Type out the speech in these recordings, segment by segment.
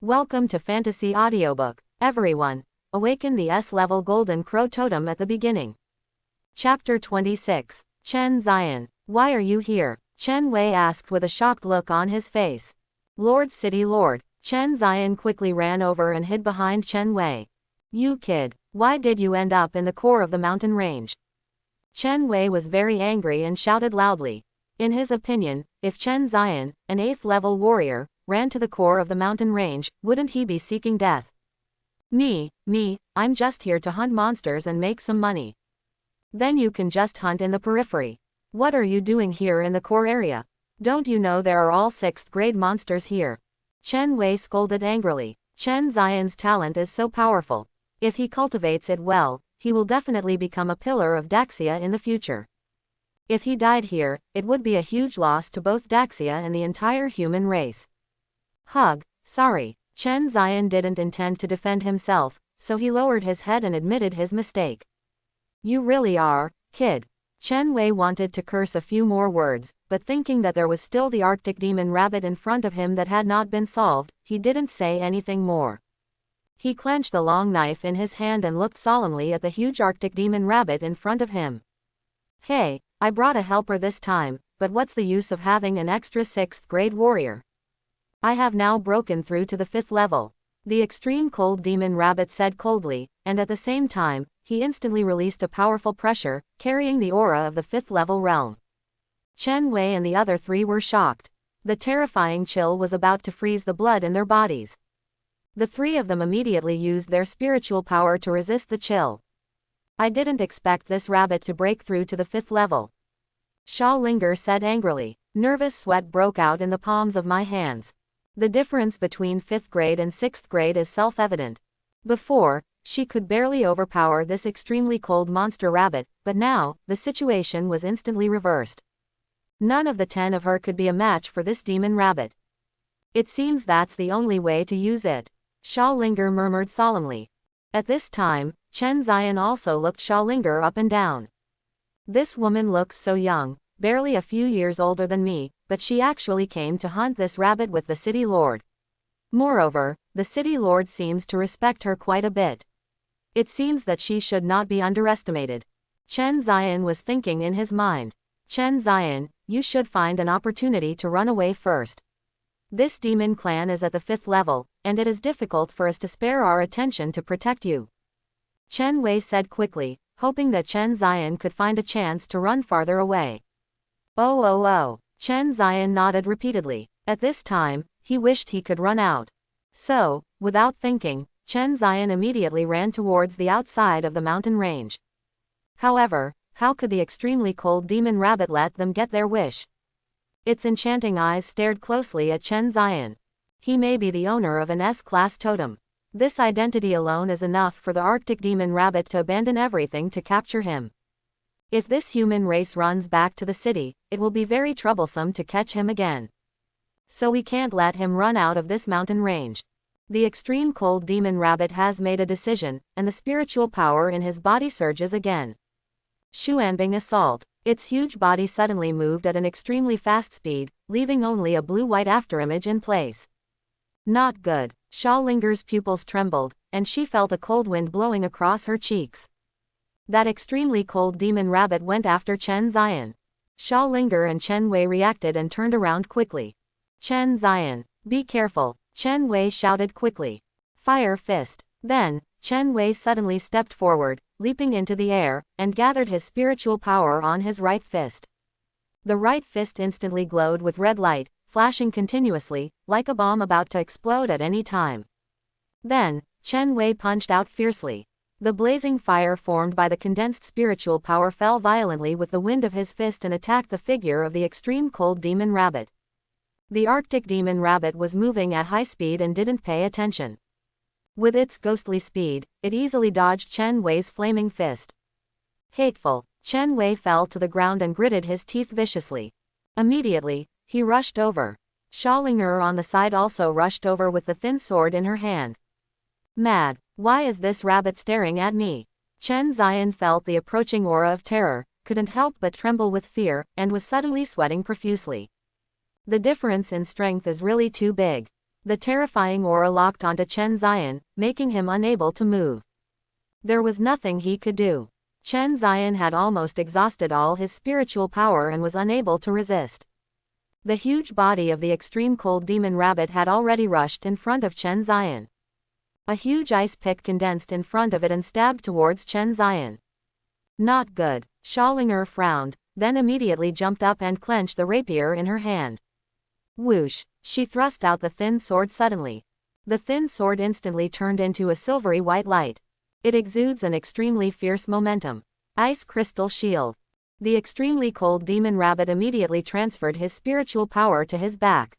Welcome to Fantasy Audiobook, everyone. Awaken the S-level Golden Crow Totem at the beginning. Chapter 26. Chen Zion. Why are you here? Chen Wei asked with a shocked look on his face. Lord City Lord. Chen Zion quickly ran over and hid behind Chen Wei. You kid, why did you end up in the core of the mountain range? Chen Wei was very angry and shouted loudly. In his opinion, if Chen Zion, an 8th level warrior, ran to the core of the mountain range, wouldn't he be seeking death? Me, I'm just here to hunt monsters and make some money. Then you can just hunt in the periphery. What are you doing here in the core area? Don't you know there are all 6th grade monsters here? Chen Wei scolded angrily. Chen Zion's talent is so powerful. If he cultivates it well, he will definitely become a pillar of Daxia in the future. If he died here, it would be a huge loss to both Daxia and the entire human race. Sorry. Chen Zion didn't intend to defend himself, so he lowered his head and admitted his mistake. You really are, kid. Chen Wei wanted to curse a few more words, but thinking that there was still the Arctic demon rabbit in front of him that had not been solved, he didn't say anything more. He clenched the long knife in his hand and looked solemnly at the huge Arctic demon rabbit in front of him. Hey, I brought a helper this time, but what's the use of having an extra 6th grade warrior? I have now broken through to the 5th level. The extreme cold demon rabbit said coldly, and at the same time, he instantly released a powerful pressure, carrying the aura of the 5th level realm. Chen Wei and the other 3 were shocked. The terrifying chill was about to freeze the blood in their bodies. The 3 of them immediately used their spiritual power to resist the chill. I didn't expect this rabbit to break through to the 5th level. Sha Linger said angrily. Nervous sweat broke out in the palms of my hands. The difference between 5th grade and 6th grade is self-evident. Before, she could barely overpower this extremely cold monster rabbit, but now, the situation was instantly reversed. None of the 10 of her could be a match for this demon rabbit. It seems that's the only way to use it. Sha Linger murmured solemnly. At this time, Chen Zion also looked Sha Linger up and down. This woman looks so young, barely a few years older than me, but she actually came to hunt this rabbit with the city lord. Moreover, the city lord seems to respect her quite a bit. It seems that she should not be underestimated. Chen Zion was thinking in his mind. Chen Zion, you should find an opportunity to run away first. This demon clan is at the 5th level, and it is difficult for us to spare our attention to protect you. Chen Wei said quickly, hoping that Chen Zion could find a chance to run farther away. Oh. Chen Zion nodded repeatedly. At this time, he wished he could run out. So, without thinking, Chen Zion immediately ran towards the outside of the mountain range. However, how could the extremely cold demon rabbit let them get their wish? Its enchanting eyes stared closely at Chen Zion. He may be the owner of an S-class totem. This identity alone is enough for the Arctic demon rabbit to abandon everything to capture him. If this human race runs back to the city, it will be very troublesome to catch him again. So we can't let him run out of this mountain range. The extreme cold demon rabbit has made a decision, and the spiritual power in his body surges again. Xuanbing assault. Its huge body suddenly moved at an extremely fast speed, leaving only a blue-white afterimage in place. Not good. Sha Linger's pupils trembled, and she felt a cold wind blowing across her cheeks. That extremely cold demon rabbit went after Chen Zion. Sha Linger and Chen Wei reacted and turned around quickly. Chen Zion, be careful, Chen Wei shouted quickly. Fire fist. Then, Chen Wei suddenly stepped forward, leaping into the air, and gathered his spiritual power on his right fist. The right fist instantly glowed with red light, flashing continuously, like a bomb about to explode at any time. Then, Chen Wei punched out fiercely. The blazing fire formed by the condensed spiritual power fell violently with the wind of his fist and attacked the figure of the extreme cold demon rabbit. The Arctic demon rabbit was moving at high speed and didn't pay attention. With its ghostly speed, it easily dodged Chen Wei's flaming fist. Hateful. Chen Wei fell to the ground and gritted his teeth viciously. Immediately, he rushed over. Sha Linger on the side also rushed over with the thin sword in her hand. Mad. Why is this rabbit staring at me? Chen Zion felt the approaching aura of terror, couldn't help but tremble with fear, and was suddenly sweating profusely. The difference in strength is really too big. The terrifying aura locked onto Chen Zion, making him unable to move. There was nothing he could do. Chen Zion had almost exhausted all his spiritual power and was unable to resist. The huge body of the extreme cold demon rabbit had already rushed in front of Chen Zion. A huge ice pick condensed in front of it and stabbed towards Chen Zion. Not good. Schallinger frowned, then immediately jumped up and clenched the rapier in her hand. Whoosh! She thrust out the thin sword suddenly. The thin sword instantly turned into a silvery white light. It exudes an extremely fierce momentum. Ice crystal shield. The extremely cold demon rabbit immediately transferred his spiritual power to his back.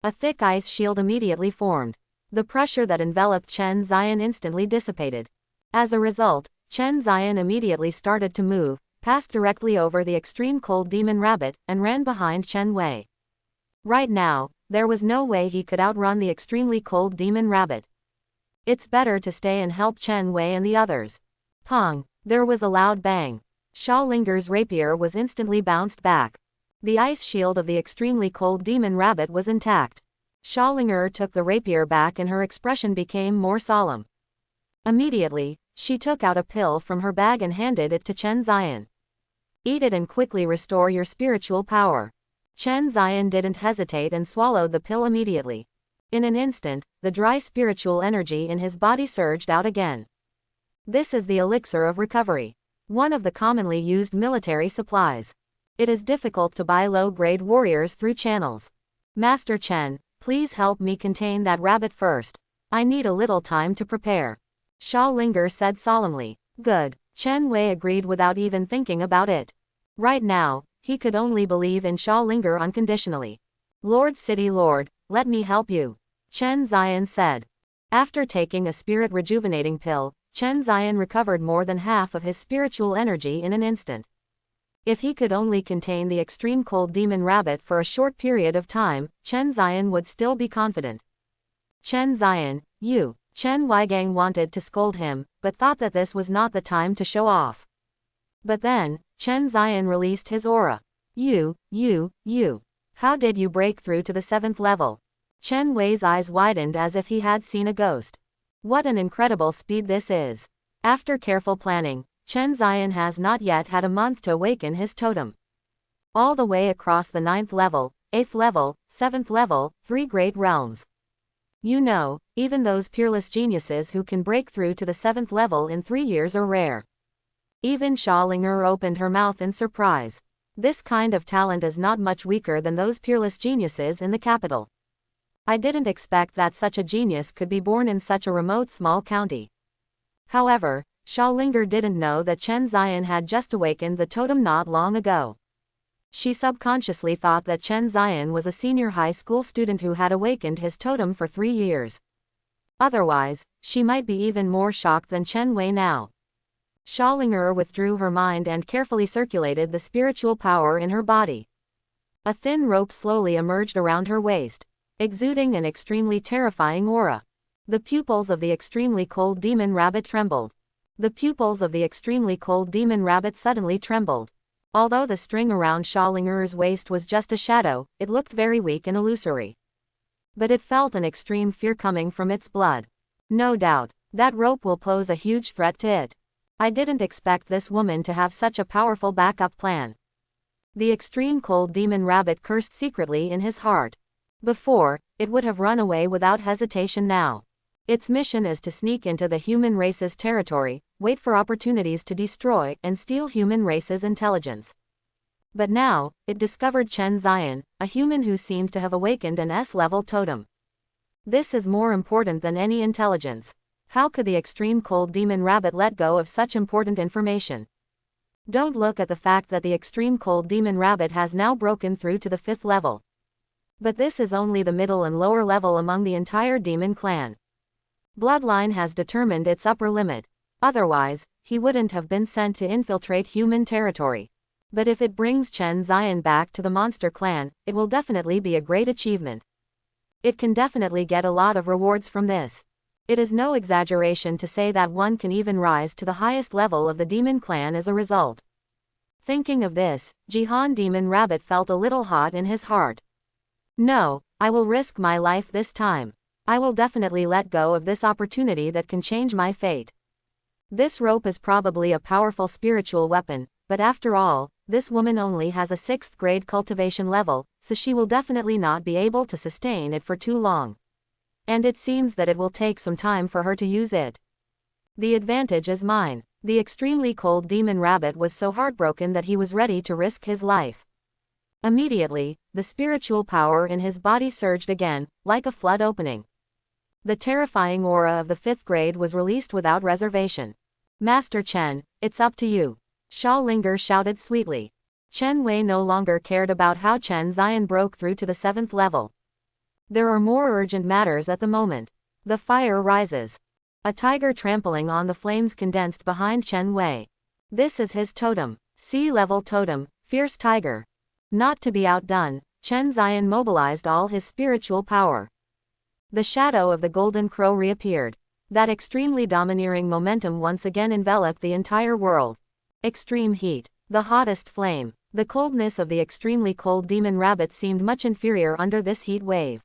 A thick ice shield immediately formed. The pressure that enveloped Chen Zion instantly dissipated. As a result, Chen Zion immediately started to move, passed directly over the extreme cold demon rabbit, and ran behind Chen Wei. Right now, there was no way he could outrun the extremely cold demon rabbit. It's better to stay and help Chen Wei and the others. Pong! There was a loud bang. Schallinger's rapier was instantly bounced back. The ice shield of the extremely cold demon rabbit was intact. Schallinger took the rapier back and her expression became more solemn. Immediately, she took out a pill from her bag and handed it to Chen Zion. Eat it and quickly restore your spiritual power. Chen Zion didn't hesitate and swallowed the pill immediately. In an instant, the dry spiritual energy in his body surged out again. This is the elixir of recovery. One of the commonly used military supplies. It is difficult to buy low-grade warriors through channels. Master Chen, please help me contain that rabbit first. I need a little time to prepare. Schallinger said solemnly. Good. Chen Wei agreed without even thinking about it. Right now, he could only believe in Schallinger unconditionally. Lord City Lord, let me help you. Chen Zion said. After taking a spirit rejuvenating pill, Chen Zion recovered more than half of his spiritual energy in an instant. If he could only contain the extreme cold demon rabbit for a short period of time, Chen Zion would still be confident. Chen Zion, you. Chen Weigang wanted to scold him, but thought that this was not the time to show off. But then, Chen Zion released his aura. You. How did you break through to the 7th level? Chen Wei's eyes widened as if he had seen a ghost. What an incredible speed this is. After careful planning, Chen Zion has not yet had a month to awaken his totem. All the way across the 9th level, 8th level, 7th level, 3 great realms. You know, even those peerless geniuses who can break through to the 7th level in 3 years are rare. Even Schallinger opened her mouth in surprise. This kind of talent is not much weaker than those peerless geniuses in the capital. I didn't expect that such a genius could be born in such a remote small county. However, Schallinger didn't know that Chen Zion had just awakened the totem not long ago. She subconsciously thought that Chen Zion was a senior high school student who had awakened his totem for 3 years. Otherwise, she might be even more shocked than Chen Wei now. Schallinger withdrew her mind and carefully circulated the spiritual power in her body. A thin rope slowly emerged around her waist, exuding an extremely terrifying aura. The pupils of the extremely cold demon rabbit trembled. The pupils of the extremely cold demon rabbit suddenly trembled. Although the string around Schallinger's waist was just a shadow, it looked very weak and illusory. But it felt an extreme fear coming from its blood. No doubt, that rope will pose a huge threat to it. I didn't expect this woman to have such a powerful backup plan. The extreme cold demon rabbit cursed secretly in his heart. Before, it would have run away without hesitation now. Its mission is to sneak into the human race's territory, wait for opportunities to destroy and steal human race's intelligence. But now, it discovered Chen Zion, a human who seemed to have awakened an S-level totem. This is more important than any intelligence. How could the extreme cold demon rabbit let go of such important information? Don't look at the fact that the extreme cold demon rabbit has now broken through to the 5th level. But this is only the middle and lower level among the entire demon clan. Bloodline has determined its upper limit. Otherwise, he wouldn't have been sent to infiltrate human territory. But if it brings Chen Zion back to the monster clan, it will definitely be a great achievement. It can definitely get a lot of rewards from this. It is no exaggeration to say that one can even rise to the highest level of the demon clan as a result. Thinking of this, Jihan Demon Rabbit felt a little hot in his heart. No, I will risk my life this time. I will definitely let go of this opportunity that can change my fate. This rope is probably a powerful spiritual weapon, but after all, this woman only has a 6th grade cultivation level, so she will definitely not be able to sustain it for too long. And it seems that it will take some time for her to use it. The advantage is mine. The extremely cold demon rabbit was so heartbroken that he was ready to risk his life. Immediately, the spiritual power in his body surged again, like a flood opening. The terrifying aura of the 5th grade was released without reservation. Master Chen, it's up to you. Sha Linger shouted sweetly. Chen Wei no longer cared about how Chen Zion broke through to the 7th level. There are more urgent matters at the moment. The fire rises. A tiger trampling on the flames condensed behind Chen Wei. This is his totem. Sea-level totem, fierce tiger. Not to be outdone, Chen Zion mobilized all his spiritual power. The shadow of the golden crow reappeared. That extremely domineering momentum once again enveloped the entire world. Extreme heat. The hottest flame. The coldness of the extremely cold demon rabbit seemed much inferior under this heat wave.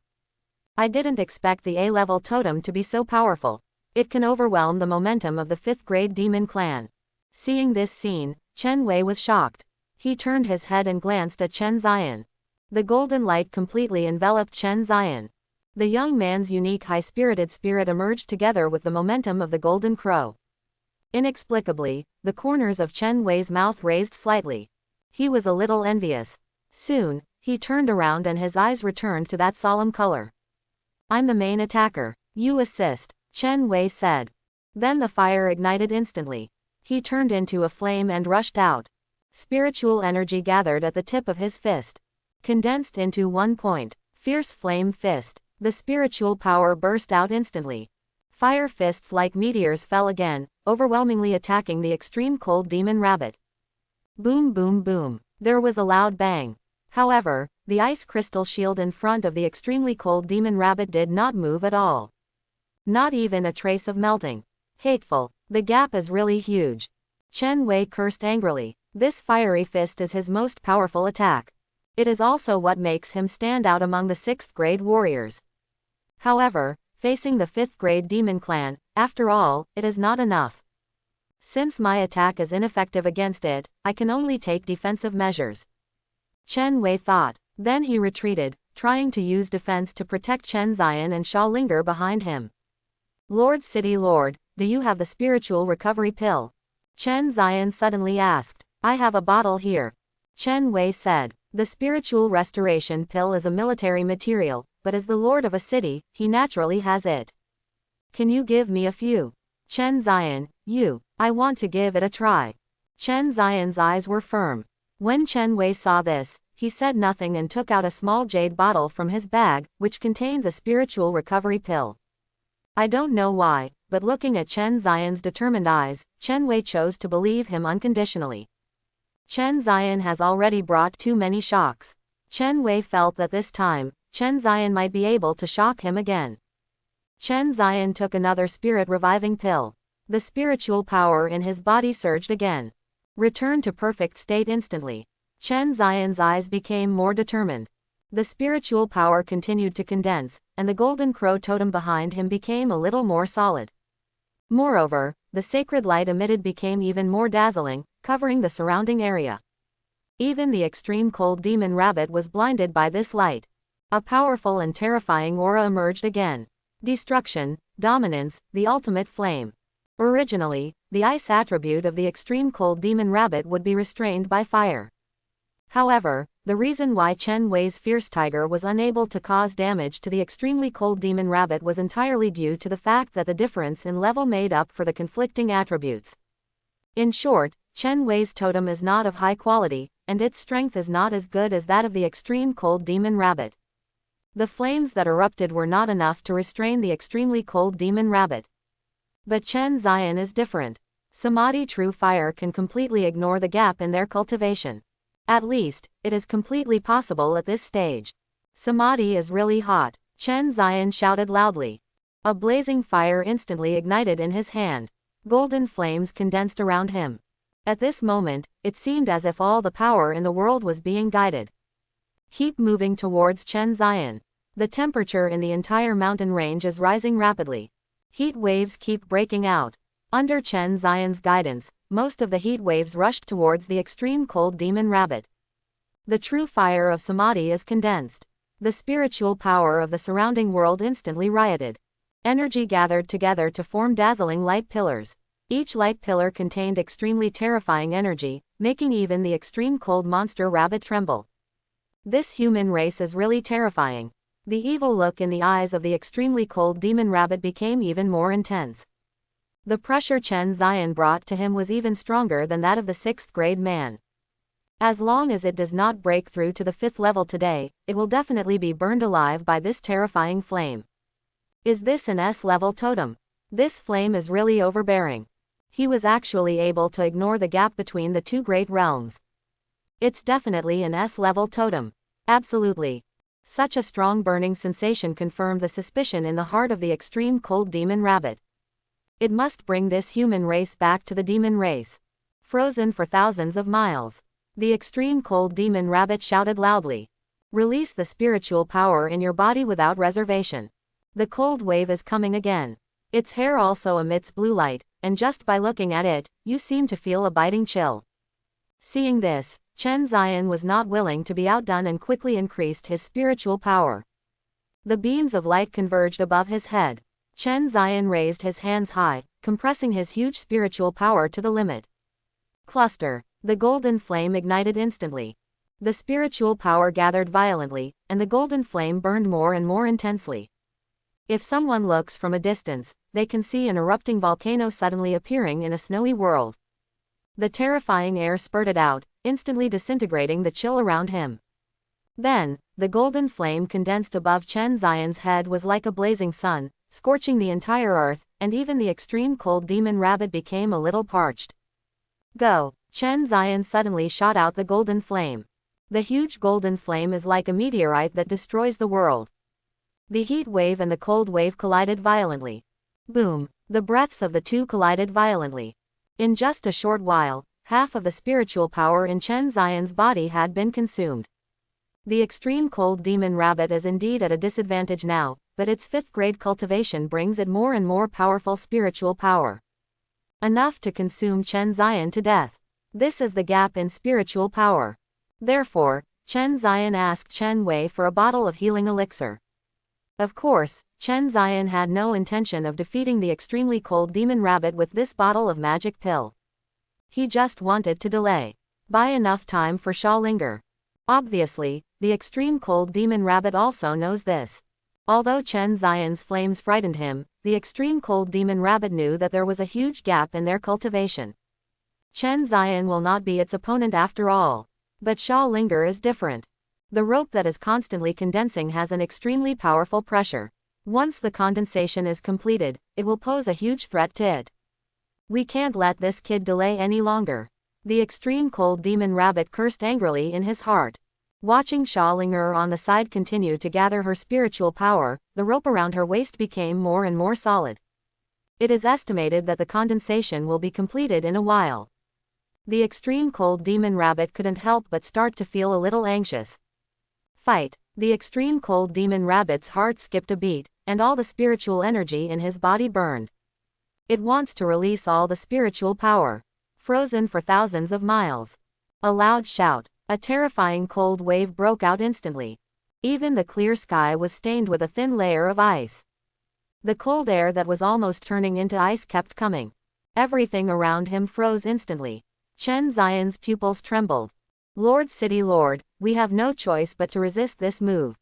I didn't expect the A-level totem to be so powerful. It can overwhelm the momentum of the 5th grade demon clan. Seeing this scene, Chen Wei was shocked. He turned his head and glanced at Chen Zion. The golden light completely enveloped Chen Zion. The young man's unique high-spirited spirit emerged together with the momentum of the golden crow. Inexplicably, the corners of Chen Wei's mouth raised slightly. He was a little envious. Soon, he turned around and his eyes returned to that solemn color. I'm the main attacker. You assist, Chen Wei said. Then the fire ignited instantly. He turned into a flame and rushed out. Spiritual energy gathered at the tip of his fist. Condensed into one point. Fierce flame fist. The spiritual power burst out instantly. Fire fists like meteors fell again, overwhelmingly attacking the extreme cold demon rabbit. Boom boom boom. There was a loud bang. However, the ice crystal shield in front of the extremely cold demon rabbit did not move at all. Not even a trace of melting. Hateful. The gap is really huge. Chen Wei cursed angrily. This fiery fist is his most powerful attack. It is also what makes him stand out among the 6th grade warriors. However, facing the 5th grade demon clan, after all, it is not enough. Since my attack is ineffective against it, I can only take defensive measures. Chen Wei thought. Then he retreated, trying to use defense to protect Chen Zion and Sha Linger behind him. Lord City Lord, do you have the spiritual recovery pill? Chen Zion suddenly asked. I have a bottle here. Chen Wei said. The spiritual restoration pill is a military material, but as the lord of a city, he naturally has it. Can you give me a few? Chen Zion, I want to give it a try. Chen Zion's eyes were firm. When Chen Wei saw this, he said nothing and took out a small jade bottle from his bag, which contained the spiritual recovery pill. I don't know why, but looking at Chen Zion's determined eyes, Chen Wei chose to believe him unconditionally. Chen Zion has already brought too many shocks. Chen Wei felt that this time, Chen Zion might be able to shock him again. Chen Zion took another spirit reviving pill. The spiritual power in his body surged again. Returned to perfect state instantly. Chen Zion's eyes became more determined. The spiritual power continued to condense, and the golden crow totem behind him became a little more solid. Moreover, the sacred light emitted became even more dazzling, covering the surrounding area. Even the extreme cold demon rabbit was blinded by this light. A powerful and terrifying aura emerged again. Destruction, dominance, the ultimate flame. Originally, the ice attribute of the extreme cold demon rabbit would be restrained by fire. However, the reason why Chen Wei's fierce tiger was unable to cause damage to the extremely cold demon rabbit was entirely due to the fact that the difference in level made up for the conflicting attributes. In short, Chen Wei's totem is not of high quality, and its strength is not as good as that of the extreme cold demon rabbit. The flames that erupted were not enough to restrain the extremely cold demon rabbit. But Chen Zion is different. Samadhi true fire can completely ignore the gap in their cultivation. At least, it is completely possible at this stage. Samadhi is really hot, Chen Zion shouted loudly. A blazing fire instantly ignited in his hand. Golden flames condensed around him. At this moment, it seemed as if all the power in the world was being guided. Keep moving towards Chen Zion. The temperature in the entire mountain range is rising rapidly. Heat waves keep breaking out. Under Chen Zian's guidance, most of the heat waves rushed towards the extreme cold demon rabbit. The true fire of samadhi is condensed. The spiritual power of the surrounding world instantly rioted. Energy gathered together to form dazzling light pillars. Each light pillar contained extremely terrifying energy, making even the extreme cold monster rabbit tremble. This human race is really terrifying. The evil look in the eyes of the extremely cold demon rabbit became even more intense. The pressure Chen Zian brought to him was even stronger than that of the 6th grade man. As long as it does not break through to the 5th level today, it will definitely be burned alive by this terrifying flame. Is this an S-level totem? This flame is really overbearing. He was actually able to ignore the gap between the two great realms. It's definitely an S-level totem. Absolutely. Such a strong burning sensation confirmed the suspicion in the heart of the extreme cold demon rabbit. It must bring this human race back to the demon race. Frozen for thousands of miles. The extreme cold demon rabbit shouted loudly. Release the spiritual power in your body without reservation. The cold wave is coming again. Its hair also emits blue light, and just by looking at it, you seem to feel a biting chill. Seeing this, Chen Zian was not willing to be outdone and quickly increased his spiritual power. The beams of light converged above his head. Chen Zian raised his hands high, compressing his huge spiritual power to the limit. Cluster. The golden flame ignited instantly. The spiritual power gathered violently, and the golden flame burned more and more intensely. If someone looks from a distance, they can see an erupting volcano suddenly appearing in a snowy world. The terrifying air spurted out, instantly disintegrating the chill around him. Then, the golden flame condensed above Chen Zian's head was like a blazing sun, scorching the entire earth, and even the extreme cold demon rabbit became a little parched. Go! Chen Zian suddenly shot out the golden flame. The huge golden flame is like a meteorite that destroys the world. The heat wave and the cold wave collided violently. Boom! The breaths of the two collided violently. In just a short while, half of the spiritual power in Chen Zian's body had been consumed. The extreme cold demon rabbit is indeed at a disadvantage now, but its 5th grade cultivation brings it more and more powerful spiritual power. Enough to consume Chen Zian to death. This is the gap in spiritual power. Therefore, Chen Zian asked Chen Wei for a bottle of healing elixir. Of course, Chen Zian had no intention of defeating the extremely cold demon rabbit with this bottle of magic pill. He just wanted to delay. Buy enough time for Linger. Obviously, the extreme cold demon rabbit also knows this. Although Chen Zian's flames frightened him, the extreme cold demon rabbit knew that there was a huge gap in their cultivation. Chen Zian will not be its opponent after all. But Linger is different. The rope that is constantly condensing has an extremely powerful pressure. Once the condensation is completed, it will pose a huge threat to it. We can't let this kid delay any longer. The extreme cold demon rabbit cursed angrily in his heart. Watching Linger on the side continue to gather her spiritual power, the rope around her waist became more and more solid. It is estimated that the condensation will be completed in a while. The extreme cold demon rabbit couldn't help but start to feel a little anxious. Fight! The extreme cold demon rabbit's heart skipped a beat, and all the spiritual energy in his body burned. It wants to release all the spiritual power. Frozen for thousands of miles. A loud shout. A terrifying cold wave broke out instantly. Even the clear sky was stained with a thin layer of ice. The cold air that was almost turning into ice kept coming. Everything around him froze instantly. Chen Zian's pupils trembled. Lord City Lord, we have no choice but to resist this move.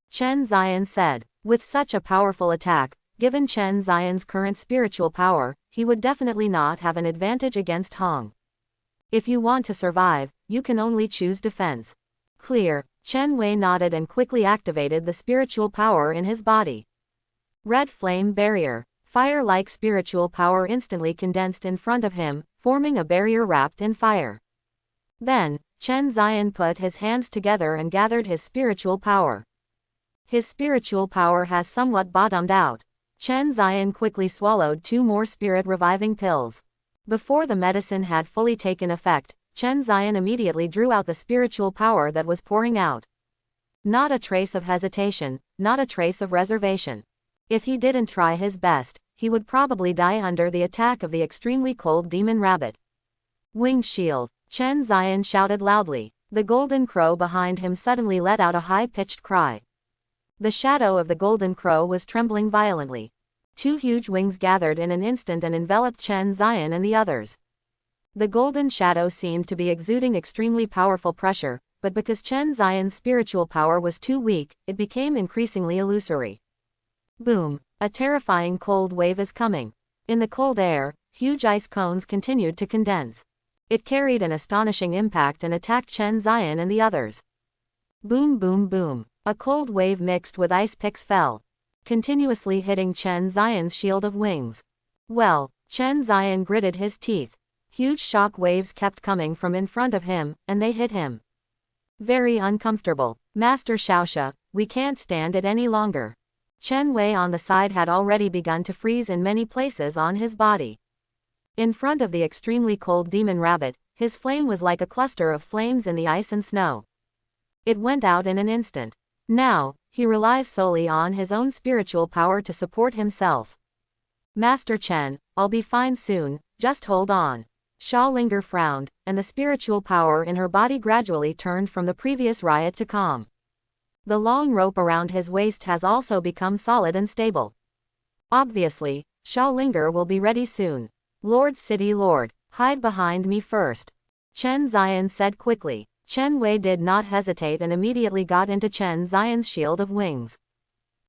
Chen Zian said. With such a powerful attack, given Chen Zian's current spiritual power, he would definitely not have an advantage against Hong. If you want to survive, you can only choose defense. Clear. Chen Wei nodded and quickly activated the spiritual power in his body. Red flame barrier. Fire-like spiritual power instantly condensed in front of him, forming a barrier wrapped in fire. Then, Chen Zian put his hands together and gathered his spiritual power. His spiritual power has somewhat bottomed out. Chen Zian quickly swallowed 2 more spirit-reviving pills. Before the medicine had fully taken effect, Chen Zian immediately drew out the spiritual power that was pouring out. Not a trace of hesitation, not a trace of reservation. If he didn't try his best, he would probably die under the attack of the extremely cold demon rabbit. Winged shield, Chen Zion shouted loudly. The golden crow behind him suddenly let out a high-pitched cry. The shadow of the golden crow was trembling violently. Two huge wings gathered in an instant and enveloped Chen Zion and the others. The golden shadow seemed to be exuding extremely powerful pressure, but because Chen Zion's spiritual power was too weak, it became increasingly illusory. Boom! A terrifying cold wave is coming. In the cold air, huge ice cones continued to condense. It carried an astonishing impact and attacked Chen Zion and the others. Boom boom boom. A cold wave mixed with ice picks fell, continuously hitting Chen Zion's shield of wings. Well, Chen Zion gritted his teeth. Huge shock waves kept coming from in front of him, and they hit him. Very uncomfortable. Master Xiaoxia, we can't stand it any longer. Chen Wei on the side had already begun to freeze in many places on his body. In front of the extremely cold demon rabbit, his flame was like a cluster of flames in the ice and snow. It went out in an instant. Now, he relies solely on his own spiritual power to support himself. Master Chen, I'll be fine soon, just hold on. Xiaolinger frowned, and the spiritual power in her body gradually turned from the previous riot to calm. The long rope around his waist has also become solid and stable. Obviously, Xiaolinger will be ready soon. Lord City Lord, hide behind me first. Chen Zion said quickly. Chen Wei did not hesitate and immediately got into Chen Zion's shield of wings.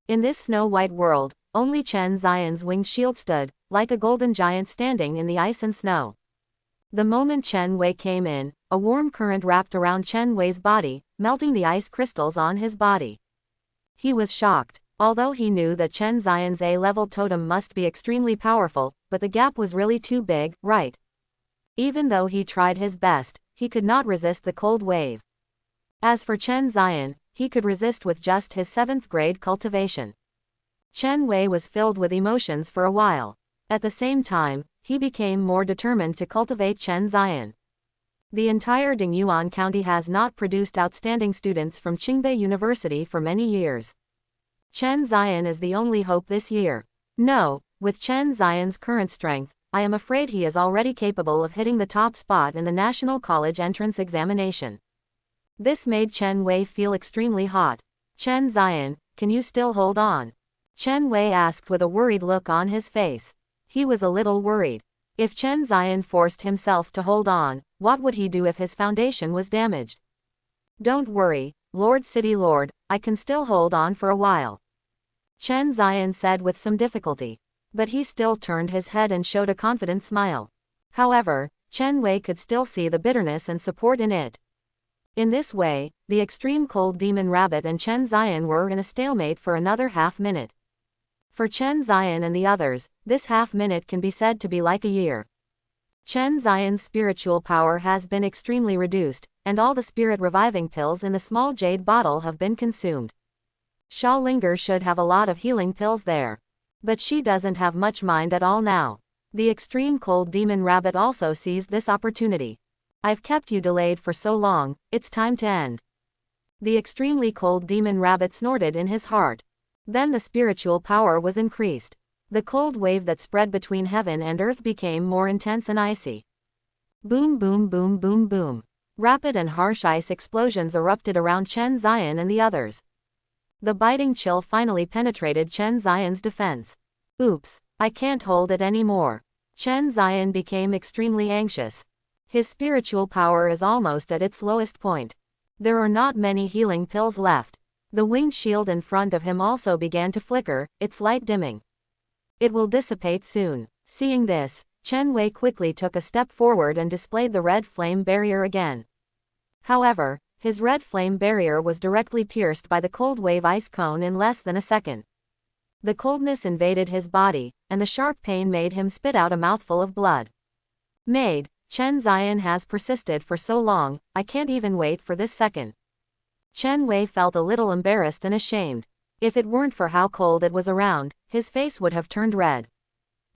In this snow-white world, only Chen Zion's winged shield stood, like a golden giant standing in the ice and snow. The moment Chen Wei came in, a warm current wrapped around Chen Wei's body, melting the ice crystals on his body. He was shocked. Although he knew that Chen Zion's A-level totem must be extremely powerful, but the gap was really too big, right? Even though he tried his best, he could not resist the cold wave. As for Chen Zion, he could resist with just his 7th grade cultivation. Chen Wei was filled with emotions for a while. At the same time, he became more determined to cultivate Chen Zion. The entire Dingyuan County has not produced outstanding students from Ching Bay University for many years. Chen Zion is the only hope this year. No, with Chen Zion's current strength, I am afraid he is already capable of hitting the top spot in the National College entrance examination. This made Chen Wei feel extremely hot. Chen Zion, can you still hold on? Chen Wei asked with a worried look on his face. He was a little worried. If Chen Zion forced himself to hold on, what would he do if his foundation was damaged? Don't worry, Lord City Lord, I can still hold on for a while. Chen Zion said with some difficulty. But he still turned his head and showed a confident smile. However, Chen Wei could still see the bitterness and support in it. In this way, the extreme cold demon rabbit and Chen Zion were in a stalemate for another half-minute. For Chen Zion and the others, this half-minute can be said to be like a year. Chen Zion's spiritual power has been extremely reduced, and all the spirit reviving pills in the small jade bottle have been consumed. Xiaolinger should have a lot of healing pills there. But she doesn't have much mind at all now. The extreme cold demon rabbit also seized this opportunity. I've kept you delayed for so long, it's time to end. The extremely cold demon rabbit snorted in his heart. Then the spiritual power was increased. The cold wave that spread between heaven and earth became more intense and icy. Boom boom boom boom boom. Rapid and harsh ice explosions erupted around Chen Zion and the others. The biting chill finally penetrated Chen Zion's defense. Oops, I can't hold it anymore. Chen Zion became extremely anxious. His spiritual power is almost at its lowest point. There are not many healing pills left. The winged shield in front of him also began to flicker, its light dimming. It will dissipate soon. Seeing this, Chen Wei quickly took a step forward and displayed the red flame barrier again. However, his red flame barrier was directly pierced by the cold wave ice cone in less than a second. The coldness invaded his body, and the sharp pain made him spit out a mouthful of blood. Maid, Chen Zion has persisted for so long, I can't even wait for this second. Chen Wei felt a little embarrassed and ashamed. If it weren't for how cold it was around, his face would have turned red.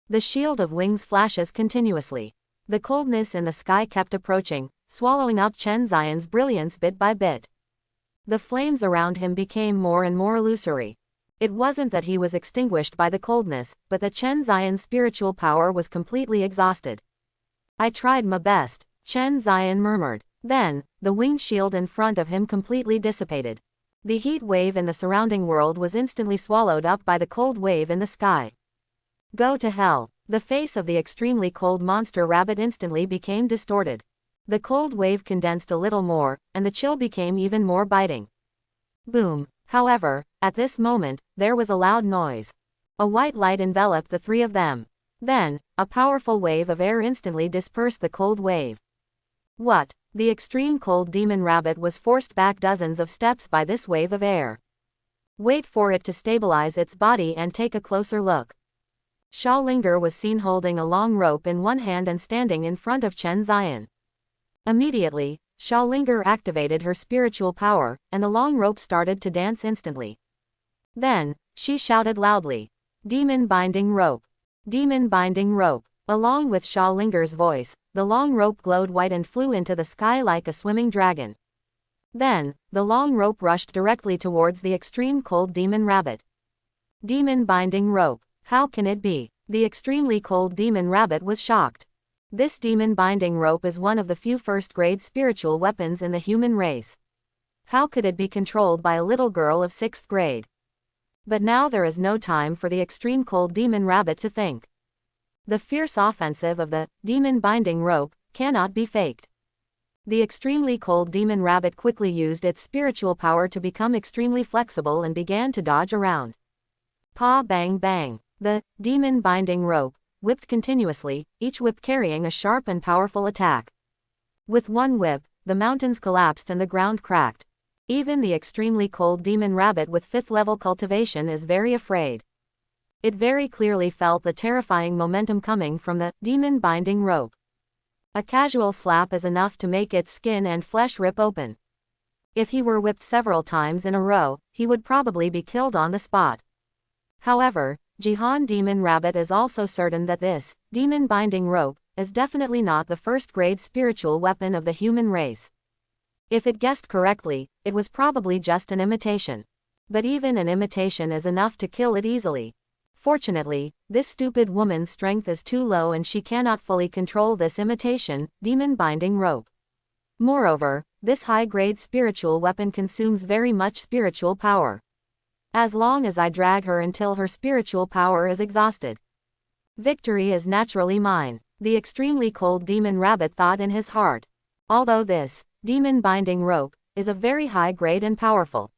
The shield of wings flashes continuously. The coldness in the sky kept approaching, swallowing up Chen Zion's brilliance bit by bit. The flames around him became more and more illusory. It wasn't that he was extinguished by the coldness, but that Chen Xian's spiritual power was completely exhausted. I tried my best, Chen Xian murmured. Then, the winged shield in front of him completely dissipated. The heat wave in the surrounding world was instantly swallowed up by the cold wave in the sky. Go to hell. The face of the extremely cold monster rabbit instantly became distorted. The cold wave condensed a little more, and the chill became even more biting. Boom. However, at this moment, there was a loud noise. A white light enveloped the three of them. Then, a powerful wave of air instantly dispersed the cold wave. What? The extreme cold demon rabbit was forced back dozens of steps by this wave of air. Wait for it to stabilize its body and take a closer look. Xiaolinger was seen holding a long rope in one hand and standing in front of Chen Xian. Immediately, Xiaolinger activated her spiritual power, and the long rope started to dance instantly. Then, she shouted loudly, "Demon binding rope! Demon binding rope!" Along with Xiaolinger's voice, the long rope glowed white and flew into the sky like a swimming dragon. Then, the long rope rushed directly towards the extreme cold demon rabbit. Demon binding rope. How can it be? The extremely cold demon rabbit was shocked. This demon binding rope is one of the few first-grade spiritual weapons in the human race. How could it be controlled by a little girl of 6th grade? But now there is no time for the extreme cold demon rabbit to think. The fierce offensive of the demon binding rope cannot be faked. The extremely cold demon rabbit quickly used its spiritual power to become extremely flexible and began to dodge around. Pa bang bang. The demon binding rope whipped continuously, each whip carrying a sharp and powerful attack. With one whip, the mountains collapsed and the ground cracked. Even the extremely cold demon rabbit with 5th level cultivation is very afraid. It very clearly felt the terrifying momentum coming from the demon binding rope. A casual slap is enough to make its skin and flesh rip open. If he were whipped several times in a row, he would probably be killed on the spot. However, Jihan Demon Rabbit is also certain that this demon binding rope is definitely not the first-grade spiritual weapon of the human race. If it guessed correctly, it was probably just an imitation. But even an imitation is enough to kill it easily. Fortunately, this stupid woman's strength is too low and she cannot fully control this imitation demon binding rope. Moreover, this high-grade spiritual weapon consumes very much spiritual power. As long as I drag her until her spiritual power is exhausted, victory is naturally mine, the extremely cold demon rabbit thought in his heart. Although this demon binding rope is a very high grade and powerful.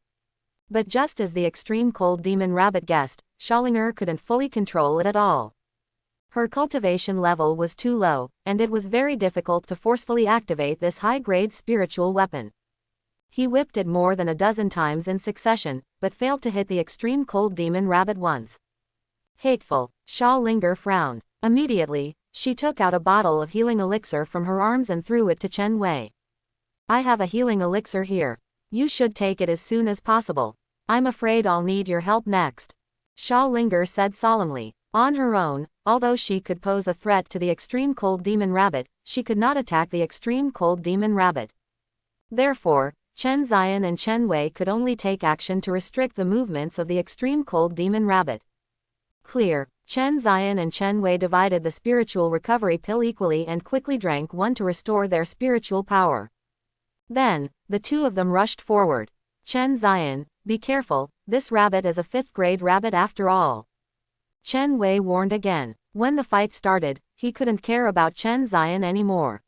But just as the extreme cold demon rabbit guessed, Xiaolinger couldn't fully control it at all. Her cultivation level was too low, and it was very difficult to forcefully activate this high-grade spiritual weapon. He whipped it more than a dozen times in succession, but failed to hit the extreme cold demon rabbit once. Hateful, Xiaolinger frowned. Immediately, she took out a bottle of healing elixir from her arms and threw it to Chen Wei. I have a healing elixir here. You should take it as soon as possible. I'm afraid I'll need your help next. Xiaolinger said solemnly. On her own, although she could pose a threat to the extreme cold demon rabbit, she could not attack the extreme cold demon rabbit. Therefore, Chen Xian and Chen Wei could only take action to restrict the movements of the extreme cold demon rabbit. Clear. Chen Xian and Chen Wei divided the spiritual recovery pill equally and quickly drank one to restore their spiritual power. Then, the two of them rushed forward. Chen Xian, be careful, this rabbit is a 5th-grade rabbit after all. Chen Wei warned again. When the fight started, he couldn't care about Chen Xian anymore.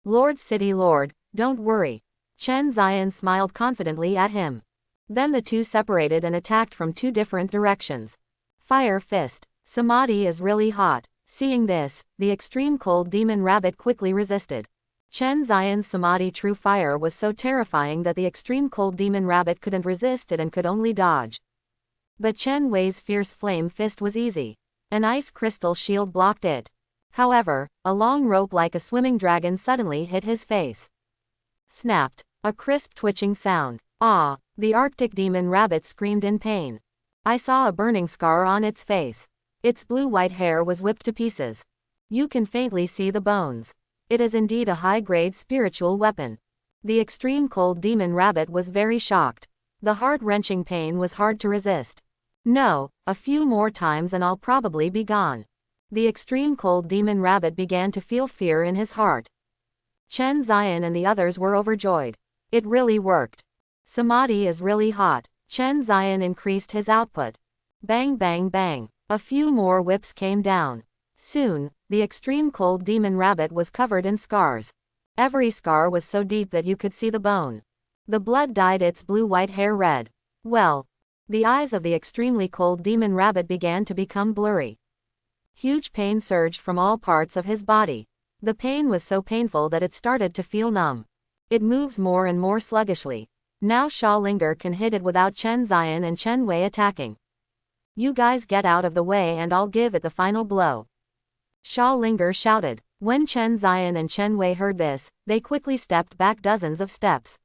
Lord City Lord, don't worry. Chen Xian smiled confidently at him. Then the two separated and attacked from two different directions. Fire Fist. Samadhi is really hot. Seeing this, the extreme cold demon rabbit quickly resisted. Chen Xian's Samadhi True Fire was so terrifying that the extreme cold demon rabbit couldn't resist it and could only dodge. But Chen Wei's Fierce Flame Fist was easy. An ice crystal shield blocked it. However, a long rope like a swimming dragon suddenly hit his face. Snapped. A crisp twitching sound. Ah! The Arctic demon rabbit screamed in pain. I saw a burning scar on its face. Its blue-white hair was whipped to pieces. You can faintly see the bones. It is indeed a high-grade spiritual weapon. The extreme cold demon rabbit was very shocked. The heart-wrenching pain was hard to resist. No, a few more times and I'll probably be gone. The extreme cold demon rabbit began to feel fear in his heart. Chen Zion and the others were overjoyed. It really worked. Samadhi is really hot. Chen Zion increased his output. Bang bang bang. A few more whips came down. Soon, the extreme cold demon rabbit was covered in scars. Every scar was so deep that you could see the bone. The blood dyed its blue-white hair red. Well, the eyes of the extremely cold demon rabbit began to become blurry. Huge pain surged from all parts of his body. The pain was so painful that it started to feel numb. It moves more and more sluggishly. Now Xiaolinger can hit it without Chen Zion and Chen Wei attacking. You guys get out of the way and I'll give it the final blow. Xiaolinger shouted. When Chen Zion and Chen Wei heard this, they quickly stepped back dozens of steps.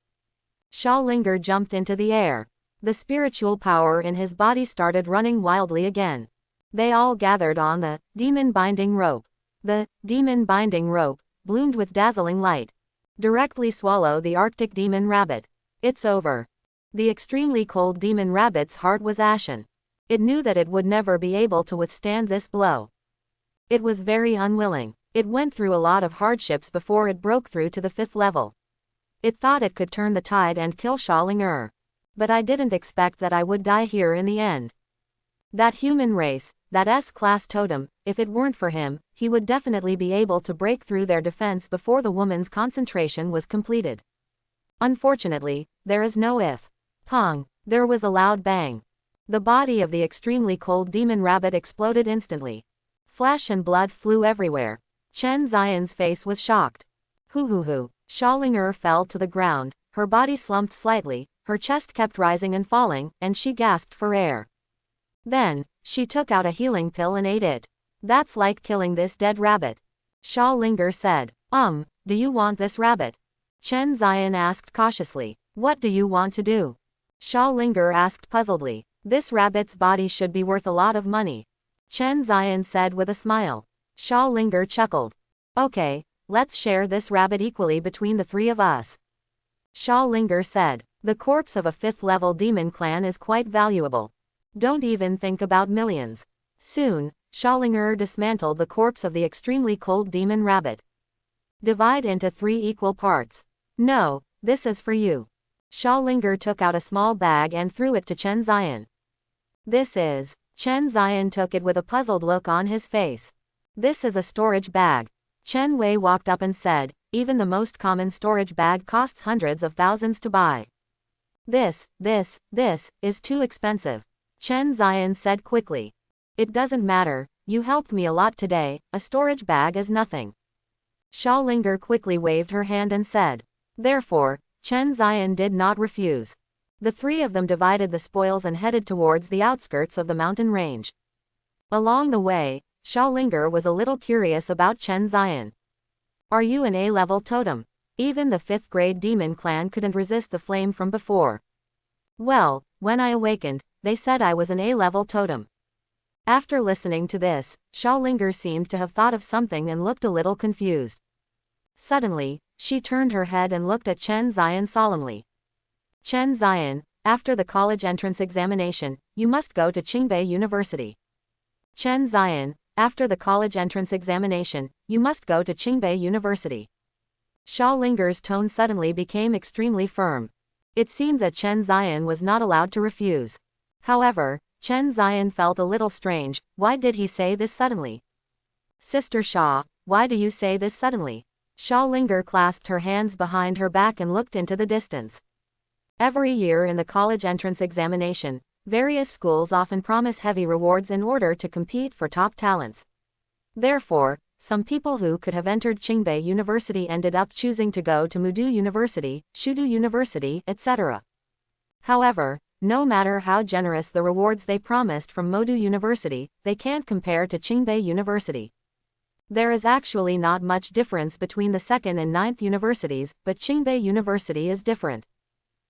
Xiaolinger jumped into the air. The spiritual power in his body started running wildly again. They all gathered on the demon binding rope. The demon binding rope bloomed with dazzling light. Directly swallow the Arctic demon rabbit. It's over. The extremely cold demon rabbit's heart was ashen. It knew that it would never be able to withstand this blow. It was very unwilling. It went through a lot of hardships before it broke through to the 5th level. It thought it could turn the tide and kill Xiaolinger. But I didn't expect that I would die here in the end. That human race, that S-class totem, if it weren't for him, he would definitely be able to break through their defense before the woman's concentration was completed. Unfortunately, there is no if. Pong! There was a loud bang. The body of the extremely cold demon rabbit exploded instantly. Flesh and blood flew everywhere. Chen Zion's face was shocked. Hoo. Xiaolinger fell to the ground, her body slumped slightly, her chest kept rising and falling, and she gasped for air. Then, she took out a healing pill and ate it. That's like killing this dead rabbit. Xiaolinger said. Do you want this rabbit? Chen Zion asked cautiously. What do you want to do? Xiaolinger asked puzzledly. This rabbit's body should be worth a lot of money. Chen Zion said with a smile. Xiaolinger chuckled. Okay, let's share this rabbit equally between the 3 of us. Xiaolinger said. The corpse of a 5th level demon clan is quite valuable. Don't even think about millions. Soon, Xiaolinger dismantled the corpse of the extremely cold demon rabbit. Divide into 3 equal parts. No, this is for you. Xiaolinger took out a small bag and threw it to Chen Zion. This is. Chen Zion took it with a puzzled look on his face. This is a storage bag. Chen Wei walked up and said, even the most common storage bag costs hundreds of thousands to buy. This is too expensive. Chen Zion said quickly. It doesn't matter, you helped me a lot today, a storage bag is nothing. Xiaolinger quickly waved her hand and said. Therefore, Chen Zion did not refuse. The 3 of them divided the spoils and headed towards the outskirts of the mountain range. Along the way, Xiaolinger was a little curious about Chen Zion. Are you an A-level totem? Even the 5th grade demon clan couldn't resist the flame from before. Well, when I awakened, they said I was an A-level totem. After listening to this, Xiaolinger seemed to have thought of something and looked a little confused. Suddenly, she turned her head and looked at Chen Zion solemnly. Chen Zion, after the college entrance examination, you must go to Ching Bay University. Chen Zion, after the college entrance examination, you must go to Ching Bay University. Xiaolinger's tone suddenly became extremely firm. It seemed that Chen Zion was not allowed to refuse. However, Chen Zion felt a little strange. Why did he say this suddenly? Sister Xia, why do you say this suddenly? Xiaolinger clasped her hands behind her back and looked into the distance. Every year in the college entrance examination, various schools often promise heavy rewards in order to compete for top talents. Therefore, some people who could have entered Ching Bay University ended up choosing to go to Mudu University, Shudu University, etc. However, no matter how generous the rewards they promised from Modu University, they can't compare to Ching Bay University. There is actually not much difference between the 2nd and 9th universities, but Ching Bay University is different.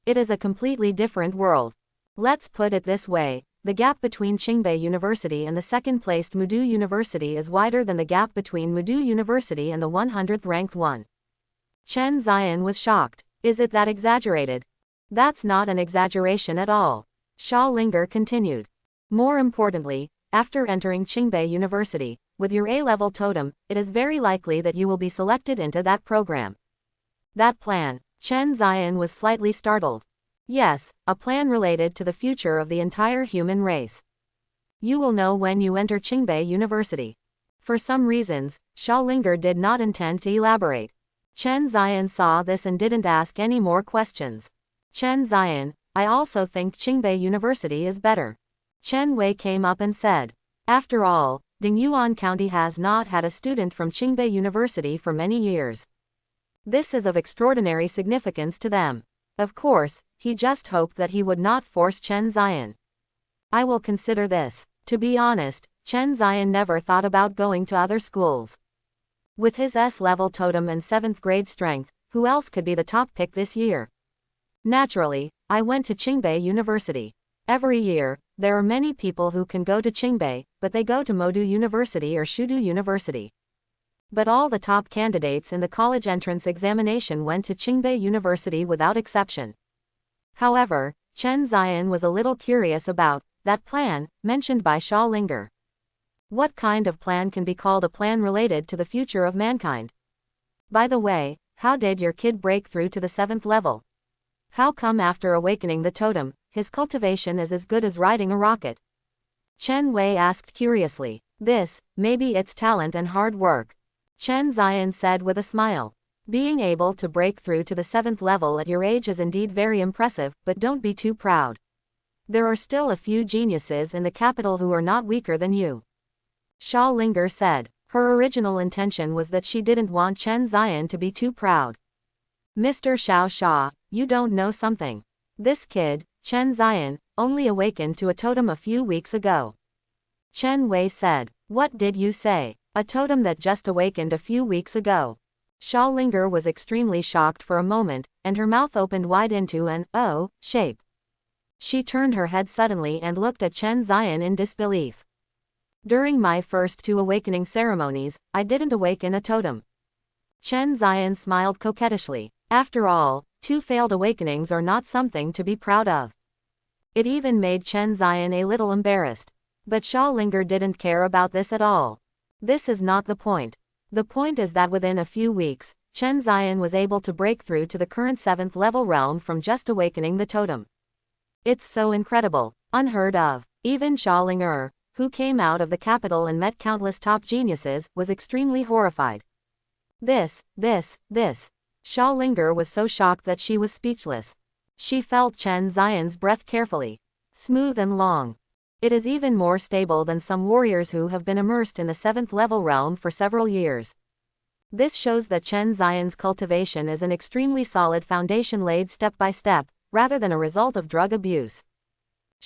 It is a completely different world. Let's put it this way. The gap between Ching Bay University and the 2nd-placed Mudu University is wider than the gap between Mudu University and the 100th ranked one. Chen Zion was shocked. Is it that exaggerated? That's not an exaggeration at all. Linger continued. More importantly, after entering Ching Bay University, with your A-level totem, it is very likely that you will be selected into that program. That plan. Chen Zion was slightly startled. Yes, a plan related to the future of the entire human race. You will know when you enter Ching Bay University. For some reasons, Linger did not intend to elaborate. Chen Zion saw this and didn't ask any more questions. Chen Zion, I also think Ching Bay University is better. Chen Wei came up and said. After all, Dingyuan County has not had a student from Ching Bay University for many years. This is of extraordinary significance to them. Of course, he just hoped that he would not force Chen Zion. I will consider this. To be honest, Chen Zion never thought about going to other schools. With his S-level totem and 7th grade strength, who else could be the top pick this year? Naturally, I went to Ching Bay University. Every year, there are many people who can go to Ching Bay, but they go to Modu University or Shudu University. But all the top candidates in the college entrance examination went to Ching Bay University without exception. However, Chen Zion was a little curious about that plan mentioned by Linger. What kind of plan can be called a plan related to the future of mankind? By the way, how did your kid break through to the 7th level? How come after awakening the totem, his cultivation is as good as riding a rocket? Chen Wei asked curiously. Maybe it's talent and hard work. Chen Zion said with a smile. Being able to break through to the 7th level at your age is indeed very impressive, but don't be too proud. There are still a few geniuses in the capital who are not weaker than you. Linger said. Her original intention was that she didn't want Chen Zion to be too proud. Mr. Xiao, you don't know something. This kid, Chen Zion, only awakened to a totem a few weeks ago. Chen Wei said. What did you say? A totem that just awakened a few weeks ago. Linger was extremely shocked for a moment, and her mouth opened wide into an O shape. She turned her head suddenly and looked at Chen Zion in disbelief. During my first 2 awakening ceremonies, I didn't awaken a totem. Chen Zion smiled coquettishly. After all, 2 failed awakenings are not something to be proud of. It even made Chen Zion a little embarrassed. But Linger didn't care about this at all. This is not the point. The point is that within a few weeks, Chen Zion was able to break through to the current 7th level realm from just awakening the totem. It's so incredible, unheard of. Even Linger, who came out of the capital and met countless top geniuses, was extremely horrified. Linger was so shocked that she was speechless. She felt Chen Zion's breath carefully. Smooth and long. It is even more stable than some warriors who have been immersed in the 7th level realm for several years. This shows that Chen Zion's cultivation is an extremely solid foundation laid step by step, rather than a result of drug abuse.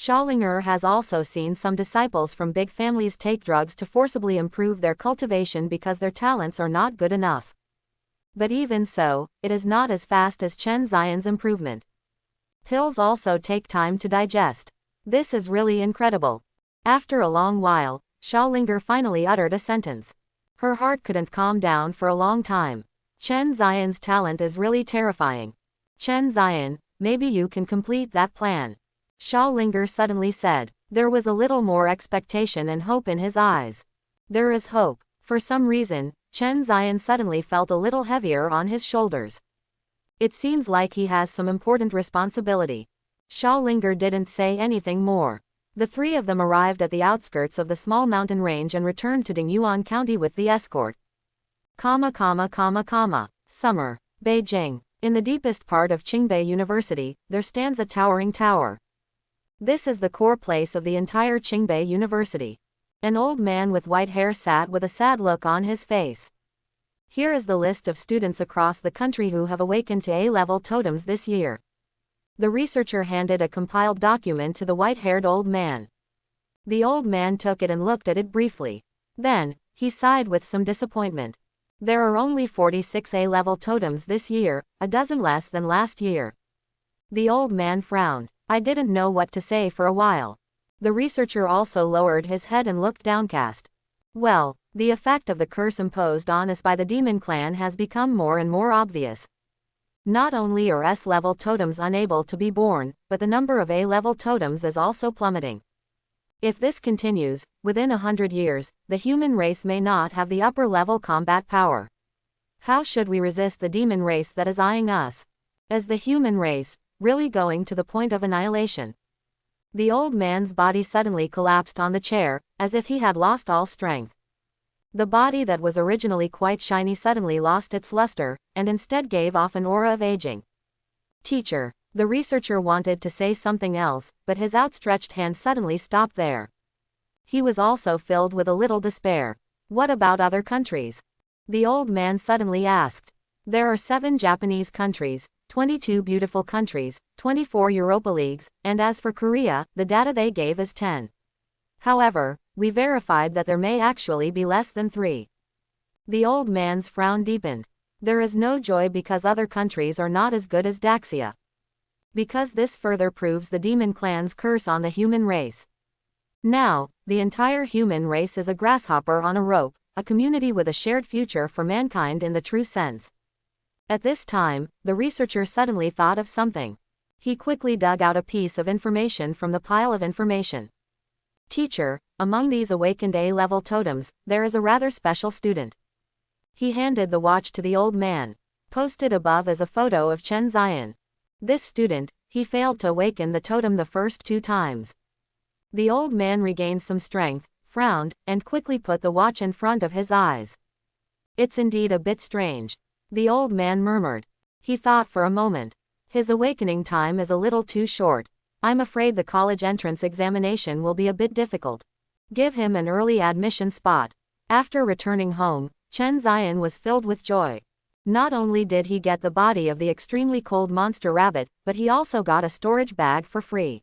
Linger has also seen some disciples from big families take drugs to forcibly improve their cultivation because their talents are not good enough. But even so, it is not as fast as Chen Zion's improvement. Pills also take time to digest. This is really incredible. After a long while, Linger finally uttered a sentence. Her heart couldn't calm down for a long time. Chen Zion's talent is really terrifying. Chen Zion, maybe you can complete that plan. Linger suddenly said. There was a little more expectation and hope in his eyes. There is hope. For some reason, Chen Zion suddenly felt a little heavier on his shoulders. It seems like he has some important responsibility. Linger didn't say anything more. The 3 of them arrived at the outskirts of the small mountain range and returned to Dingyuan County with the escort. Summer, Beijing. In the deepest part of Ching Bay University, there stands a towering tower. This is the core place of the entire Ching Bay University. An old man with white hair sat with a sad look on his face. Here is the list of students across the country who have awakened to A-level totems this year. The researcher handed a compiled document to the white-haired old man. The old man took it and looked at it briefly. Then, he sighed with some disappointment. There are only 46 A-level totems this year, a dozen less than last year. The old man frowned. I didn't know what to say for a while. The researcher also lowered his head and looked downcast. Well, the effect of the curse imposed on us by the demon clan has become more and more obvious. Not only are S-level totems unable to be born, but the number of A-level totems is also plummeting. If this continues, within 100 years, the human race may not have the upper-level combat power. How should we resist the demon race that is eyeing us? Is the human race really going to the point of annihilation? The old man's body suddenly collapsed on the chair, as if he had lost all strength. The body that was originally quite shiny suddenly lost its luster, and instead gave off an aura of aging. Teacher. The researcher wanted to say something else, but his outstretched hand suddenly stopped there. He was also filled with a little despair. What about other countries? The old man suddenly asked. There are 7 Japanese countries, 22 beautiful countries, 24 Europa Leagues, and as for Korea, the data they gave is 10. However, we verified that there may actually be less than 3. The old man's frown deepened. There is no joy because other countries are not as good as Daxia. Because this further proves the demon clan's curse on the human race. Now, the entire human race is a grasshopper on a rope, a community with a shared future for mankind in the true sense. At this time, the researcher suddenly thought of something. He quickly dug out a piece of information from the pile of information. Teacher, among these awakened A-level totems, there is a rather special student. He handed the watch to the old man. Posted above is a photo of Chen Zion. This student, he failed to awaken the totem the first 2 times. The old man regained some strength, frowned, and quickly put the watch in front of his eyes. It's indeed a bit strange. The old man murmured. He thought for a moment. His awakening time is a little too short. I'm afraid the college entrance examination will be a bit difficult. Give him an early admission spot. After returning home, Chen Zion was filled with joy. Not only did he get the body of the extremely cold monster rabbit, but he also got a storage bag for free.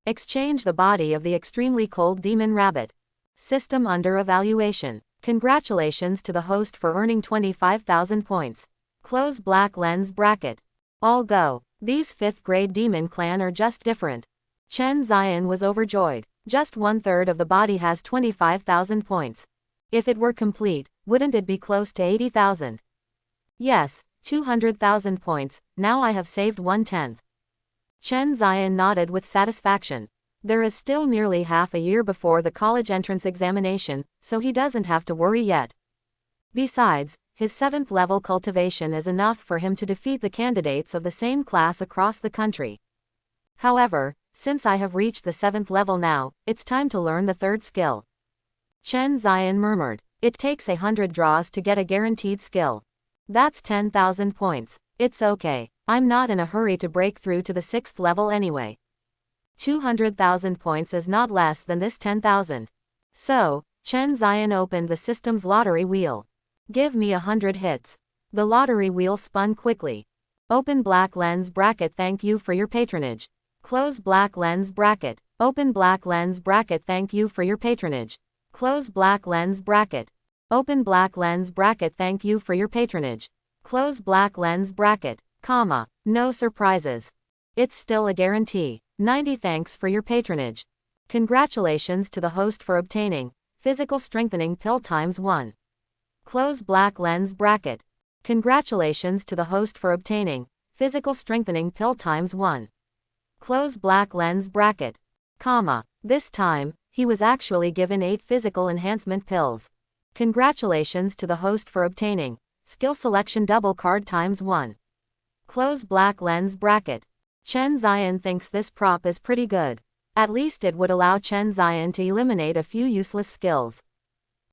Exchange the body of the extremely cold demon rabbit. System under evaluation. Congratulations to the host for earning 25,000 points. Close black lens bracket. All go. These 5th grade demon clan are just different. Chen Zion was overjoyed. Just 1/3 of the body has 25,000 points. If it were complete, wouldn't it be close to 80,000? Yes, 200,000 points, now I have saved 1/10. Chen Zion nodded with satisfaction. There is still nearly half a year before the college entrance examination, so he doesn't have to worry yet. Besides, his 7th level cultivation is enough for him to defeat the candidates of the same class across the country. However, since I have reached the 7th level now, it's time to learn the 3rd skill. Chen Zion murmured. It takes 100 draws to get a guaranteed skill. That's 10,000 points. It's okay. I'm not in a hurry to break through to the 6th level anyway. 200,000 points is not less than this 10,000. So, Chen Zion opened the system's lottery wheel. Give me 100 hits. The lottery wheel spun quickly. Open black lens bracket. Thank you for your patronage. Close black lens bracket. Open black lens bracket. Thank you for your patronage. Close black lens bracket. Open black lens bracket. Thank you for your patronage. Close black lens bracket, comma, no surprises. It's still a guarantee. 90 thanks for your patronage. Congratulations to the host for obtaining physical strengthening pill ×1. Close black lens bracket. Congratulations to the host for obtaining physical strengthening pill ×1. Close black lens bracket, comma. This time, he was actually given 8 physical enhancement pills. Congratulations to the host for obtaining skill selection double card ×1. Close black lens bracket. Chen Zion thinks this prop is pretty good. At least it would allow Chen Zion to eliminate a few useless skills.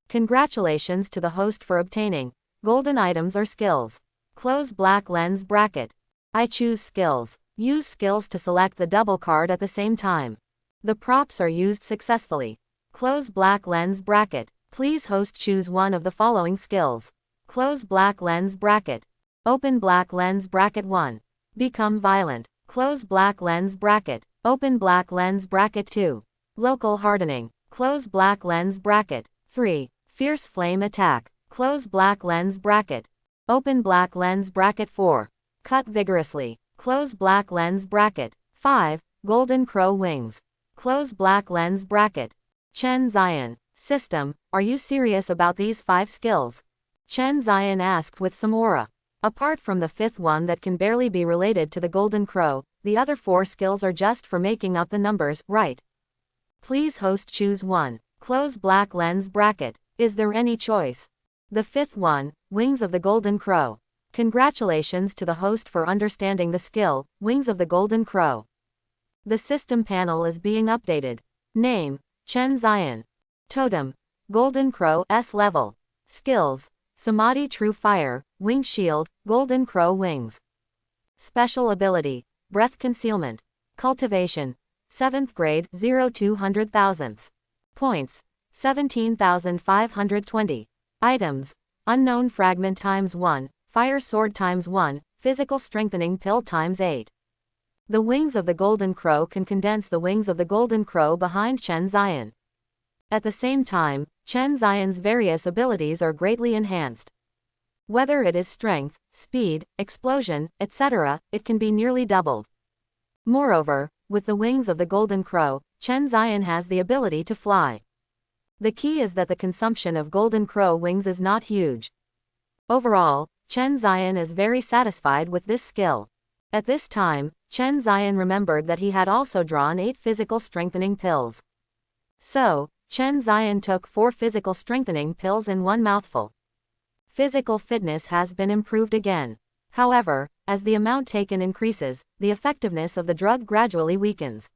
Congratulations to the host for obtaining golden items or skills. Close black lens bracket. I choose skills. Use skills to select the double card at the same time. The props are used successfully. Close black lens bracket. Please host choose one of the following skills. Close black lens bracket. Open black lens bracket 1. Become violent. Close black lens bracket. Open black lens bracket 2. Local hardening. Close black lens bracket 3. Fierce flame attack. Close black lens bracket. Open black lens bracket 4. Cut vigorously. Close black lens bracket 5. Golden crow wings. Close black lens bracket. Chen Zion. System, are you serious about these 5 skills? Chen Zion asked with some aura. Apart from the fifth one that can barely be related to the Golden Crow, the other 4 skills are just for making up the numbers, right? Please host choose one. Close black lens bracket. Is there any choice? The fifth one, Wings of the Golden Crow. Congratulations to the host for understanding the skill, Wings of the Golden Crow. The system panel is being updated. Name, Chen Zion. Totem, Golden Crow S level. Skills, Samadhi True Fire, Wing Shield, Golden Crow Wings. Special ability, Breath Concealment. Cultivation, 7th grade 0/200,000. Points, 17,520. Items, Unknown Fragment ×1, Fire Sword ×1, Physical Strengthening Pill ×8. The wings of the Golden Crow can condense the wings of the Golden Crow behind Chen Zion. At the same time, Chen Zion's various abilities are greatly enhanced. Whether it is strength, speed, explosion, etc., it can be nearly doubled. Moreover, with the wings of the Golden Crow, Chen Zion has the ability to fly. The key is that the consumption of Golden Crow wings is not huge. Overall, Chen Zion is very satisfied with this skill. At this time, Chen Zion remembered that he had also drawn 8 physical strengthening pills. So, Chen Zion took 4 physical strengthening pills in one mouthful. Physical fitness has been improved again. However, as the amount taken increases, the effectiveness of the drug gradually weakens.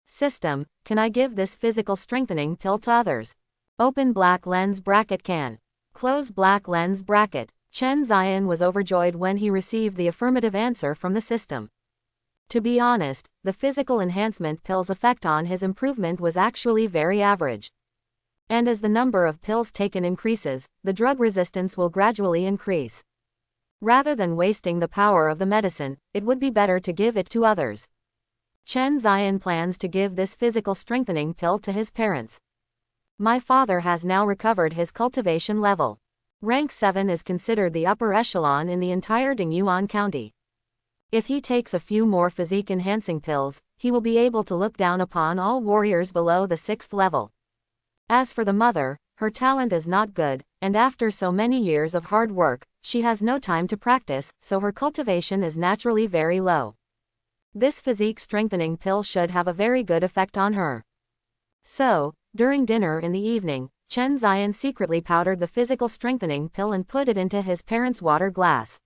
System, can I give this physical strengthening pill to others? Open black lens bracket can. Close black lens bracket. Chen Zion was overjoyed when he received the affirmative answer from the system. To be honest, the physical enhancement pill's effect on his improvement was actually very average. And as the number of pills taken increases, the drug resistance will gradually increase. Rather than wasting the power of the medicine, it would be better to give it to others. Chen Zion plans to give this physical strengthening pill to his parents. My father has now recovered his cultivation level. Rank 7 is considered the upper echelon in the entire Dingyuan County. If he takes a few more physique-enhancing pills, he will be able to look down upon all warriors below the 6th level. As for the mother, her talent is not good, and after so many years of hard work, she has no time to practice, so her cultivation is naturally very low. This physique-strengthening pill should have a very good effect on her. So, during dinner in the evening, Chen Zion secretly powdered the physical strengthening pill and put it into his parents' water glass.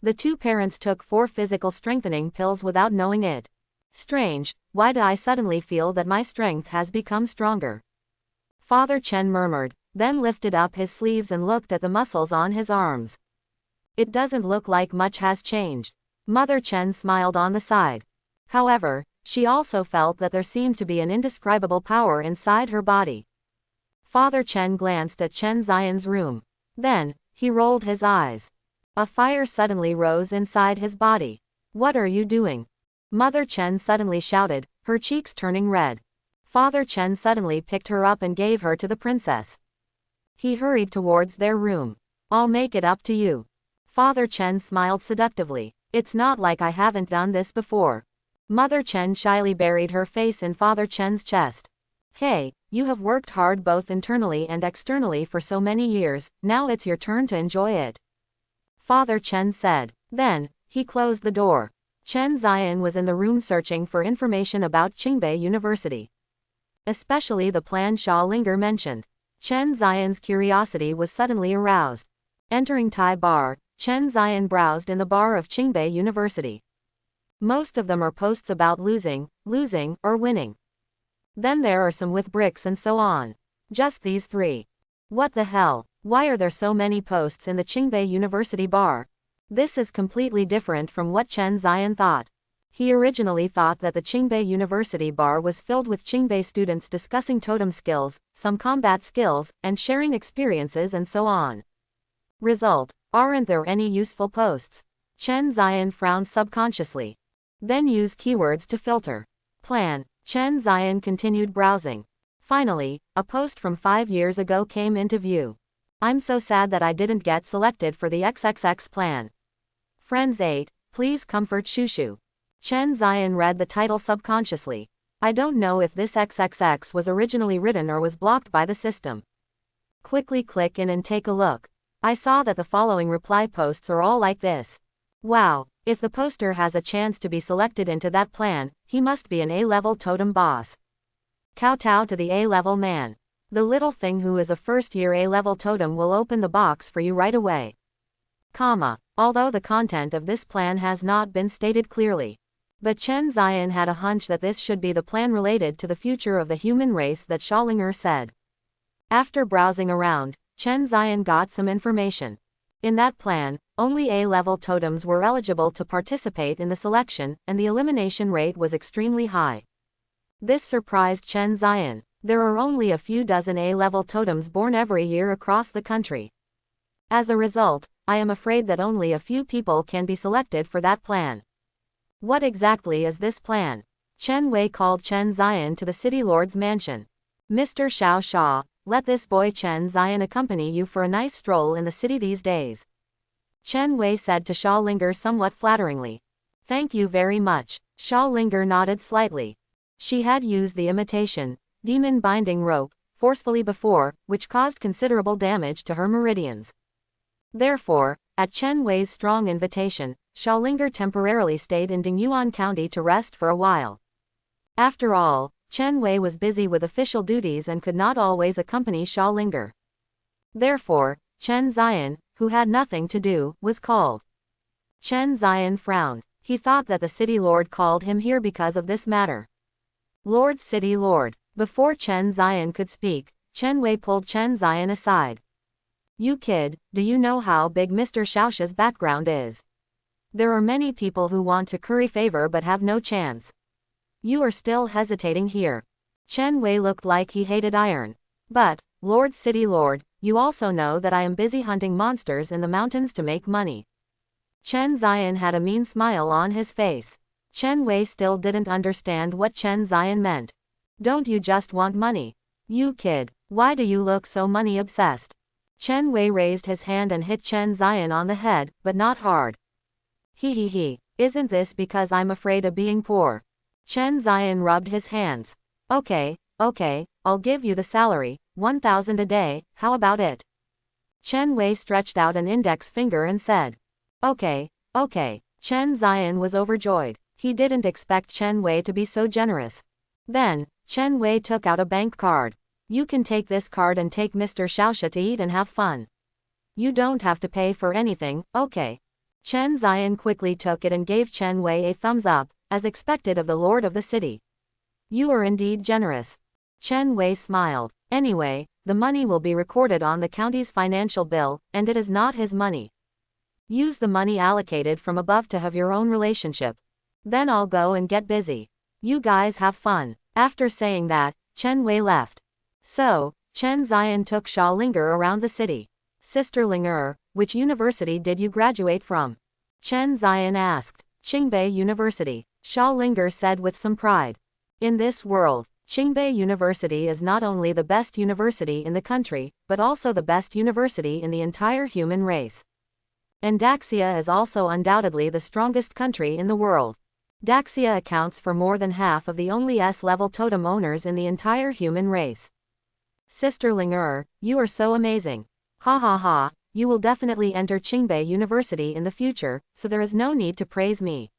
The 2 parents took 4 physical strengthening pills without knowing it. Strange, why do I suddenly feel that my strength has become stronger? Father Chen murmured, then lifted up his sleeves and looked at the muscles on his arms. It doesn't look like much has changed. Mother Chen smiled on the side. However, she also felt that there seemed to be an indescribable power inside her body. Father Chen glanced at Chen Zion's room. Then, he rolled his eyes. A fire suddenly rose inside his body. What are you doing? Mother Chen suddenly shouted, her cheeks turning red. Father Chen suddenly picked her up and gave her to the princess. He hurried towards their room. I'll make it up to you. Father Chen smiled seductively. It's not like I haven't done this before. Mother Chen shyly buried her face in Father Chen's chest. Hey, you have worked hard both internally and externally for so many years, now it's your turn to enjoy it. Father Chen said. Then, he closed the door. Chen Zion was in the room searching for information about Ching Bay University. Especially the plan Xia Linger mentioned. Chen Zion's curiosity was suddenly aroused. Entering Thai bar, Chen Zion browsed in the bar of Ching Bay University. Most of them are posts about losing, or winning. Then there are some with bricks and so on. Just these 3. What the hell? Why are there so many posts in the Ching Bay University bar? This is completely different from what Chen Zion thought. He originally thought that the Ching Bay University bar was filled with Ching Bay students discussing totem skills, some combat skills, and sharing experiences and so on. Result, aren't there any useful posts? Chen Zion frowned subconsciously. Then use keywords to filter. Plan. Chen Zion continued browsing. Finally, a post from 5 years ago came into view. I'm so sad that I didn't get selected for the XXX plan. Friends 8, please comfort Shushu. Chen Zion read the title subconsciously. I don't know if this XXX was originally written or was blocked by the system. Quickly click in and take a look. I saw that the following reply posts are all like this. Wow, if the poster has a chance to be selected into that plan, he must be an A-level totem boss. Kowtow to the A-level man. The little thing who is a first-year A-level totem will open the box for you right away. Although the content of this plan has not been stated clearly. But Chen Zion had a hunch that this should be the plan related to the future of the human race that Schallinger said. After browsing around, Chen Zion got some information. In that plan, only A-level totems were eligible to participate in the selection, and the elimination rate was extremely high. This surprised Chen Zion. There are only a few dozen A-level totems born every year across the country. As a result, I am afraid that only a few people can be selected for that plan. What exactly is this plan? Chen Wei called Chen Zion to the city lord's mansion. Mr. Xiao Xia, let this boy Chen Zion accompany you for a nice stroll in the city these days. Chen Wei said to Schallinger somewhat flatteringly. Thank you very much. Schallinger nodded slightly. She had used the imitation demon binding rope forcefully before, which caused considerable damage to her meridians. Therefore, at Chen Wei's strong invitation, Schallinger temporarily stayed in Dingyuan County to rest for a while. After all, Chen Wei was busy with official duties and could not always accompany Schallinger. Therefore, Chen Zion, who had nothing to do, was called. Chen Zion frowned. He thought that the city lord called him here because of this matter. Lord City Lord. Before Chen Zion could speak, Chen Wei pulled Chen Zion aside. You kid, do you know how big Mr. Xiaoxia's background is? There are many people who want to curry favor but have no chance. You are still hesitating here. Chen Wei looked like he hated iron. But, Lord City Lord, you also know that I am busy hunting monsters in the mountains to make money. Chen Zion had a mean smile on his face. Chen Wei still didn't understand what Chen Zion meant. Don't you just want money? You kid, why do you look so money obsessed? Chen Wei raised his hand and hit Chen Zion on the head, but not hard. He, isn't this because I'm afraid of being poor? Chen Zion rubbed his hands. Okay, I'll give you the salary, 1,000 a day, how about it? Chen Wei stretched out an index finger and said. Okay. Chen Zion was overjoyed. He didn't expect Chen Wei to be so generous. Then, Chen Wei took out a bank card. You can take this card and take Mr. Xiaoxia to eat and have fun. You don't have to pay for anything, okay? Chen Zion quickly took it and gave Chen Wei a thumbs up, as expected of the lord of the city. You are indeed generous. Chen Wei smiled. Anyway, the money will be recorded on the county's financial bill, and it is not his money. Use the money allocated from above to have your own relationship. Then I'll go and get busy. You guys have fun. After saying that, Chen Wei left. So, Chen Zion took Schallinger around the city. Sisterlinger, which university did you graduate from? Chen Zion asked. Ching Bay University, Schallinger said with some pride. In this world, Ching Bay University is not only the best university in the country, but also the best university in the entire human race. And Daxia is also undoubtedly the strongest country in the world. Daxia accounts for more than half of the only S-level totem owners in the entire human race. Sisterlinger, you are so amazing. Ha, you will definitely enter Ching Bay University in the future, so there is no need to praise me.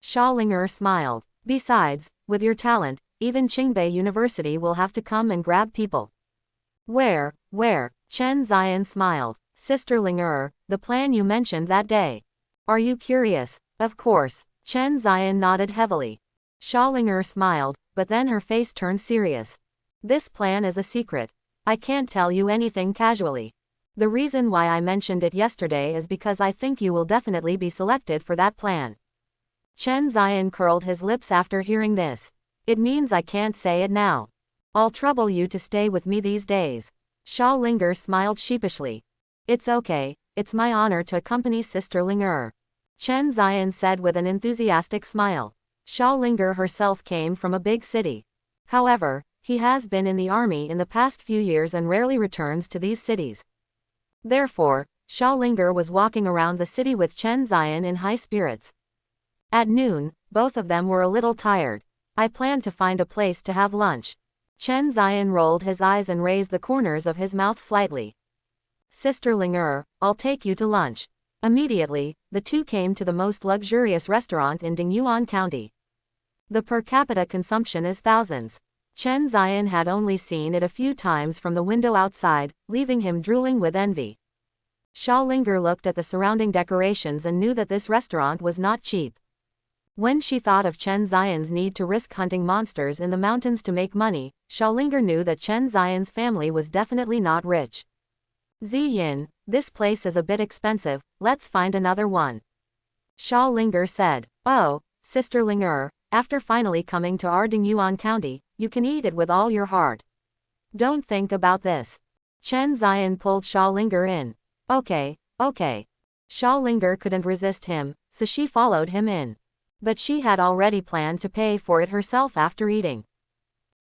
Schallinger smiled. Besides, with your talent, even Ching Bay University will have to come and grab people. Where? Chen Zion smiled. Sisterlinger, the plan you mentioned that day. Are you curious? Of course. Chen Zion nodded heavily. Schallinger smiled, but then her face turned serious. This plan is a secret. I can't tell you anything casually. The reason why I mentioned it yesterday is because I think you will definitely be selected for that plan. Chen Zion curled his lips after hearing this. It means I can't say it now. I'll trouble you to stay with me these days. Schallinger smiled sheepishly. It's okay, it's my honor to accompany Sisterlinger. Chen Zion said with an enthusiastic smile. Schallinger herself came from a big city. However, he has been in the army in the past few years and rarely returns to these cities. Therefore, Schallinger was walking around the city with Chen Zion in high spirits. At noon, both of them were a little tired. I planned to find a place to have lunch. Chen Zion rolled his eyes and raised the corners of his mouth slightly. Sister Ling I'll take you to lunch. Immediately, the two came to the most luxurious restaurant in Dingyuan County. The per capita consumption is thousands. Chen Ziyan had only seen it a few times from the window outside, leaving him drooling with envy. Xiaolinger looked at the surrounding decorations and knew that this restaurant was not cheap. When she thought of Chen Ziyan's need to risk hunting monsters in the mountains to make money, Xiaolinger knew that Chen Ziyan's family was definitely not rich. Ziyin, this place is a bit expensive, let's find another one. Xiaolinger said. Oh, Sister Ling after finally coming to our Dingyuan County, you can eat it with all your heart. Don't think about this. Chen Ziyan pulled Xiaolinger in. Okay. Xiaolinger couldn't resist him, so she followed him in. But she had already planned to pay for it herself after eating.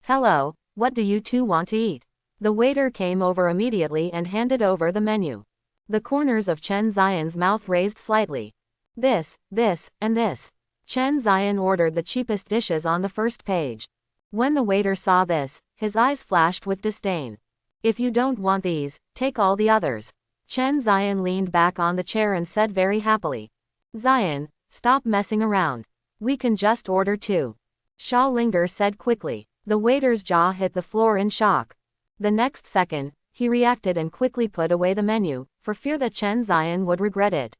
Hello, what do you two want to eat? The waiter came over immediately and handed over the menu. The corners of Chen Ziyan's mouth raised slightly. This, and this. Chen Ziyan ordered the cheapest dishes on the first page. When the waiter saw this, his eyes flashed with disdain. If you don't want these, take all the others. Chen Ziyan leaned back on the chair and said very happily. Ziyan, stop messing around. We can just order two. Xiaolinger said quickly. The waiter's jaw hit the floor in shock. The next second, he reacted and quickly put away the menu, for fear that Chen Ziyan would regret it.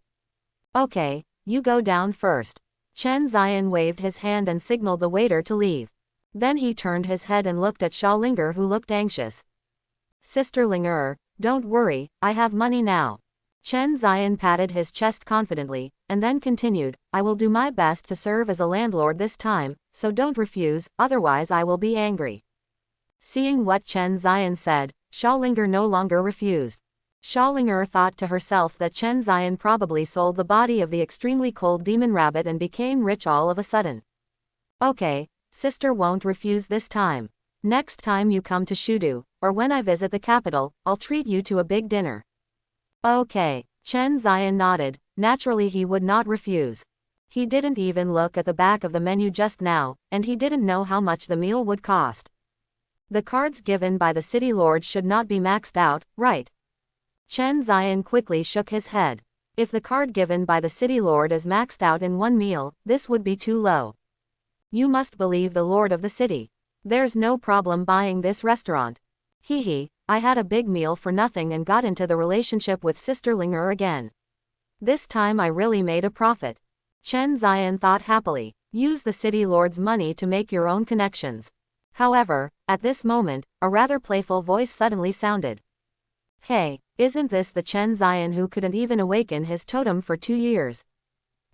Okay, you go down first. Chen Ziyan waved his hand and signaled the waiter to leave. Then he turned his head and looked at Xiaolinger, who looked anxious. Sister Ling don't worry, I have money now. Chen Ziyan patted his chest confidently, and then continued, I will do my best to serve as a landlord this time, so don't refuse, otherwise I will be angry. Seeing what Chen Ziyan said, Xiaolinger no longer refused. Xiaolinger thought to herself that Chen Ziyan probably sold the body of the extremely cold demon rabbit and became rich all of a sudden. Okay, sister won't refuse this time. Next time you come to Shudu, or when I visit the capital, I'll treat you to a big dinner. Okay, Chen Ziyan nodded. Naturally he would not refuse. He didn't even look at the back of the menu just now, and he didn't know how much the meal would cost. The cards given by the city lord should not be maxed out, right? Chen Ziyan quickly shook his head. If the card given by the city lord is maxed out in one meal, this would be too low. You must believe the lord of the city. There's no problem buying this restaurant. Hee, I had a big meal for nothing and got into the relationship with Sister Ling again. This time I really made a profit. Chen Ziyan thought happily. Use the city lord's money to make your own connections. However, at this moment, a rather playful voice suddenly sounded. Hey, isn't this the Chen Ziyan who couldn't even awaken his totem for 2 years?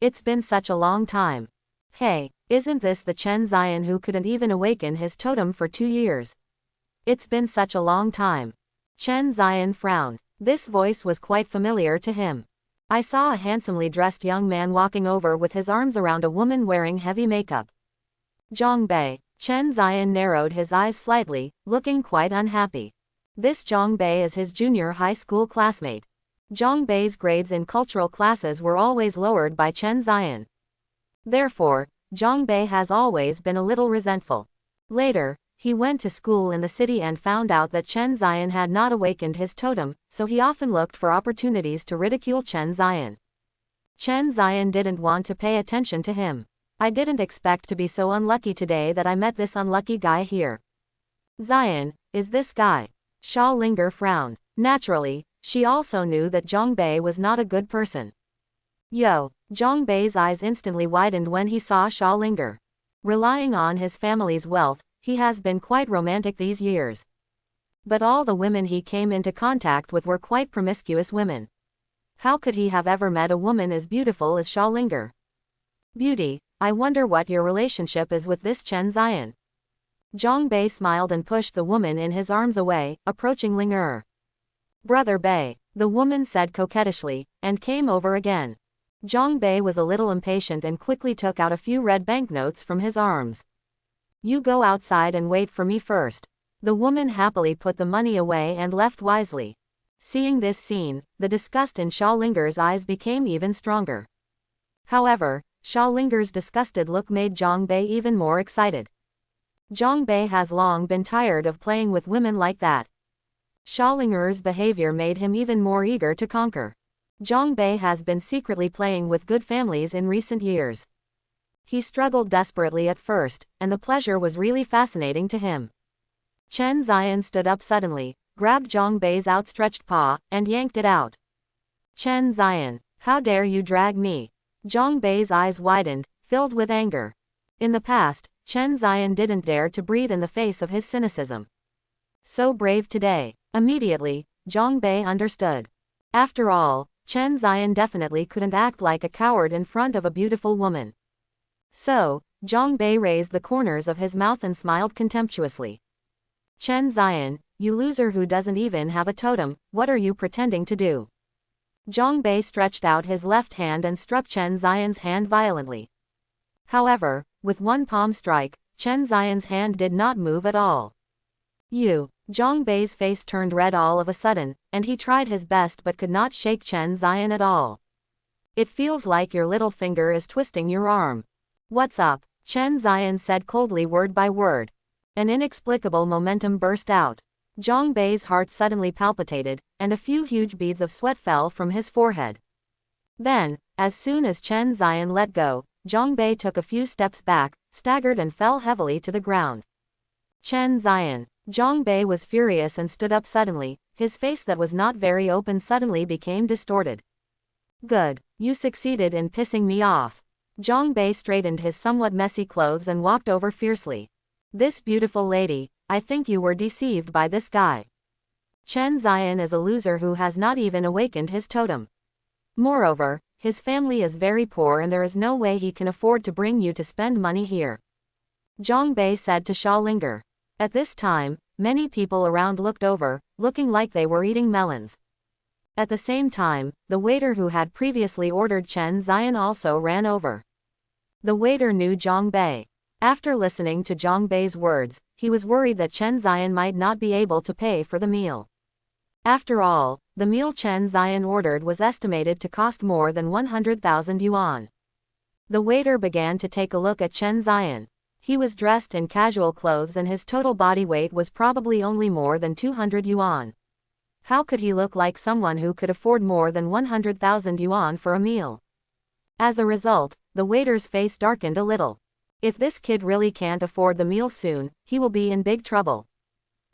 It's been such a long time. Hey, isn't this the Chen Ziyan who couldn't even awaken his totem for 2 years? It's been such a long time. Chen Ziyan frowned. This voice was quite familiar to him. I saw a handsomely dressed young man walking over with his arms around a woman wearing heavy makeup. Ching Bay. Chen Ziyan narrowed his eyes slightly, looking quite unhappy. This Ching Bay is his junior high school classmate. Ching Bay's grades in cultural classes were always lowered by Chen Ziyan. Therefore, Ching Bay has always been a little resentful. Later, he went to school in the city and found out that Chen Ziyan had not awakened his totem, so he often looked for opportunities to ridicule Chen Ziyan. Chen Ziyan didn't want to pay attention to him. I didn't expect to be so unlucky today that I met this unlucky guy here. Ziyan, is this guy? Xiaolinger frowned. Naturally, she also knew that Ching Bay was not a good person. Yo, Ching Bay's eyes instantly widened when he saw Xiaolinger. Relying on his family's wealth, he has been quite romantic these years. But all the women he came into contact with were quite promiscuous women. How could he have ever met a woman as beautiful as Xiaolinger? Beauty, I wonder what your relationship is with this Chen Ziyan. Ching Bay smiled and pushed the woman in his arms away, approaching Ling Brother Bay, the woman said coquettishly, and came over again. Ching Bay was a little impatient and quickly took out a few red banknotes from his arms. You go outside and wait for me first. The woman happily put the money away and left wisely. Seeing this scene, the disgust in Xiaolinger's eyes became even stronger. However, Xiaolinger's disgusted look made Ching Bay even more excited. Ching Bay has long been tired of playing with women like that. Linger's behavior made him even more eager to conquer. Ching Bay has been secretly playing with good families in recent years. He struggled desperately at first, and the pleasure was really fascinating to him. Chen Zion stood up suddenly, grabbed Ching Bay's outstretched paw, and yanked it out. Chen Zion, how dare you drag me? Ching Bay's eyes widened, filled with anger. In the past, Chen Zion didn't dare to breathe in the face of his cynicism. So brave today. Immediately, Ching Bay understood. After all, Chen Zion definitely couldn't act like a coward in front of a beautiful woman. So, Ching Bay raised the corners of his mouth and smiled contemptuously. Chen Zion, you loser who doesn't even have a totem, what are you pretending to do? Ching Bay stretched out his left hand and struck Chen Zion's hand violently. However, with one palm strike, Chen Zion's hand did not move at all. Ching Bay's face turned red all of a sudden, and he tried his best but could not shake Chen Zion at all. It feels like your little finger is twisting your arm. What's up? Chen Zion said coldly word by word. An inexplicable momentum burst out. Ching Bay's heart suddenly palpitated, and a few huge beads of sweat fell from his forehead. Then, as soon as Chen Zion let go, Ching Bay took a few steps back, staggered and fell heavily to the ground. Chen Zion. Ching Bay was furious and stood up suddenly, his face that was not very open suddenly became distorted. Good, you succeeded in pissing me off. Ching Bay straightened his somewhat messy clothes and walked over fiercely. This beautiful lady, I think you were deceived by this guy. Chen Zion is a loser who has not even awakened his totem. Moreover, his family is very poor and there is no way he can afford to bring you to spend money here. Ching Bay said to Linger. At this time, many people around looked over, looking like they were eating melons. At the same time, the waiter who had previously ordered Chen Zion also ran over. The waiter knew Ching Bay. After listening to Ching Bay's words, he was worried that Chen Zion might not be able to pay for the meal. After all, the meal Chen Zion ordered was estimated to cost more than 100,000 yuan. The waiter began to take a look at Chen Zion. He was dressed in casual clothes and his total body weight was probably only more than 200 yuan. How could he look like someone who could afford more than 100,000 yuan for a meal? As a result, the waiter's face darkened a little. If this kid really can't afford the meal soon, he will be in big trouble.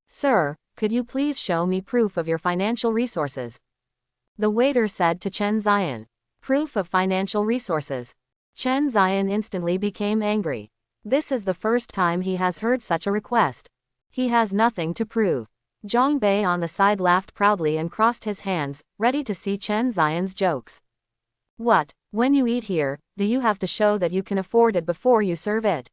Sir, could you please show me proof of your financial resources? The waiter said to Chen Zion. Proof of financial resources. Chen Zion instantly became angry. This is the first time he has heard such a request. He has nothing to prove. Ching Bay on the side laughed proudly and crossed his hands, ready to see Chen Zion's jokes. What, when you eat here, do you have to show that you can afford it before you serve it?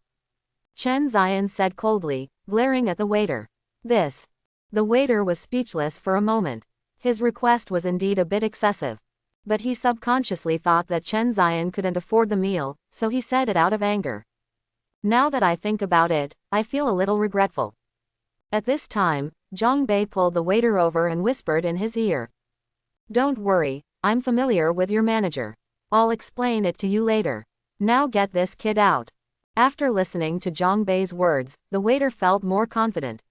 Chen Zion said coldly, glaring at the waiter. This. The waiter was speechless for a moment. His request was indeed a bit excessive. But he subconsciously thought that Chen Zion couldn't afford the meal, so he said it out of anger. Now that I think about it, I feel a little regretful. At this time, Ching Bay pulled the waiter over and whispered in his ear. Don't worry, I'm familiar with your manager. I'll explain it to you later. Now get this kid out. After listening to Ching Bay's words, the waiter felt more confident.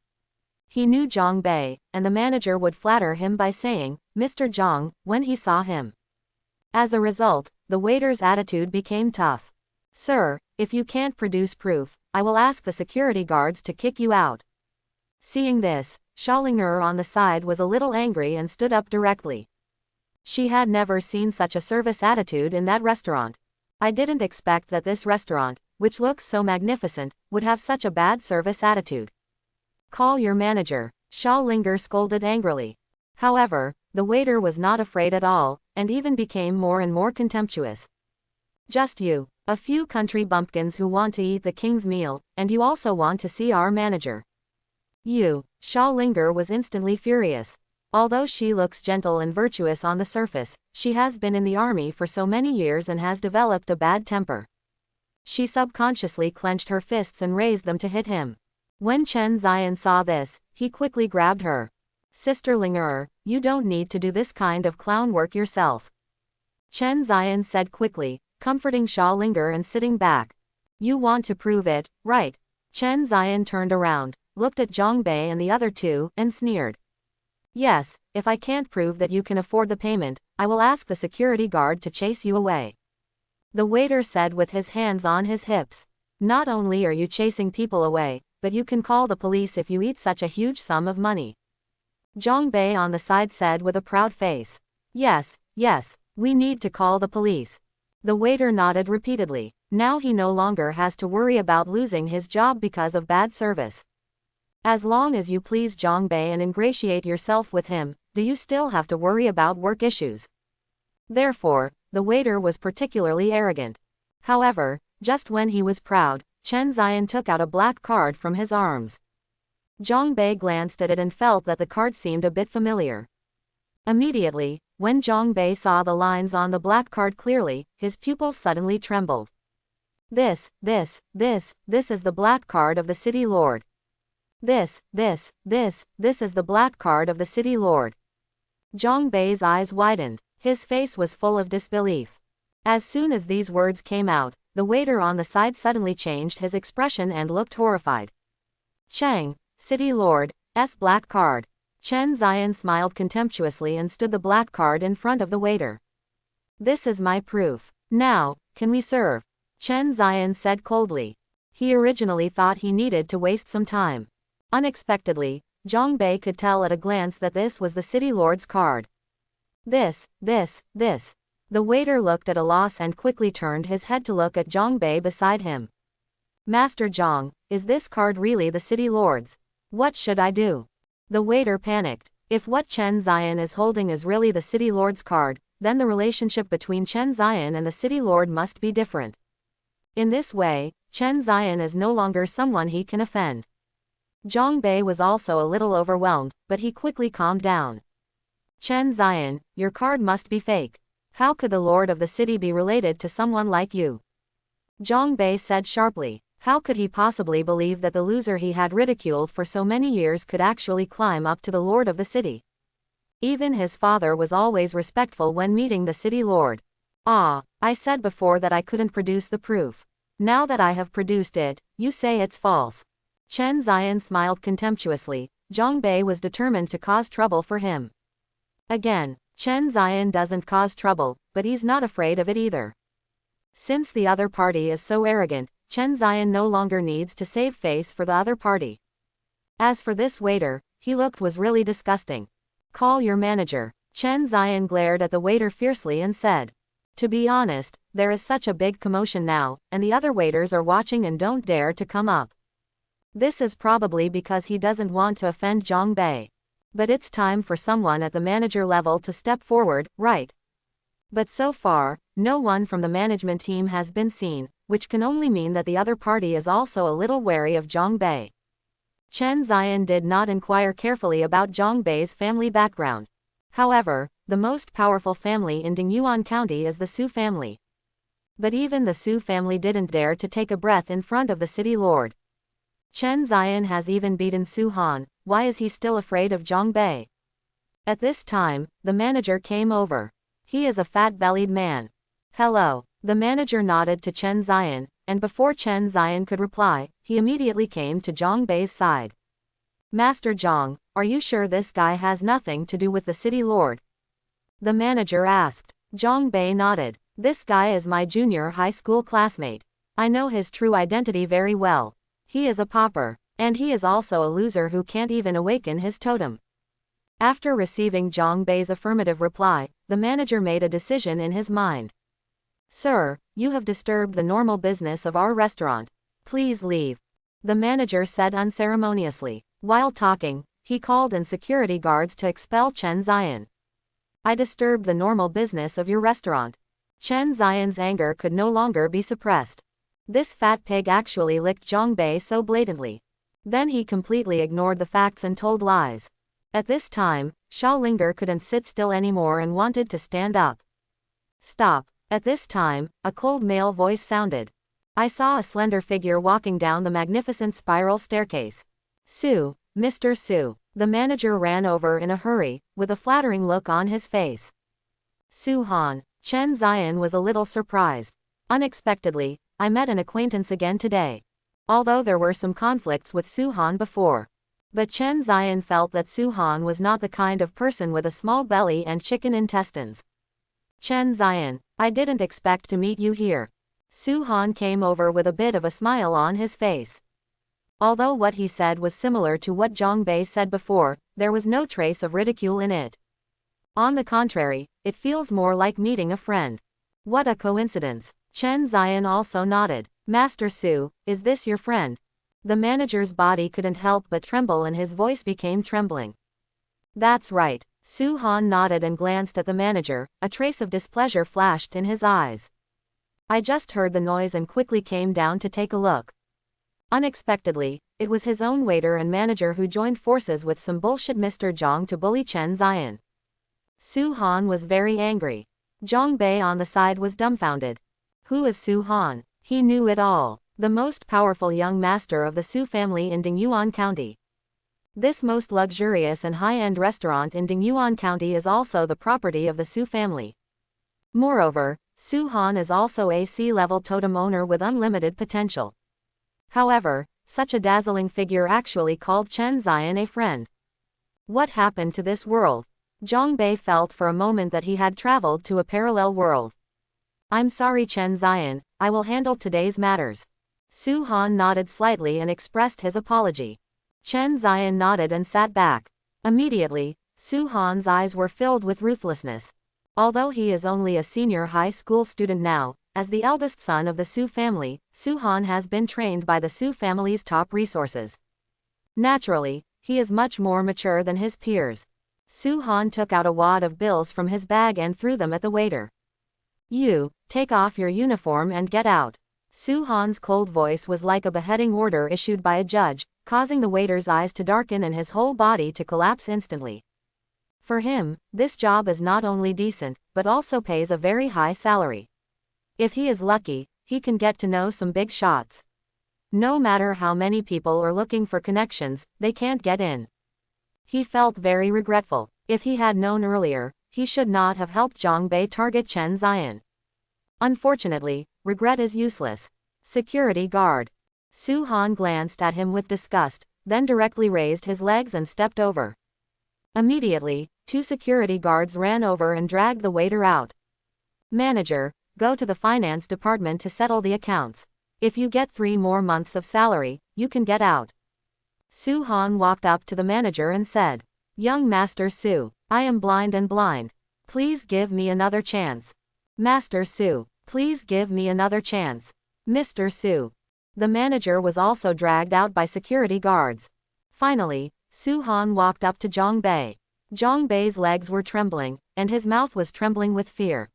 He knew Ching Bay, and the manager would flatter him by saying, Mr. Zhang, when he saw him. As a result, the waiter's attitude became tough. Sir, if you can't produce proof, I will ask the security guards to kick you out. Seeing this, Linger on the side was a little angry and stood up directly. She had never seen such a service attitude in that restaurant. I didn't expect that this restaurant, which looks so magnificent, would have such a bad service attitude. Call your manager, Linger scolded angrily. However, the waiter was not afraid at all, and even became more and more contemptuous. Just you, a few country bumpkins who want to eat the king's meal, and you also want to see our manager. You, Linger was instantly furious. Although she looks gentle and virtuous on the surface, she has been in the army for so many years and has developed a bad temper. She subconsciously clenched her fists and raised them to hit him. When Chen Zion saw this, he quickly grabbed her. Sister Linger, you don't need to do this kind of clown work yourself. Chen Zion said quickly, comforting Linger and sitting back. You want to prove it, right? Chen Zion turned around, looked at Ching Bay and the other two, and sneered. Yes, if I can't prove that you can afford the payment, I will ask the security guard to chase you away. The waiter said with his hands on his hips. Not only are you chasing people away, but you can call the police if you eat such a huge sum of money. Ching Bay on the side said with a proud face. Yes, yes, we need to call the police. The waiter nodded repeatedly. Now he no longer has to worry about losing his job because of bad service. As long as you please Ching Bay and ingratiate yourself with him, do you still have to worry about work issues? Therefore, the waiter was particularly arrogant. However, just when he was proud, Chen Zion took out a black card from his arms. Ching Bay glanced at it and felt that the card seemed a bit familiar. Immediately, when Ching Bay saw the lines on the black card clearly, his pupils suddenly trembled. This is the black card of the city lord. This is the black card of the city lord. Ching Bay's eyes widened. His face was full of disbelief. As soon as these words came out, the waiter on the side suddenly changed his expression and looked horrified. Chang, city lord's black card. Chen Zion smiled contemptuously and stood the black card in front of the waiter. This is my proof. Now, can we serve? Chen Zion said coldly. He originally thought he needed to waste some time. Unexpectedly, Ching Bay could tell at a glance that this was the city lord's card. This. The waiter looked at a loss and quickly turned his head to look at Ching Bay beside him. Master Chang, is this card really the city lord's? What should I do? The waiter panicked. If what Chen Zion is holding is really the city lord's card, then the relationship between Chen Zion and the city lord must be different. In this way, Chen Zion is no longer someone he can offend. Ching Bay was also a little overwhelmed, but he quickly calmed down. Chen Zion, your card must be fake. How could the lord of the city be related to someone like you? Ching Bay said sharply. How could he possibly believe that the loser he had ridiculed for so many years could actually climb up to the lord of the city? Even his father was always respectful when meeting the city lord. Ah, I said before that I couldn't produce the proof. Now that I have produced it, you say it's false. Chen Zion smiled contemptuously. Ching Bay was determined to cause trouble for him. Again, Chen Zion doesn't cause trouble, but he's not afraid of it either. Since the other party is so arrogant, Chen Zion no longer needs to save face for the other party. As for this waiter, he was really disgusting. Call your manager. Chen Zion glared at the waiter fiercely and said. To be honest, there is such a big commotion now, and the other waiters are watching and don't dare to come up. This is probably because he doesn't want to offend Ching Bay. But it's time for someone at the manager level to step forward, right? But so far, no one from the management team has been seen, which can only mean that the other party is also a little wary of Ching Bay. Chen Zion did not inquire carefully about Ching Bay's family background. However, the most powerful family in Dingyuan County is the Su family. But even the Su family didn't dare to take a breath in front of the city lord. Chen Zion has even beaten Su Han, why is he still afraid of Ching Bay? At this time, the manager came over. He is a fat-bellied man. Hello. The manager nodded to Chen Zion, and before Chen Zion could reply, he immediately came to Ching Bay's side. Master Chang, are you sure this guy has nothing to do with the city lord? The manager asked. Ching Bay nodded. This guy is my junior high school classmate. I know his true identity very well. He is a pauper, and he is also a loser who can't even awaken his totem. After receiving Ching Bay's affirmative reply, the manager made a decision in his mind. Sir, you have disturbed the normal business of our restaurant. Please leave. The manager said unceremoniously. While talking, he called in security guards to expel Chen Zion. I disturbed the normal business of your restaurant. Chen Zion's anger could no longer be suppressed. This fat pig actually licked Ching Bay so blatantly. Then he completely ignored the facts and told lies. At this time, Xiaolinger couldn't sit still anymore and wanted to stand up. Stop. At this time, a cold male voice sounded. I saw a slender figure walking down the magnificent spiral staircase. Su, Mr. Su. The manager ran over in a hurry, with a flattering look on his face. Su Han. Chen Zion was a little surprised. Unexpectedly, I met an acquaintance again today. Although there were some conflicts with Su Han before. But Chen Zion felt that Su-han was not the kind of person with a small belly and chicken intestines. Chen Zion, I didn't expect to meet you here. Su-han came over with a bit of a smile on his face. Although what he said was similar to what Ching Bay said before, there was no trace of ridicule in it. On the contrary, it feels more like meeting a friend. What a coincidence. Chen Zion also nodded. Master Su, is this your friend? The manager's body couldn't help but tremble and his voice became trembling. That's right. Su-han nodded and glanced at the manager, a trace of displeasure flashed in his eyes. I just heard the noise and quickly came down to take a look. Unexpectedly, it was his own waiter and manager who joined forces with some bullshit Mr. Zhang to bully Chen Zion. Su-han was very angry. Ching Bay on the side was dumbfounded. Who is Su-han? He knew it all. The most powerful young master of the Su family in Dingyuan County. This most luxurious and high-end restaurant in Dingyuan County is also the property of the Su family. Moreover, Su-han is also a C-level totem owner with unlimited potential. However, such a dazzling figure actually called Chen Zion a friend. What happened to this world? Ching Bay felt for a moment that he had traveled to a parallel world. I'm sorry Chen Zion, I will handle today's matters. Su-han nodded slightly and expressed his apology. Chen Zion nodded and sat back. Immediately, Su-han's eyes were filled with ruthlessness. Although he is only a senior high school student now, as the eldest son of the Su family, Su-han has been trained by the Su family's top resources. Naturally, he is much more mature than his peers. Su-han took out a wad of bills from his bag and threw them at the waiter. You, take off your uniform and get out. Su-han's cold voice was like a beheading order issued by a judge, causing the waiter's eyes to darken and his whole body to collapse instantly. For him, this job is not only decent, but also pays a very high salary. If he is lucky, he can get to know some big shots. No matter how many people are looking for connections, they can't get in. He felt very regretful. If he had known earlier, he should not have helped Ching Bay target Chen Zion. Unfortunately, regret is useless. Security guard. Su-han glanced at him with disgust, then directly raised his legs and stepped over. Immediately, 2 security guards ran over and dragged the waiter out. Manager, go to the finance department to settle the accounts. If you get 3 more months of salary, you can get out. Su-han walked up to the manager and said, Young Master Su, I am blind and blind. Please give me another chance. Master Su, please give me another chance. Mr. Su. The manager was also dragged out by security guards. Finally, Su-han walked up to Ching Bay. Ching Bay's legs were trembling, and his mouth was trembling with fear.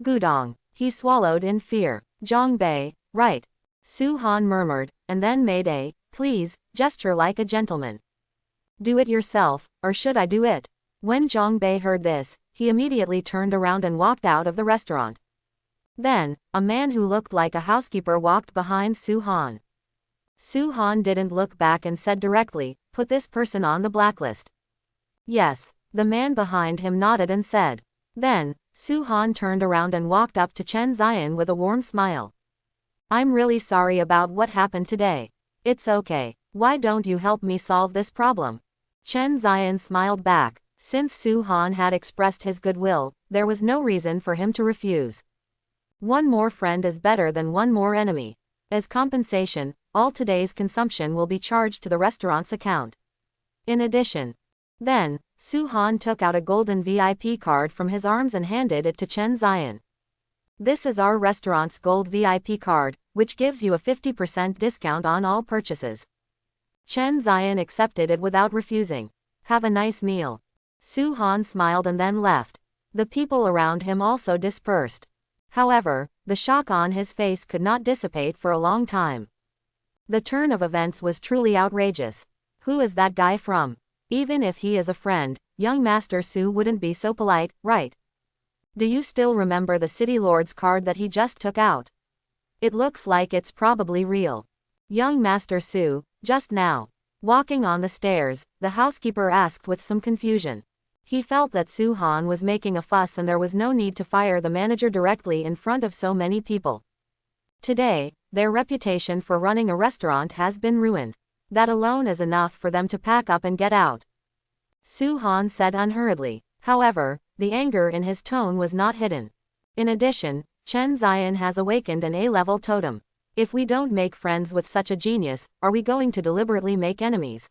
Gudong. He swallowed in fear. Ching Bay, right. Su-han murmured, and then made a, please, gesture like a gentleman. Do it yourself, or should I do it? When Ching Bay heard this, he immediately turned around and walked out of the restaurant. Then, a man who looked like a housekeeper walked behind Su-han. Su-han didn't look back and said directly, put this person on the blacklist. Yes, the man behind him nodded and said. Then, Su-han turned around and walked up to Chen Zion with a warm smile. I'm really sorry about what happened today. It's okay. Why don't you help me solve this problem? Chen Zion smiled back. Since Su-han had expressed his goodwill, there was no reason for him to refuse. One more friend is better than one more enemy. As compensation, all today's consumption will be charged to the restaurant's account. In addition. Then, Su-han took out a golden VIP card from his arms and handed it to Chen Zion. This is our restaurant's gold VIP card, which gives you a 50% discount on all purchases. Chen Zion accepted it without refusing. Have a nice meal. Su-han smiled and then left. The people around him also dispersed. However, the shock on his face could not dissipate for a long time. The turn of events was truly outrageous. Who is that guy from? Even if he is a friend, young Master Su wouldn't be so polite, right? Do you still remember the City Lord's card that he just took out? It looks like it's probably real. Young Master Su, just now. Walking on the stairs, the housekeeper asked with some confusion. He felt that Su-han was making a fuss and there was no need to fire the manager directly in front of so many people. Today, their reputation for running a restaurant has been ruined. That alone is enough for them to pack up and get out. Su-han said unhurriedly. However, the anger in his tone was not hidden. In addition, Chen Zion has awakened an A-level totem. If we don't make friends with such a genius, are we going to deliberately make enemies?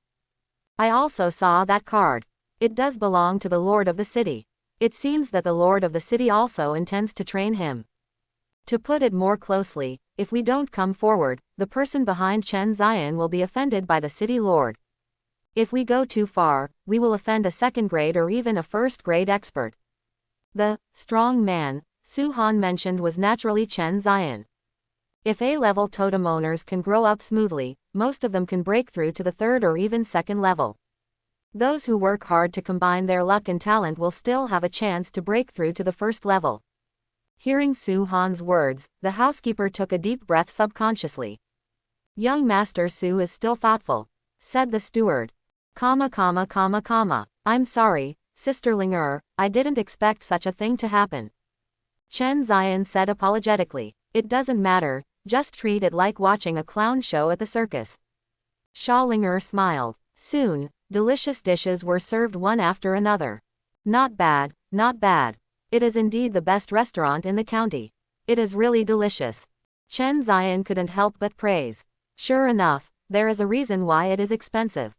I also saw that card. It does belong to the Lord of the City. It seems that the Lord of the City also intends to train him. To put it more closely, if we don't come forward, the person behind Chen Zion will be offended by the City Lord. If we go too far, we will offend a second-grade or even a first-grade expert. The strong man Su-han mentioned was naturally Chen Zion. If A-level totem owners can grow up smoothly, most of them can break through to the third or even second level. Those who work hard to combine their luck and talent will still have a chance to break through to the first level. Hearing Su-han's words, the housekeeper took a deep breath subconsciously. Young Master Su is still thoughtful, said the steward. I'm sorry, Sister Ling, I didn't expect such a thing to happen. Chen Zion said apologetically. It doesn't matter, just treat it like watching a clown show at the circus. Ling smiled. Soon, delicious dishes were served one after another. Not bad, not bad. It is indeed the best restaurant in the county. It is really delicious. Chen Zion couldn't help but praise. Sure enough, there is a reason why it is expensive.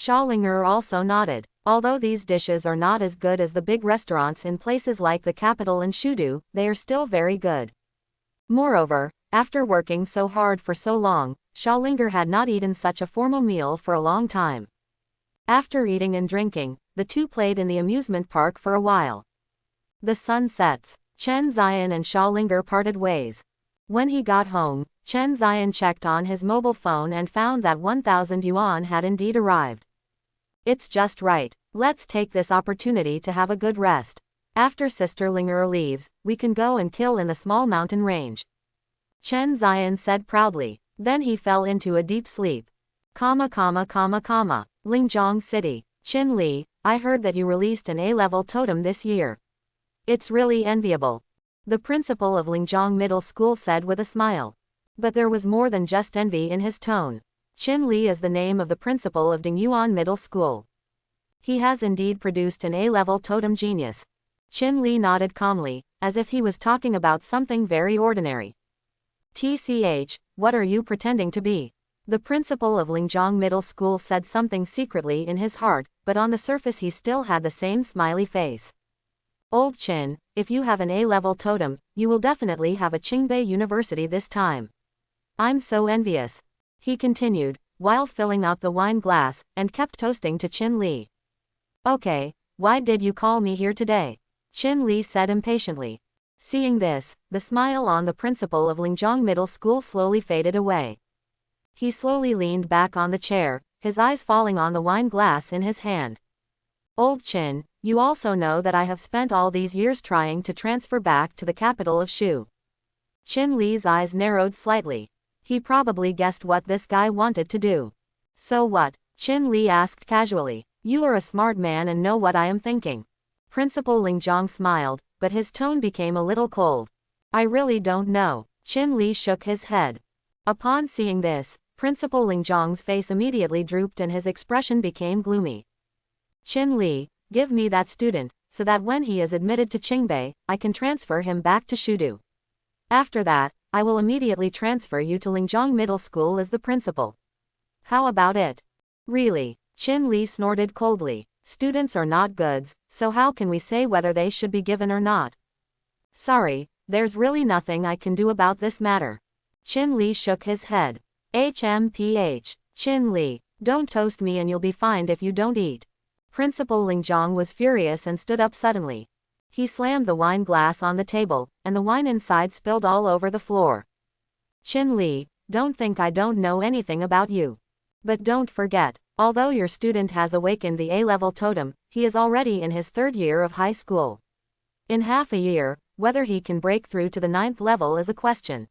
Ling also nodded. Although these dishes are not as good as the big restaurants in places like the capital and Shudu, they are still very good. Moreover, after working so hard for so long, Ling had not eaten such a formal meal for a long time. After eating and drinking, the two played in the amusement park for a while. The sun sets. Chen Zion and Ling parted ways. When he got home, Chen Zion checked on his mobile phone and found that 1,000 yuan had indeed arrived. It's just right. Let's take this opportunity to have a good rest. After Sister Ling leaves, we can go and kill in the small mountain range. Chen Zion said proudly. Then he fell into a deep sleep. Lingjiang City. Qin Li, I heard that you released an A-level totem this year. It's really enviable. The principal of Lingjiang Middle School said with a smile. But there was more than just envy in his tone. Qin Li is the name of the principal of Dingyuan Middle School. He has indeed produced an A-level totem genius. Qin Li nodded calmly, as if he was talking about something very ordinary. TCH, what are you pretending to be? The principal of Lingjiang Middle School said something secretly in his heart, but on the surface he still had the same smiley face. Old Qin, if you have an A-level totem, you will definitely have a Ching Bay University this time. I'm so envious. He continued, while filling up the wine glass, and kept toasting to Qin Li. Okay, why did you call me here today? Qin Li said impatiently. Seeing this, the smile on the principal of Lingjiang Middle School slowly faded away. He slowly leaned back on the chair, his eyes falling on the wine glass in his hand. Old Qin, you also know that I have spent all these years trying to transfer back to the capital of Shu. Qin Li's eyes narrowed slightly. He probably guessed what this guy wanted to do. So what? Qin Li asked casually. You are a smart man and know what I am thinking. Principal Lingjiang smiled, but his tone became a little cold. I really don't know. Qin Li shook his head. Upon seeing this, Principal Lingjiang's face immediately drooped and his expression became gloomy. Qin Li, give me that student, so that when he is admitted to Qingbei, I can transfer him back to Shudu. After that, I will immediately transfer you to Lingjiang Middle School as the principal. How about it? Really? Qin Li snorted coldly. Students are not goods, so how can we say whether they should be given or not? Sorry, there's really nothing I can do about this matter. Qin Li shook his head. HMPH. Qin Li, don't toast me and you'll be fined if you don't eat. Principal Lingjiang was furious and stood up suddenly. He slammed the wine glass on the table, and the wine inside spilled all over the floor. Qin Li, don't think I don't know anything about you. But don't forget, although your student has awakened the A-level totem, he is already in his 3rd year of high school. In half a year, whether he can break through to the 9th level is a question.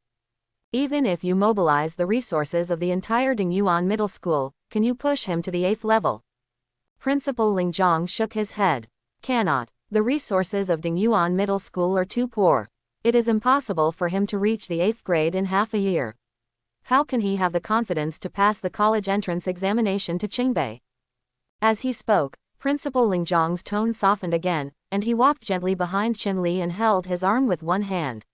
Even if you mobilize the resources of the entire Dingyuan Middle School, can you push him to the 8th level? Principal Lingjiang shook his head. Cannot. The resources of Dingyuan Middle School are too poor. It is impossible for him to reach the 8th grade in half a year. How can he have the confidence to pass the college entrance examination to Ching Bay? As he spoke, Principal Lingzhong's tone softened again, and he walked gently behind Qin Li and held his arm with one hand.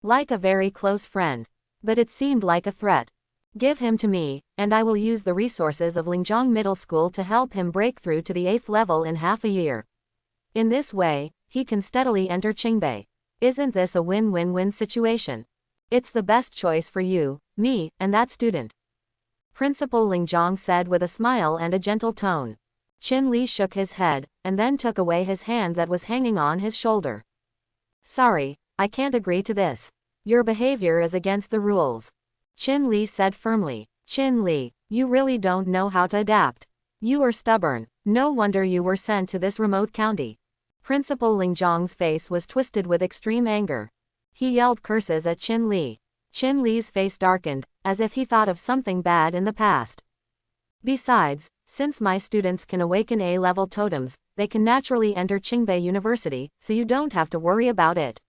Like a very close friend. But it seemed like a threat. Give him to me, and I will use the resources of Lingzhong Middle School to help him break through to the 8th level in half a year. In this way, he can steadily enter Ching Bay. Isn't this a win-win-win situation? It's the best choice for you, me, and that student. Principal Lingzhong said with a smile and a gentle tone. Qin Li shook his head, and then took away his hand that was hanging on his shoulder. Sorry, I can't agree to this. Your behavior is against the rules. Qin Li said firmly. Qin Li, you really don't know how to adapt. You are stubborn. No wonder you were sent to this remote county. Principal Lingzhong's face was twisted with extreme anger. He yelled curses at Qin Li. Qin Li's face darkened, as if he thought of something bad in the past. Besides, since my students can awaken A-level totems, they can naturally enter Ching Bay University, so you don't have to worry about it.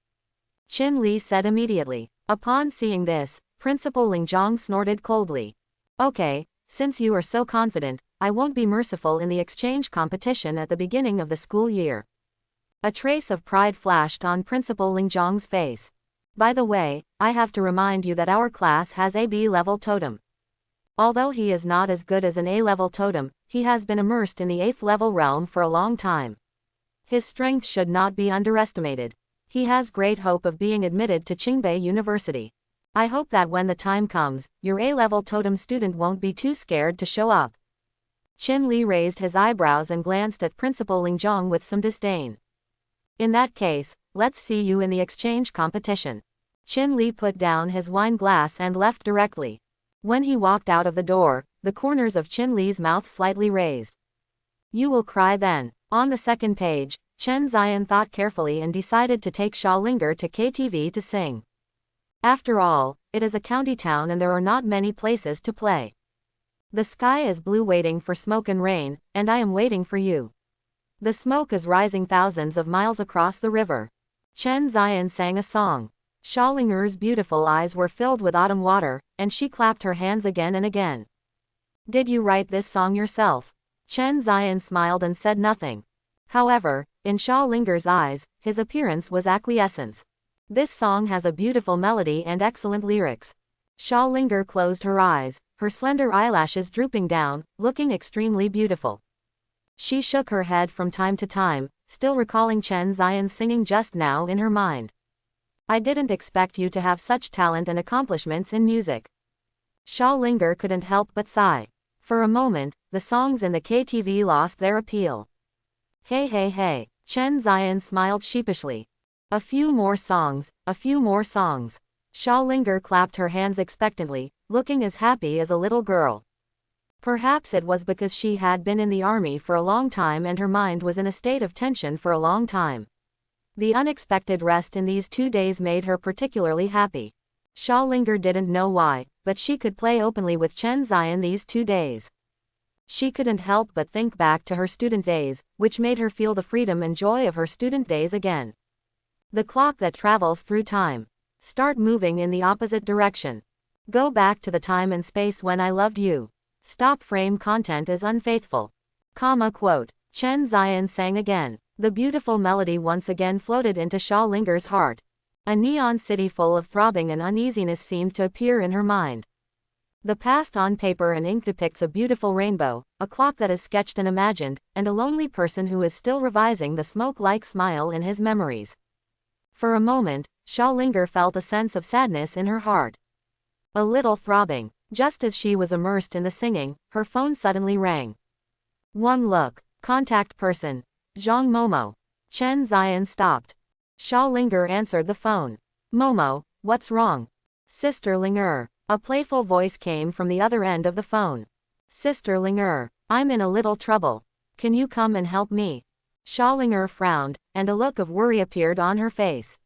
Qin Li said immediately. Upon seeing this, Principal Lingzhong snorted coldly. Okay, since you are so confident, I won't be merciful in the exchange competition at the beginning of the school year. A trace of pride flashed on Principal Lingzhong's face. By the way, I have to remind you that our class has a B-level totem. Although he is not as good as an A-level totem, he has been immersed in the 8th level realm for a long time. His strength should not be underestimated. He has great hope of being admitted to Ching Bay University. I hope that when the time comes, your A-level totem student won't be too scared to show up. Qin Li raised his eyebrows and glanced at Principal Lingzhong with some disdain. In that case, let's see you in the exchange competition. Qin Li put down his wine glass and left directly. When he walked out of the door, the corners of Qin Li's mouth slightly raised. You will cry then. On the second page, Chen Ziyan thought carefully and decided to take Sha Linger to KTV to sing. After all, it is a county town and there are not many places to play. The sky is blue waiting for smoke and rain, and I am waiting for you. The smoke is rising thousands of miles across the river. Chen Ziyan sang a song. Sha Linger's beautiful eyes were filled with autumn water, and she clapped her hands again and again. Did you write this song yourself? Chen Ziyan smiled and said nothing. However, in Sha Linger's eyes, his appearance was acquiescence. This song has a beautiful melody and excellent lyrics. Sha Linger closed her eyes, her slender eyelashes drooping down, looking extremely beautiful. She shook her head from time to time, still recalling Chen Ziyan's singing just now in her mind. I didn't expect you to have such talent and accomplishments in music. Sha Linger couldn't help but sigh. For a moment, the songs in the KTV lost their appeal. Hey hey hey, Chen Ziyan smiled sheepishly. A few more songs, a few more songs. Sha Linger clapped her hands expectantly, looking as happy as a little girl. Perhaps it was because she had been in the army for a long time and her mind was in a state of tension for a long time. The unexpected rest in these 2 days made her particularly happy. Sha Linger didn't know why, but she could play openly with Chen Ziyan these 2 days. She couldn't help but think back to her student days, which made her feel the freedom and joy of her student days again. The clock that travels through time. Start moving in the opposite direction. Go back to the time and space when I loved you. Stop frame content is unfaithful. Quote. Chen Ziyan sang again. The beautiful melody once again floated into Sha Linger's heart. A neon city full of throbbing and uneasiness seemed to appear in her mind. The past on paper and ink depicts a beautiful rainbow, a clock that is sketched and imagined, and a lonely person who is still revising the smoke-like smile in his memories. For a moment, Sha Linger felt a sense of sadness in her heart. A little throbbing. Just as she was immersed in the singing, her phone suddenly rang. One look. Contact person. Zhang Momo. Chen Ziyan stopped. Sha Linger answered the phone. Momo, what's wrong? Sister Linger. A playful voice came from the other end of the phone. Sister Linger, I'm in a little trouble. Can you come and help me? Sha Linger frowned, and a look of worry appeared on her face.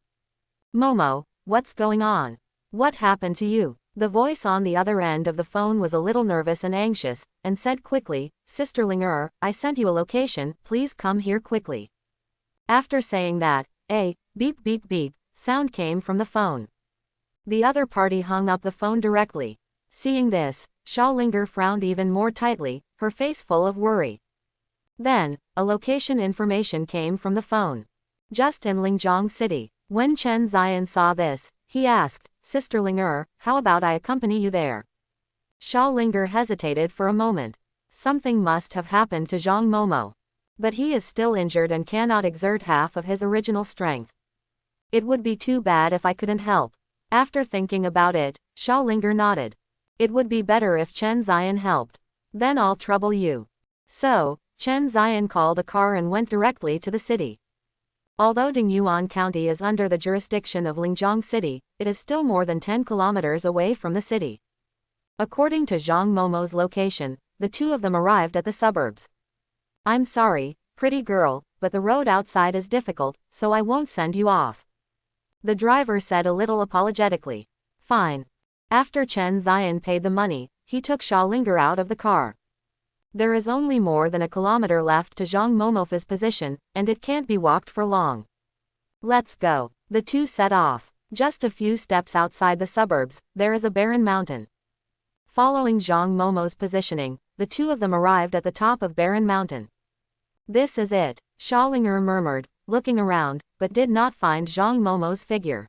Momo, what's going on? What happened to you? The voice on the other end of the phone was a little nervous and anxious, and said quickly, Sister Linger, I sent you a location, please come here quickly. After saying that, a beep beep beep sound came from the phone. The other party hung up the phone directly. Seeing this, Xiaolinger frowned even more tightly, her face full of worry. Then, a location information came from the phone. Just in Lingjiang City. When Chen Ziyan saw this, he asked, Sister Linger, how about I accompany you there? Xiaolinger hesitated for a moment. Something must have happened to Zhang Momo. But he is still injured and cannot exert half of his original strength. It would be too bad if I couldn't help. After thinking about it, Xiaolinger nodded. It would be better if Chen Ziyan helped. Then I'll trouble you. So, Chen Ziyan called a car and went directly to the city. Although Dingyuan County is under the jurisdiction of Lingjiang City, it is still more than 10 kilometers away from the city. According to Zhang Momo's location, the two of them arrived at the suburbs. I'm sorry, pretty girl, but the road outside is difficult, so I won't send you off. The driver said a little apologetically. Fine. After Chen Ziyan paid the money, he took Xiaolinger out of the car. There is only more than a kilometer left to Zhang Momo's position, and it can't be walked for long. Let's go. The two set off. Just a few steps outside the suburbs, there is a barren mountain. Following Zhang Momo's positioning, the two of them arrived at the top of Barren Mountain. This is it, Xiaolinger murmured, looking around, but did not find Zhang Momo's figure.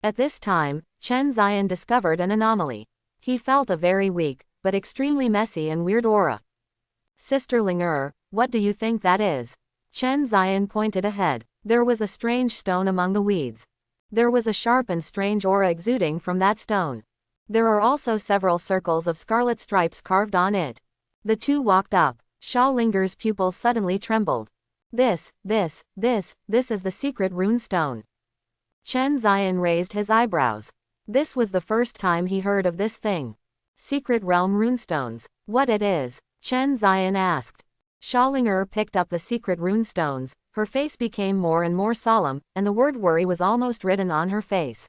At this time, Chen Ziyan discovered an anomaly. He felt a very weak, but extremely messy and weird aura. Sister Linger, what do you think that is? Chen Ziyan pointed ahead. There was a strange stone among the weeds. There was a sharp and strange aura exuding from that stone. There are also several circles of scarlet stripes carved on it. The two walked up. Xiaolinger's pupils suddenly trembled. This is the secret rune stone. Chen Ziyan raised his eyebrows. This was the first time he heard of this thing. Secret realm runestones. What it is? Chen Ziyan asked. Xiaolinger picked up the secret runestones, her face became more and more solemn, and the word worry was almost written on her face.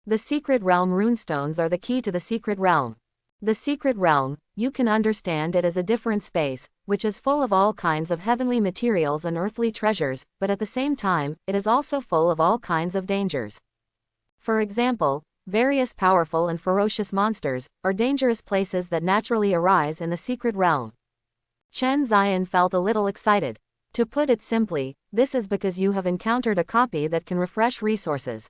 The secret realm runestones are the key to the secret realm. The secret realm, you can understand it as a different space, which is full of all kinds of heavenly materials and earthly treasures, but at the same time, it is also full of all kinds of dangers. For example, various powerful and ferocious monsters are dangerous places that naturally arise in the secret realm. Chen Ziyan felt a little excited. To put it simply, this is because you have encountered a copy that can refresh resources.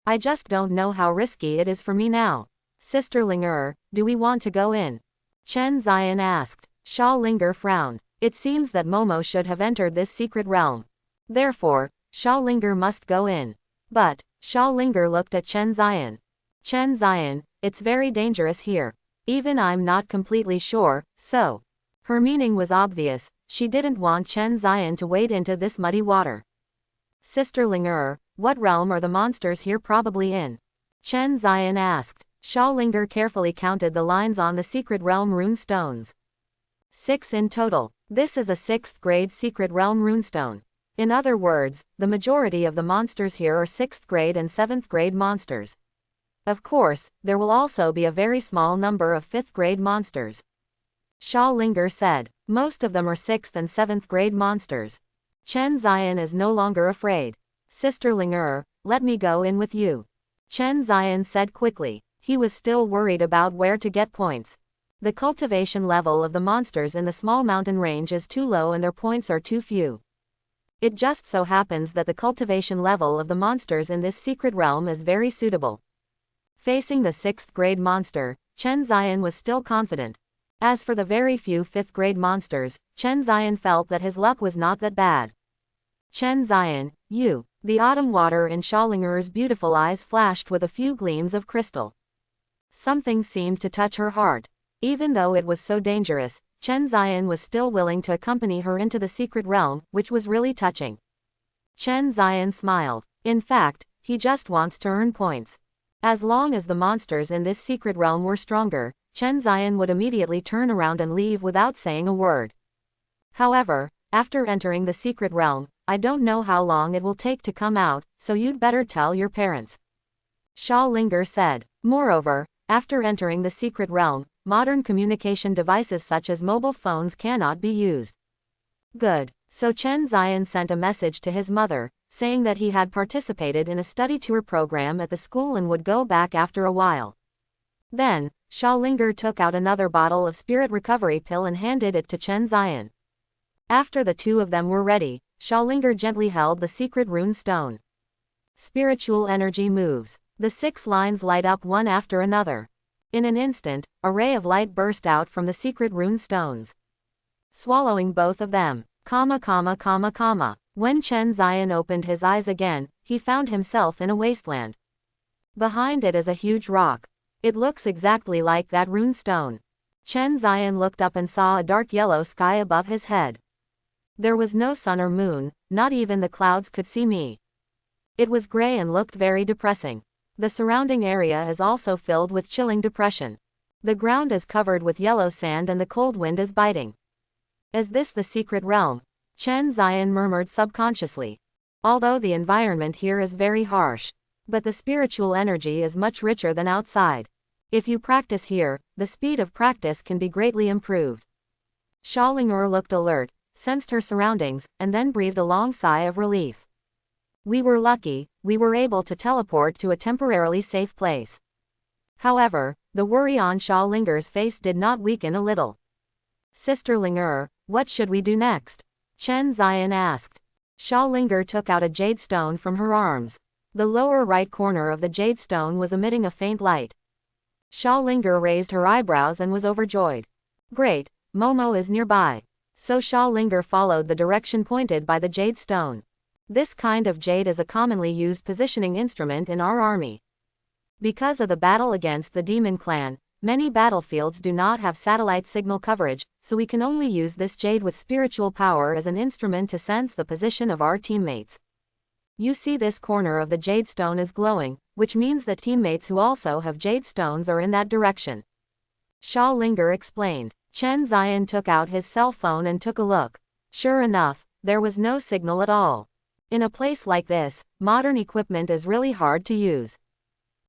I just don't know how risky it is for me now. Sister Linger, do we want to go in? Chen Ziyan asked. Xiaolinger frowned. It seems that Momo should have entered this secret realm. Therefore, Xiaolinger must go in. But, Xiaolinger looked at Chen Ziyan. Chen Ziyan, it's very dangerous here. Even I'm not completely sure, so. Her meaning was obvious, she didn't want Chen Ziyan to wade into this muddy water. Sister Linger, what realm are the monsters here probably in? Chen Ziyan asked. Xiaolinger carefully counted the lines on the secret realm rune stones. 6 in total. This is a 6th grade secret realm runestone. In other words, the majority of the monsters here are 6th grade and 7th grade monsters. Of course, there will also be a very small number of 5th grade monsters. Xiaolinger said. Most of them are 6th and 7th grade monsters. Chen Ziyan is no longer afraid. Sister Linger, let me go in with you. Chen Ziyan said quickly. He was still worried about where to get points. The cultivation level of the monsters in the small mountain range is too low and their points are too few. It just so happens that the cultivation level of the monsters in this secret realm is very suitable. Facing the 6th grade monster, Chen Ziyan was still confident. As for the very few 5th grade monsters, Chen Ziyan felt that his luck was not that bad. Chen Ziyan, you. The autumn water in Xiaolinger's beautiful eyes flashed with a few gleams of crystal. Something seemed to touch her heart. Even though it was so dangerous, Chen Ziyan was still willing to accompany her into the secret realm, which was really touching. Chen Ziyan smiled. In fact, he just wants to earn points. As long as the monsters in this secret realm were stronger, Chen Ziyan would immediately turn around and leave without saying a word. However, after entering the secret realm, I don't know how long it will take to come out, so you'd better tell your parents. Xiaolinger said. Moreover, after entering the secret realm, modern communication devices such as mobile phones cannot be used. Good. So Chen Ziyan sent a message to his mother, saying that he had participated in a study tour program at the school and would go back after a while. Then, Xiaolinger took out another bottle of spirit recovery pill and handed it to Chen Ziyan. After the two of them were ready, Xiaolinger gently held the secret rune stone. Spiritual energy moves. The 6 lines light up one after another. In an instant, a ray of light burst out from the secret rune stones, swallowing both of them. When Chen Ziyan opened his eyes again, he found himself in a wasteland. Behind it is a huge rock. It looks exactly like that rune stone. Chen Ziyan looked up and saw a dark yellow sky above his head. There was no sun or moon, not even the clouds could see me. It was gray and looked very depressing. The surrounding area is also filled with chilling depression. The ground is covered with yellow sand and the cold wind is biting. Is this the secret realm? Chen Ziyan murmured subconsciously. Although the environment here is very harsh, but the spiritual energy is much richer than outside. If you practice here, the speed of practice can be greatly improved. Xiaolinger looked alert, sensed her surroundings, and then breathed a long sigh of relief. We were lucky, we were able to teleport to a temporarily safe place. However, the worry on Xiaolinger's face did not weaken a little. Sister Linger, what should we do next? Chen Ziyan asked. Xiaolinger took out a jade stone from her arms. The lower right corner of the jade stone was emitting a faint light. Xiaolinger raised her eyebrows and was overjoyed. Great, Momo is nearby. So Xiaolinger followed the direction pointed by the jade stone. This kind of jade is a commonly used positioning instrument in our army. Because of the battle against the demon clan, many battlefields do not have satellite signal coverage, so we can only use this jade with spiritual power as an instrument to sense the position of our teammates. You see this corner of the jade stone is glowing, which means that teammates who also have jade stones are in that direction. Xiaolinger explained. Chen Ziyan took out his cell phone and took a look. Sure enough, there was no signal at all. In a place like this, modern equipment is really hard to use.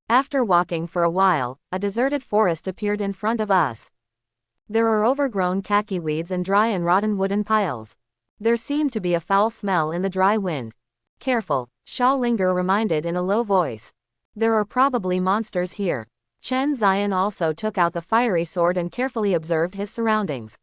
After walking for a while, a deserted forest appeared in front of us. There are overgrown khaki weeds and dry and rotten wooden piles. There seemed to be a foul smell in the dry wind. Careful, Xiaolinger reminded in a low voice. There are probably monsters here. Chen Ziyan also took out the fiery sword and carefully observed his surroundings.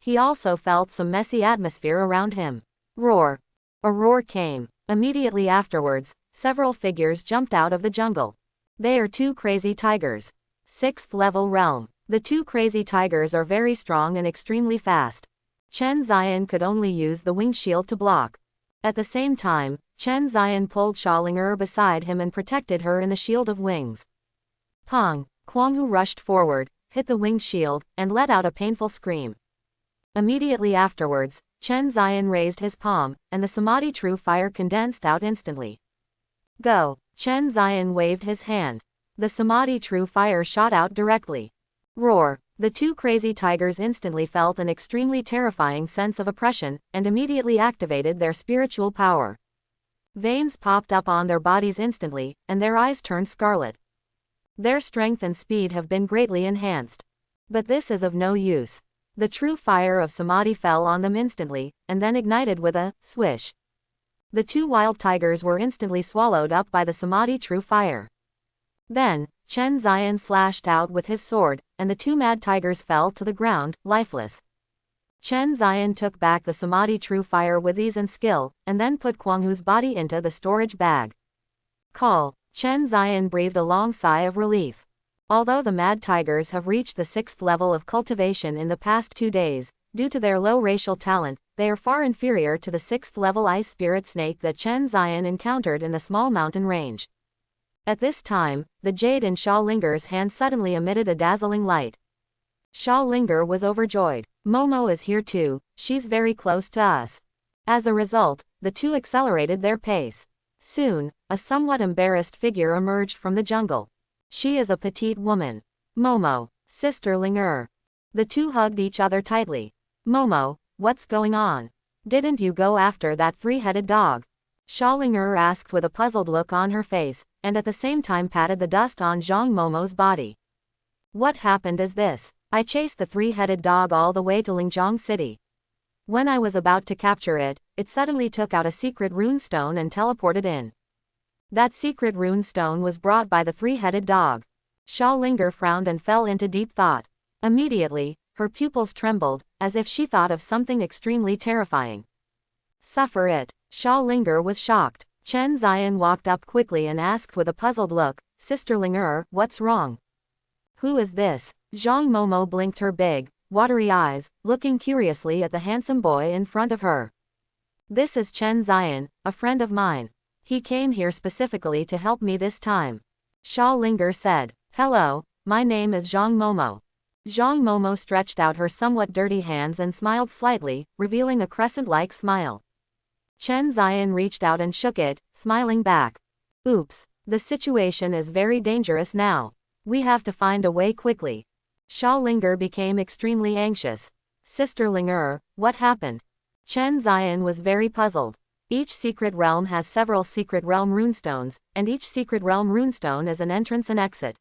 He also felt some messy atmosphere around him. Roar! A roar came. Immediately afterwards, several figures jumped out of the jungle. They are 2 crazy tigers. 6th level realm. The 2 crazy tigers are very strong and extremely fast. Chen Ziyan could only use the wing shield to block. At the same time, Chen Ziyan pulled Xiaolinger beside him and protected her in the shield of wings. Pong! Guanghu rushed forward, hit the wing shield, and let out a painful scream. Immediately afterwards, Chen Ziyan raised his palm, and the Samadhi True Fire condensed out instantly. Go! Chen Ziyan waved his hand. The Samadhi True Fire shot out directly. Roar! The 2 crazy tigers instantly felt an extremely terrifying sense of oppression, and immediately activated their spiritual power. Veins popped up on their bodies instantly, and their eyes turned scarlet. Their strength and speed have been greatly enhanced. But this is of no use. The true fire of Samadhi fell on them instantly, and then ignited with a swish. The 2 wild tigers were instantly swallowed up by the Samadhi True Fire. Then, Chen Ziyan slashed out with his sword, and the 2 mad tigers fell to the ground, lifeless. Chen Ziyan took back the Samadhi True Fire with ease and skill, and then put Guanghu's body into the storage bag. Call! Chen Ziyan breathed a long sigh of relief. Although the mad tigers have reached the 6th level of cultivation in the past 2 days, due to their low racial talent, they are far inferior to the 6th level ice spirit snake that Chen Ziyan encountered in the small mountain range. At this time, the jade in Xiaolinger's hand suddenly emitted a dazzling light. Xiaolinger was overjoyed. Momo is here too, she's very close to us. As a result, the 2 accelerated their pace. Soon, a somewhat embarrassed figure emerged from the jungle. She is a petite woman. Momo, Sister Linger. The 2 hugged each other tightly. Momo, what's going on? Didn't you go after that 3-headed dog? Xiaolinger asked with a puzzled look on her face, and at the same time patted the dust on Zhang Momo's body. What happened is this. I chased the 3-headed dog all the way to Lingjiang City. When I was about to capture it, it suddenly took out a secret rune stone and teleported in. That secret rune stone was brought by the 3-headed dog. Xiaolinger frowned and fell into deep thought. Immediately, her pupils trembled, as if she thought of something extremely terrifying. Suffer it. Xiaolinger was shocked. Chen Ziyan walked up quickly and asked with a puzzled look, Sisterlinger, what's wrong? Who is this? Zhang Momo blinked her big, watery eyes, looking curiously at the handsome boy in front of her. This is Chen Ziyan, a friend of mine. He came here specifically to help me this time. Xiaolinger said. Hello, my name is Zhang Momo. Zhang Momo stretched out her somewhat dirty hands and smiled slightly, revealing a crescent-like smile. Chen Ziyan reached out and shook it, smiling back. Oops, the situation is very dangerous now. We have to find a way quickly. Xiaolinger became extremely anxious. Sisterlinger, what happened? Chen Ziyan was very puzzled. Each secret realm has several secret realm runestones, and each secret realm runestone is an entrance and exit.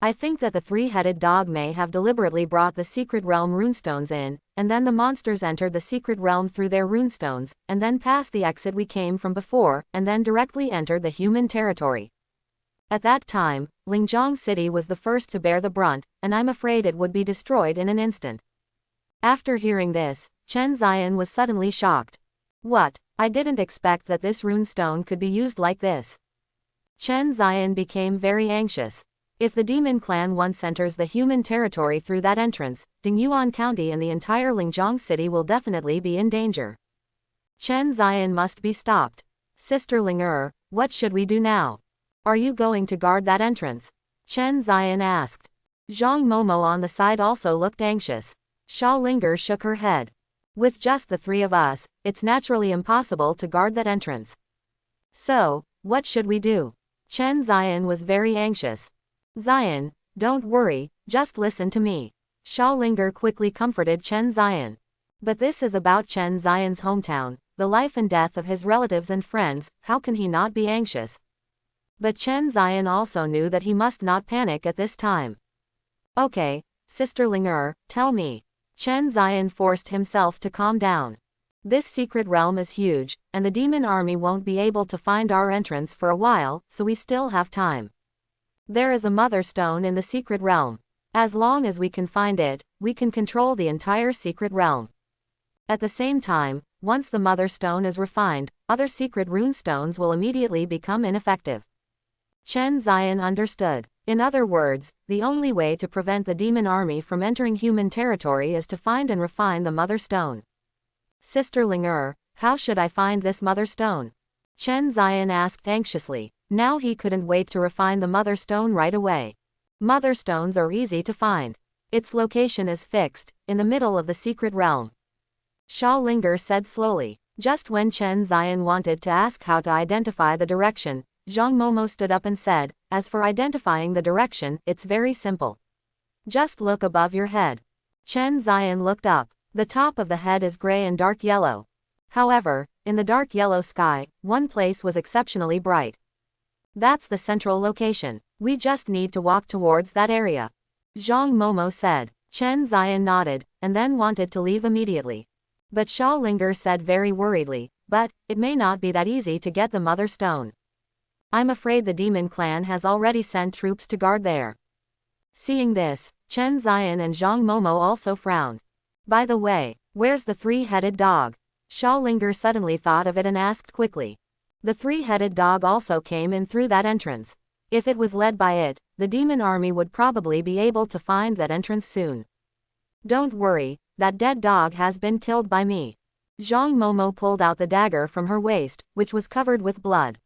I think that the three-headed dog may have deliberately brought the secret realm runestones in, and then the monsters entered the secret realm through their runestones, and then passed the exit we came from before, and then directly entered the human territory. At that time, Lingjiang City was the first to bear the brunt, and I'm afraid it would be destroyed in an instant. After hearing this, Chen Ziyan was suddenly shocked. What? I didn't expect that this runestone could be used like this. Chen Ziyan became very anxious. If the demon clan once enters the human territory through that entrance, Dingyuan County and the entire Lingjiang City will definitely be in danger. Chen Ziyan must be stopped. Sisterlinger, what should we do now? Are you going to guard that entrance? Chen Ziyan asked. Zhang Momo on the side also looked anxious. Xiaolinger shook her head. With just the three of us, it's naturally impossible to guard that entrance. So, what should we do? Chen Ziyan was very anxious. Ziyan, don't worry, just listen to me. Xiaolinger quickly comforted Chen Ziyan. But this is about Chen Ziyan's hometown, the life and death of his relatives and friends, how can he not be anxious? But Chen Ziyan also knew that he must not panic at this time. Okay, Sisterlinger, tell me. Chen Ziyan forced himself to calm down. This secret realm is huge, and the demon army won't be able to find our entrance for a while, so we still have time. There is a mother stone in the secret realm. As long as we can find it, we can control the entire secret realm. At the same time, once the mother stone is refined, other secret rune stones will immediately become ineffective. Chen Ziyan understood. In other words, the only way to prevent the demon army from entering human territory is to find and refine the mother stone. Sisterlinger, how should I find this mother stone? Chen Ziyan asked anxiously. Now he couldn't wait to refine the mother stone right away. Mother stones are easy to find. Its location is fixed, in the middle of the secret realm. Xiaolinger said slowly. Just when Chen Ziyan wanted to ask how to identify the direction, Zhang Momo stood up and said, as for identifying the direction, it's very simple. Just look above your head. Chen Ziyan looked up. The top of the head is gray and dark yellow. However, in the dark yellow sky, one place was exceptionally bright. That's the central location. We just need to walk towards that area. Zhang Momo said. Chen Ziyan nodded, and then wanted to leave immediately. But Xiaolinger said very worriedly, but, it may not be that easy to get the mother stone. I'm afraid the demon clan has already sent troops to guard there. Seeing this, Chen Ziyan and Zhang Momo also frowned. By the way, where's the three-headed dog? Xiaolinger suddenly thought of it and asked quickly. The three-headed dog also came in through that entrance. If it was led by it, the demon army would probably be able to find that entrance soon. Don't worry, that dead dog has been killed by me. Zhang Momo pulled out the dagger from her waist, which was covered with blood.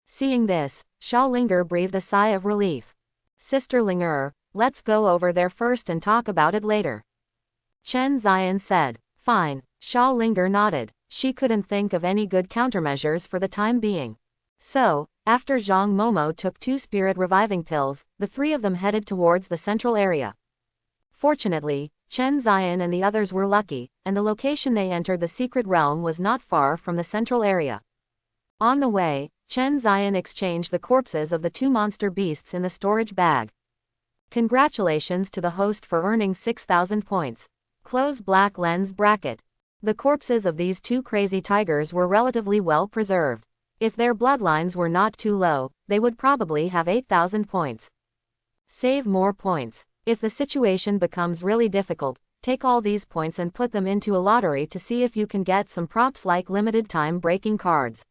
Seeing this, Xiaolinger breathed a sigh of relief. Sisterlinger, let's go over there first and talk about it later. Chen Ziyan said. Fine. Xiaolinger nodded. She couldn't think of any good countermeasures for the time being. So, after Zhang Momo took 2 spirit reviving pills, the 3 of them headed towards the central area. Fortunately, Chen Ziyan and the others were lucky, and the location they entered the secret realm was not far from the central area. On the way, Chen Ziyan exchanged the corpses of the 2 monster beasts in the storage bag. Congratulations to the host for earning 6,000 points. Close black lens bracket. The corpses of these 2 crazy tigers were relatively well preserved. If their bloodlines were not too low, they would probably have 8,000 points. Save more points. If the situation becomes really difficult, take all these points and put them into a lottery to see if you can get some props like limited time breaking cards.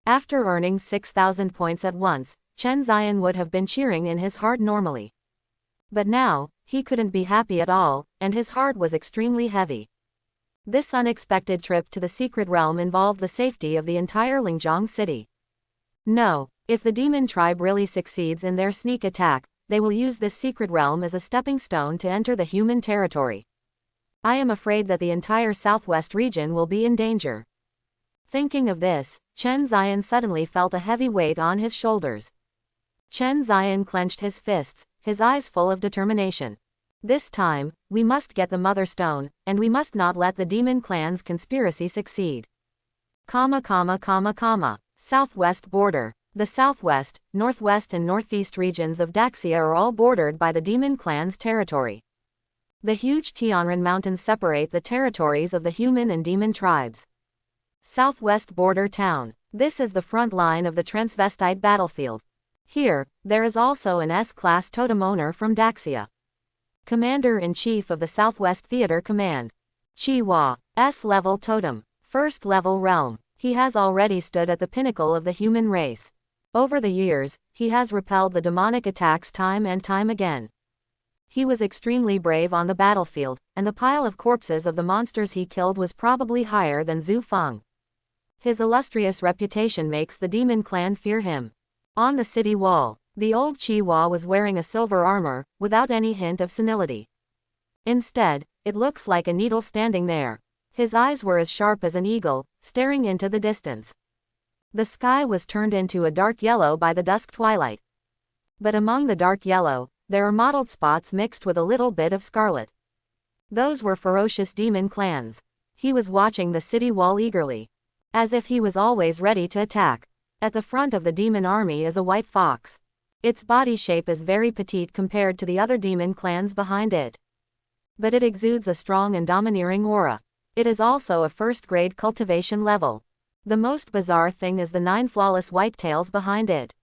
After earning 6,000 points at once, Chen Zion would have been cheering in his heart normally. But now, he couldn't be happy at all, and his heart was extremely heavy. This unexpected trip to the secret realm involved the safety of the entire Lingjiang city. No, if the demon tribe really succeeds in their sneak attack, they will use this secret realm as a stepping stone to enter the human territory. I am afraid that the entire southwest region will be in danger. Thinking of this, Chen Zion suddenly felt a heavy weight on his shoulders. Chen Zion clenched his fists, his eyes full of determination. This time, we must get the Mother Stone, and we must not let the demon clan's conspiracy succeed. Southwest border. The southwest, northwest and northeast regions of Daxia are all bordered by the demon clan's territory. The huge Tianren Mountains separate the territories of the human and demon tribes. Southwest border town. This is the front line of the transvestite battlefield. Here, there is also an S-class totem owner from Daxia. Commander-in-Chief of the Southwest Theater Command. Chihuahua, S-level totem, first-level realm. He has already stood at the pinnacle of the human race. Over the years, he has repelled the demonic attacks time and time again. He was extremely brave on the battlefield, and the pile of corpses of the monsters he killed was probably higher than Zhu Feng. His illustrious reputation makes the demon clan fear him. On the city wall, the old Chihuahua was wearing a silver armor, without any hint of senility. Instead, it looks like a needle standing there. His eyes were as sharp as an eagle, staring into the distance. The sky was turned into a dark yellow by the dusk twilight. But among the dark yellow, there are mottled spots mixed with a little bit of scarlet. Those were ferocious demon clans. He was watching the city wall eagerly, as if he was always ready to attack. At the front of the demon army is a white fox. Its body shape is very petite compared to the other demon clans behind it. But it exudes a strong and domineering aura. It is also a first-grade cultivation level. The most bizarre thing is the 9 flawless white tails behind it,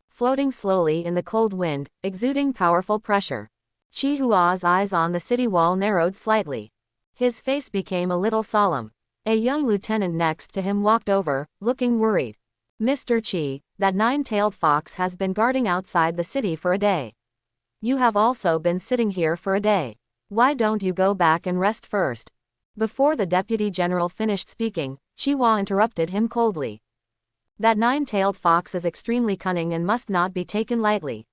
floating slowly in the cold wind, exuding powerful pressure. Chihuahua's eyes on the city wall narrowed slightly. His face became a little solemn. A young lieutenant next to him walked over, looking worried. Mr. Chi, that 9-tailed fox has been guarding outside the city for a day. You have also been sitting here for a day. Why don't you go back and rest first? Before the deputy general finished speaking, Chihuahua interrupted him coldly. That 9-tailed fox is extremely cunning and must not be taken lightly,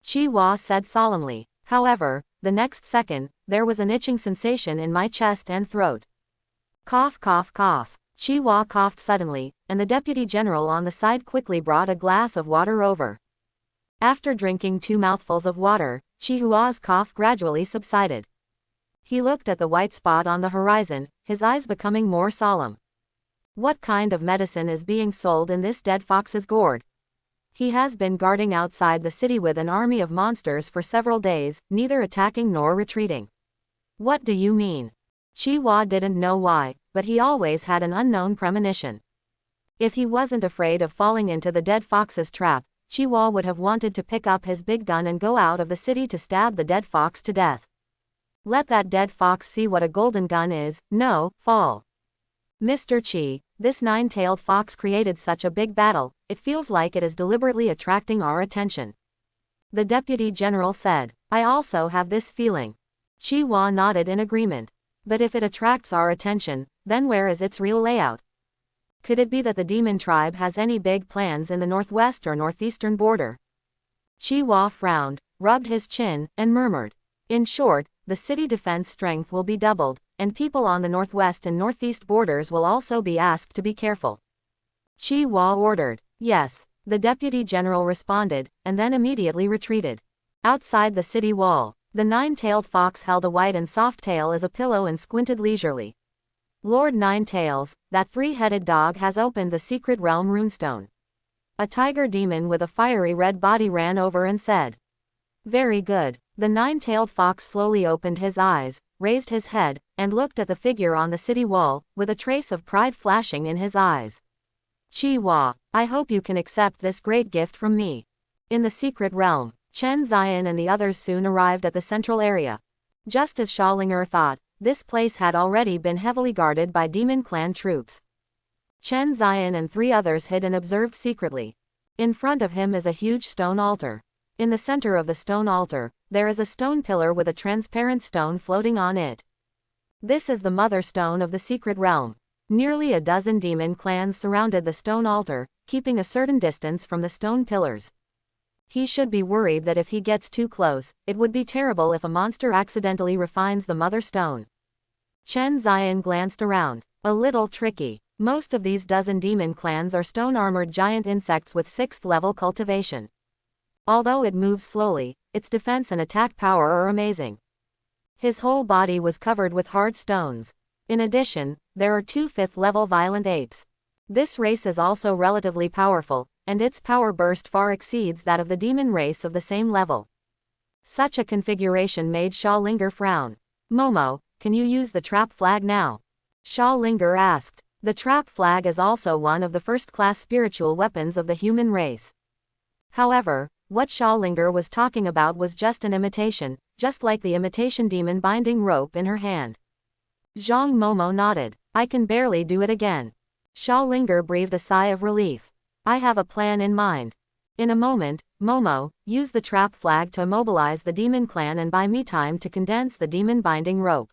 Chihuahua said solemnly. However, the next second, there was an itching sensation in my chest and throat. Cough, cough, cough. Chihuahua coughed suddenly, and the deputy general on the side quickly brought a glass of water over. After drinking 2 mouthfuls of water, Chihuahua's cough gradually subsided. He looked at the white spot on the horizon, his eyes becoming more solemn. What kind of medicine is being sold in this dead fox's gourd? He has been guarding outside the city with an army of monsters for several days, neither attacking nor retreating. What do you mean? Chihuahua didn't know why, but he always had an unknown premonition. If he wasn't afraid of falling into the dead fox's trap, Chihuahua would have wanted to pick up his big gun and go out of the city to stab the dead fox to death. Let that dead fox see what a golden gun is. No, fall. Mr. Chi, this 9-tailed fox created such a big battle, it feels like it is deliberately attracting our attention. The deputy general said. I also have this feeling. Chihuahua nodded in agreement. But if it attracts our attention, then where is its real layout? Could it be that the demon tribe has any big plans in the northwest or northeastern border? Chihuahua frowned, rubbed his chin, and murmured. In short, the city defense strength will be doubled, and people on the northwest and northeast borders will also be asked to be careful. Chihuahua ordered. Yes, the deputy general responded, and then immediately retreated. Outside the city wall, the 9-tailed fox held a white and soft tail as a pillow and squinted leisurely. Lord 9-Tails, that 3-headed dog has opened the secret realm runestone. A tiger demon with a fiery red body ran over and said. Very good. The 9-tailed fox slowly opened his eyes, raised his head, and looked at the figure on the city wall, with a trace of pride flashing in his eyes. Chihuahua, I hope you can accept this great gift from me. In the secret realm, Chen Zion and the others soon arrived at the central area. Just as Xiaolinger thought, this place had already been heavily guarded by demon clan troops. Chen Zion and 3 others hid and observed secretly. In front of him is a huge stone altar. In the center of the stone altar, there is a stone pillar with a transparent stone floating on it. This is the mother stone of the secret realm. Nearly a dozen demon clans surrounded the stone altar, keeping a certain distance from the stone pillars. He should be worried that if he gets too close, it would be terrible if a monster accidentally refines the mother stone. Chen Zion glanced around. A little tricky. Most of these dozen demon clans are stone-armored giant insects with 6th level cultivation. Although it moves slowly, its defense and attack power are amazing. His whole body was covered with hard stones. In addition, there are 2 5th level violent apes. This race is also relatively powerful, and its power burst far exceeds that of the demon race of the same level. Such a configuration made Xiaolinger frown. Momo, can you use the trap flag now? Xiaolinger asked. The trap flag is also one of the first-class spiritual weapons of the human race. However, what Xiaolinger was talking about was just an imitation, just like the imitation demon binding rope in her hand. Zhang Momo nodded. I can barely do it again. Xiaolinger breathed a sigh of relief. I have a plan in mind. In a moment, Momo, use the trap flag to immobilize the demon clan and buy me time to condense the demon binding rope.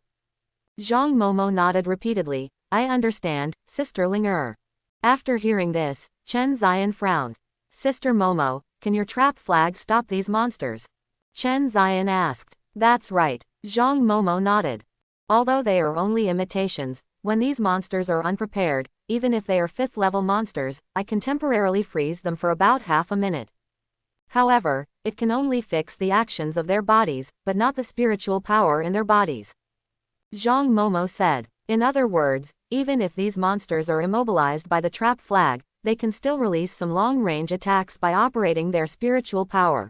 Zhang Momo nodded repeatedly. I understand, Sister Linger. After hearing this, Chen Zion frowned. Sister Momo, can your trap flag stop these monsters? Chen Zion asked. That's right. Zhang Momo nodded. Although they are only imitations, when these monsters are unprepared, even if they are 5th level monsters, I can temporarily freeze them for about half a minute. However, it can only fix the actions of their bodies, but not the spiritual power in their bodies. Zhang Momo said. In other words, even if these monsters are immobilized by the trap flag, they can still release some long-range attacks by operating their spiritual power.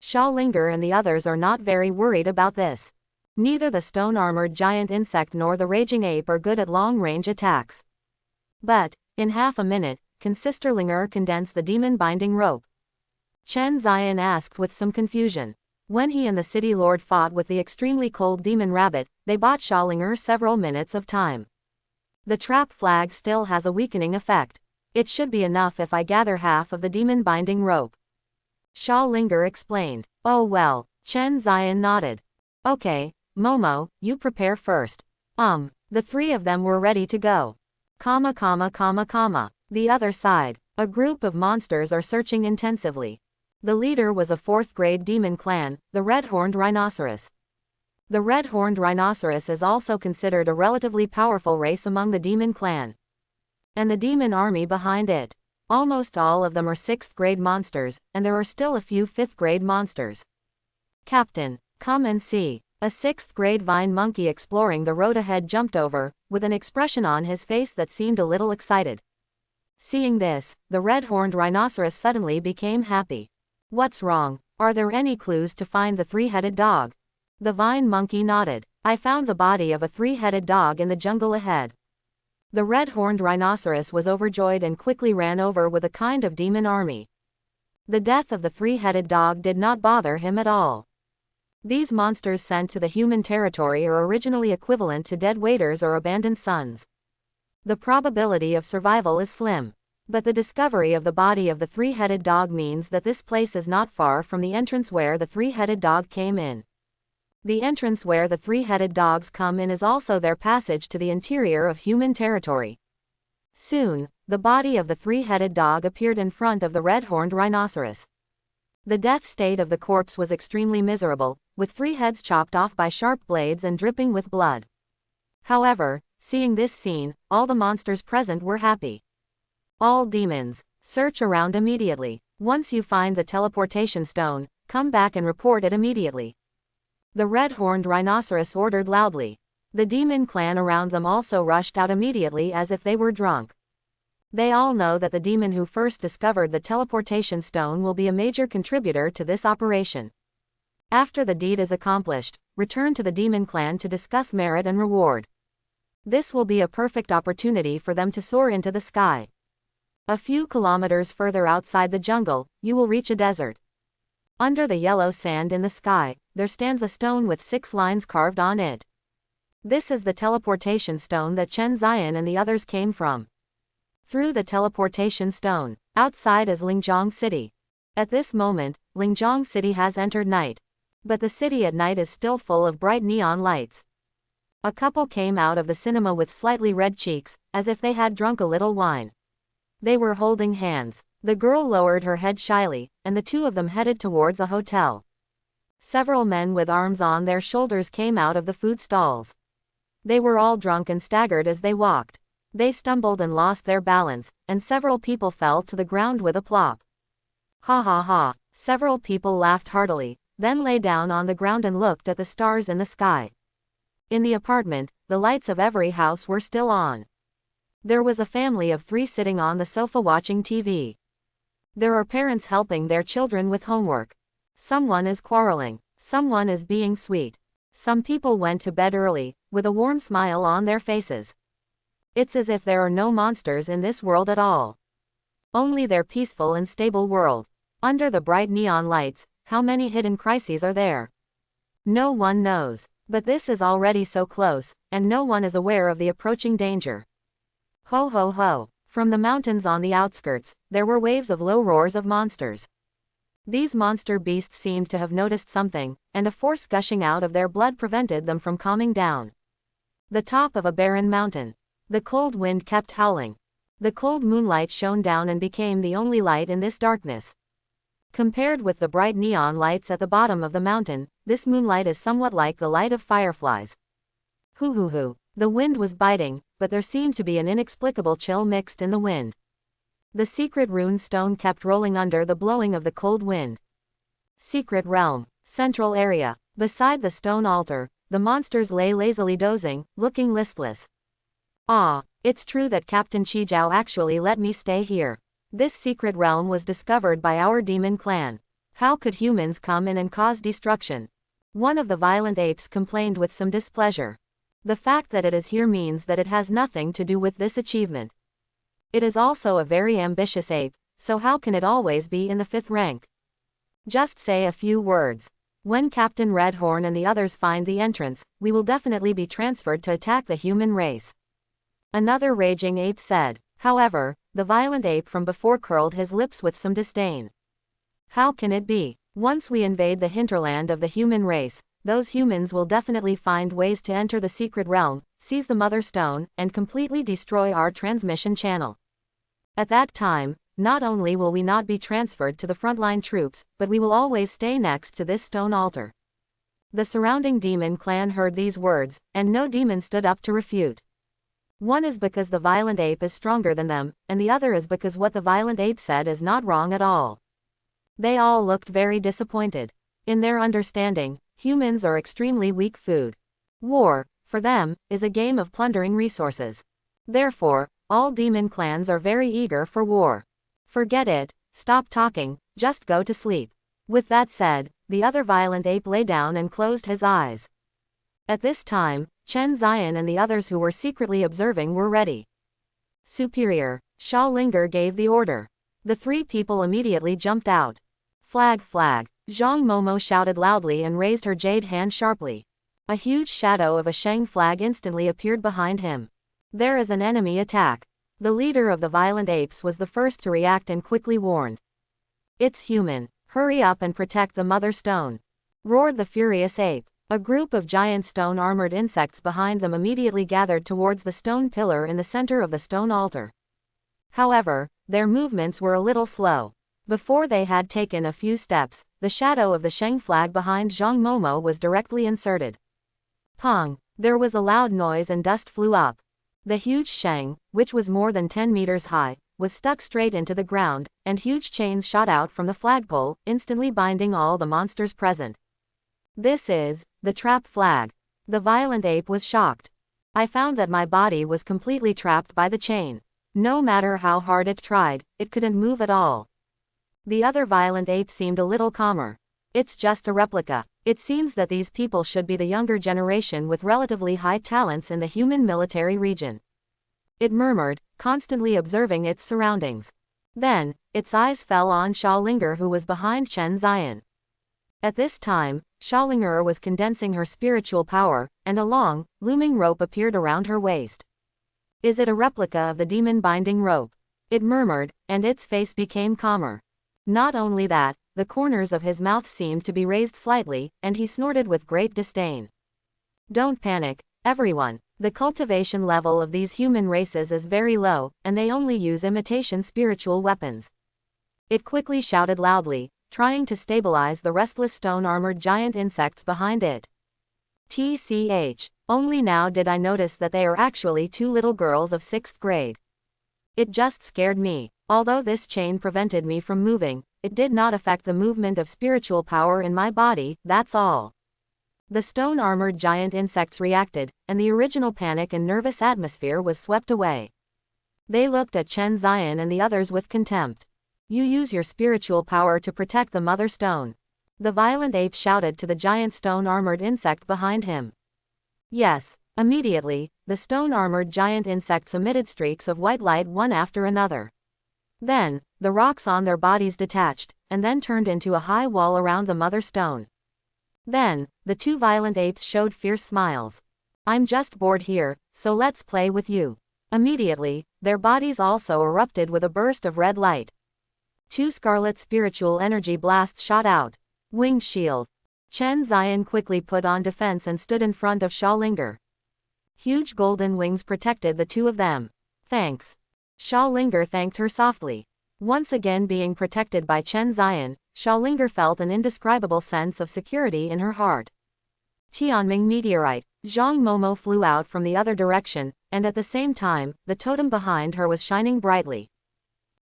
Xiaolinger and the others are not very worried about this. Neither the stone-armored giant insect nor the raging ape are good at long-range attacks. But, in half a minute, can Sister Linger condense the demon-binding rope? Chen Zion asked with some confusion. When he and the city lord fought with the extremely cold demon rabbit, they bought Xiaolinger several minutes of time. The trap flag still has a weakening effect. It should be enough if I gather half of the demon binding rope. Xiaolinger explained. Oh well, Chen Zion nodded. Okay, Momo, you prepare first. The 3 of them were ready to go. The other side. A group of monsters are searching intensively. The leader was a 4th grade demon clan, the red-horned rhinoceros. The red-horned rhinoceros is also considered a relatively powerful race among the demon clan. And the demon army behind it. Almost all of them are 6th grade monsters, and there are still a few 5th grade monsters. Captain, come and see. A 6th grade vine monkey exploring the road ahead jumped over, with an expression on his face that seemed a little excited. Seeing this, the red-horned rhinoceros suddenly became happy. What's wrong? Are there any clues to find the 3-headed dog? The vine monkey nodded. I found the body of a 3-headed dog in the jungle ahead. The red-horned rhinoceros was overjoyed and quickly ran over with a kind of demon army. The death of the 3-headed dog did not bother him at all. These monsters sent to the human territory are originally equivalent to dead waiters or abandoned sons. The probability of survival is slim. But the discovery of the body of the 3-headed dog means that this place is not far from the entrance where the 3-headed dog came in. The entrance where the 3-headed dogs come in is also their passage to the interior of human territory. Soon, the body of the 3-headed dog appeared in front of the red-horned rhinoceros. The death state of the corpse was extremely miserable, with 3 heads chopped off by sharp blades and dripping with blood. However, seeing this scene, all the monsters present were happy. All demons, search around immediately. Once you find the teleportation stone, come back and report it immediately. The red-horned rhinoceros ordered loudly. The demon clan around them also rushed out immediately as if they were drunk. They all know that the demon who first discovered the teleportation stone will be a major contributor to this operation. After the deed is accomplished, return to the demon clan to discuss merit and reward. This will be a perfect opportunity for them to soar into the sky. A few kilometers further outside the jungle, you will reach a desert. Under the yellow sand in the sky, there stands a stone with 6 lines carved on it. This is the teleportation stone that Chen Ziyan and the others came from. Through the teleportation stone, outside is Lingjiang City. At this moment, Lingjiang City has entered night. But the city at night is still full of bright neon lights. A couple came out of the cinema with slightly red cheeks, as if they had drunk a little wine. They were holding hands. The girl lowered her head shyly, and the two of them headed towards a hotel. Several men with arms on their shoulders came out of the food stalls. They were all drunk and staggered as they walked. They stumbled and lost their balance, and several people fell to the ground with a plop. Ha ha ha. Several people laughed heartily, then lay down on the ground and looked at the stars in the sky. In the apartment, the lights of every house were still on. There was a family of 3 sitting on the sofa watching TV. There are parents helping their children with homework. Someone is quarreling. Someone is being sweet. Some people went to bed early, with a warm smile on their faces. It's as if there are no monsters in this world at all. Only their peaceful and stable world. Under the bright neon lights, how many hidden crises are there? No one knows. But this is already so close, and no one is aware of the approaching danger. Ho ho ho. From the mountains on the outskirts, there were waves of low roars of monsters. These monster beasts seemed to have noticed something, and a force gushing out of their blood prevented them from calming down. The top of a barren mountain. The cold wind kept howling. The cold moonlight shone down and became the only light in this darkness. Compared with the bright neon lights at the bottom of the mountain, this moonlight is somewhat like the light of fireflies. Hoo hoo hoo. The wind was biting, but there seemed to be an inexplicable chill mixed in the wind. The secret rune stone kept rolling under the blowing of the cold wind. Secret realm. Central area. Beside the stone altar, the monsters lay lazily dozing, looking listless. Ah, it's true that Captain Chijiao actually let me stay here. This secret realm was discovered by our demon clan. How could humans come in and cause destruction? One of the violent apes complained with some displeasure. The fact that it is here means that it has nothing to do with this achievement. It is also a very ambitious ape, so how can it always be in the 5th rank? Just say a few words. When Captain Redhorn and the others find the entrance, we will definitely be transferred to attack the human race. Another raging ape said. However, the violent ape from before curled his lips with some disdain. How can it be? Once we invade the hinterland of the human race, those humans will definitely find ways to enter the secret realm, seize the mother stone, and completely destroy our transmission channel. At that time, not only will we not be transferred to the frontline troops, but we will always stay next to this stone altar. The surrounding demon clan heard these words, and no demon stood up to refute. One is because the violent ape is stronger than them, and the other is because what the violent ape said is not wrong at all. They all looked very disappointed. In their understanding, humans are extremely weak food. War, for them, is a game of plundering resources. Therefore, all demon clans are very eager for war. Forget it, stop talking, just go to sleep. With that said, the other violent ape lay down and closed his eyes. At this time, Chen Ziyan and the others who were secretly observing were ready. Superior, Xiaolinger gave the order. The 3 people immediately jumped out. Flag flag. Zhang Momo shouted loudly and raised her jade hand sharply. A huge shadow of a Shang flag instantly appeared behind him. There is an enemy attack. The leader of the violent apes was the first to react and quickly warned. It's human. Hurry up and protect the mother stone. Roared the furious ape. A group of giant stone-armored insects behind them immediately gathered towards the stone pillar in the center of the stone altar. However, their movements were a little slow. Before they had taken a few steps, the shadow of the Shang flag behind Zhang Momo was directly inserted. Pong! There was a loud noise and dust flew up. The huge Shang, which was more than 10 meters high, was stuck straight into the ground, and huge chains shot out from the flagpole, instantly binding all the monsters present. This is the trap flag. The violent ape was shocked. I found that my body was completely trapped by the chain. No matter how hard it tried, it couldn't move at all. The other violent ape seemed a little calmer. It's just a replica. It seems that these people should be the younger generation with relatively high talents in the human military region. It murmured, constantly observing its surroundings. Then, its eyes fell on Xiaolinger who was behind Chen Ziyan. At this time, Schallinger was condensing her spiritual power, and a long, looming rope appeared around her waist. Is it a replica of the demon binding rope? It murmured, and its face became calmer. Not only that, the corners of his mouth seemed to be raised slightly, and he snorted with great disdain. Don't panic, everyone. The cultivation level of these human races is very low, and they only use imitation spiritual weapons. It quickly shouted loudly, trying to stabilize the restless stone-armored giant insects behind it. TCH. Only now did I notice that they are actually two little girls of 6th grade. It just scared me. Although this chain prevented me from moving, it did not affect the movement of spiritual power in my body, that's all. The stone-armored giant insects reacted, and the original panic and nervous atmosphere was swept away. They looked at Chen Zion and the others with contempt. You use your spiritual power to protect the mother stone. The violent ape shouted to the giant stone-armored insect behind him. Yes. Immediately, the stone-armored giant insects emitted streaks of white light one after another. Then, the rocks on their bodies detached, and then turned into a high wall around the mother stone. Then, the two violent apes showed fierce smiles. I'm just bored here, so let's play with you. Immediately, their bodies also erupted with a burst of red light. Two scarlet spiritual energy blasts shot out. Wing shield. Chen Zion quickly put on defense and stood in front of Schallinger. Huge golden wings protected the two of them. Thanks. Schallinger thanked her softly. Once again being protected by Chen Zion, Schallinger felt an indescribable sense of security in her heart. Tianming meteorite. Zhang Momo flew out from the other direction, and at the same time, the totem behind her was shining brightly.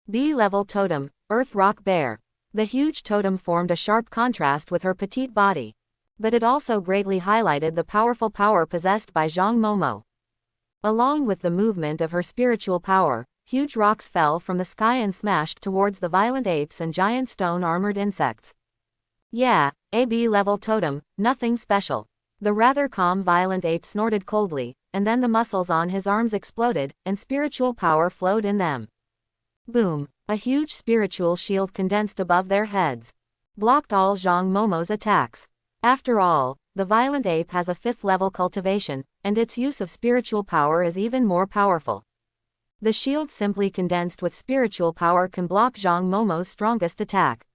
B-level totem, Earth Rock Bear. The huge totem formed a sharp contrast with her petite body. But it also greatly highlighted the powerful power possessed by Zhang Momo. Along with the movement of her spiritual power, huge rocks fell from the sky and smashed towards the violent apes and giant stone-armored insects. Yeah, a B-level totem, nothing special. The rather calm violent ape snorted coldly, and then the muscles on his arms exploded, and spiritual power flowed in them. Boom! A huge spiritual shield condensed above their heads. Blocked all Zhang Momo's attacks. After all, the violent ape has a 5th-level cultivation, and its use of spiritual power is even more powerful. The shield simply condensed with spiritual power can block Zhang Momo's strongest attack.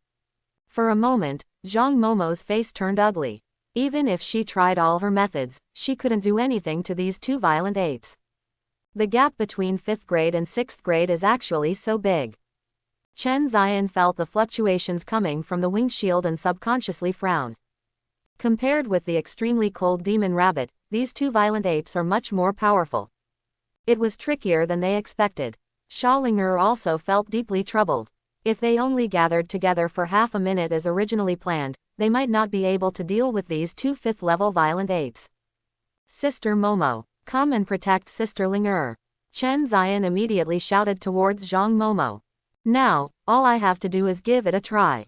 For a moment, Zhang Momo's face turned ugly. Even if she tried all her methods, she couldn't do anything to these two violent apes. The gap between 5th grade and 6th grade is actually so big. Chen Zion felt the fluctuations coming from the wing shield and subconsciously frowned. Compared with the extremely cold demon rabbit, these two violent apes are much more powerful. It was trickier than they expected. Schallinger also felt deeply troubled. If they only gathered together for half a minute as originally planned, they might not be able to deal with these two 5th-level violent apes. Sister Momo, come and protect Sister Linger. Chen Zion immediately shouted towards Zhang Momo. Now, all I have to do is give it a try.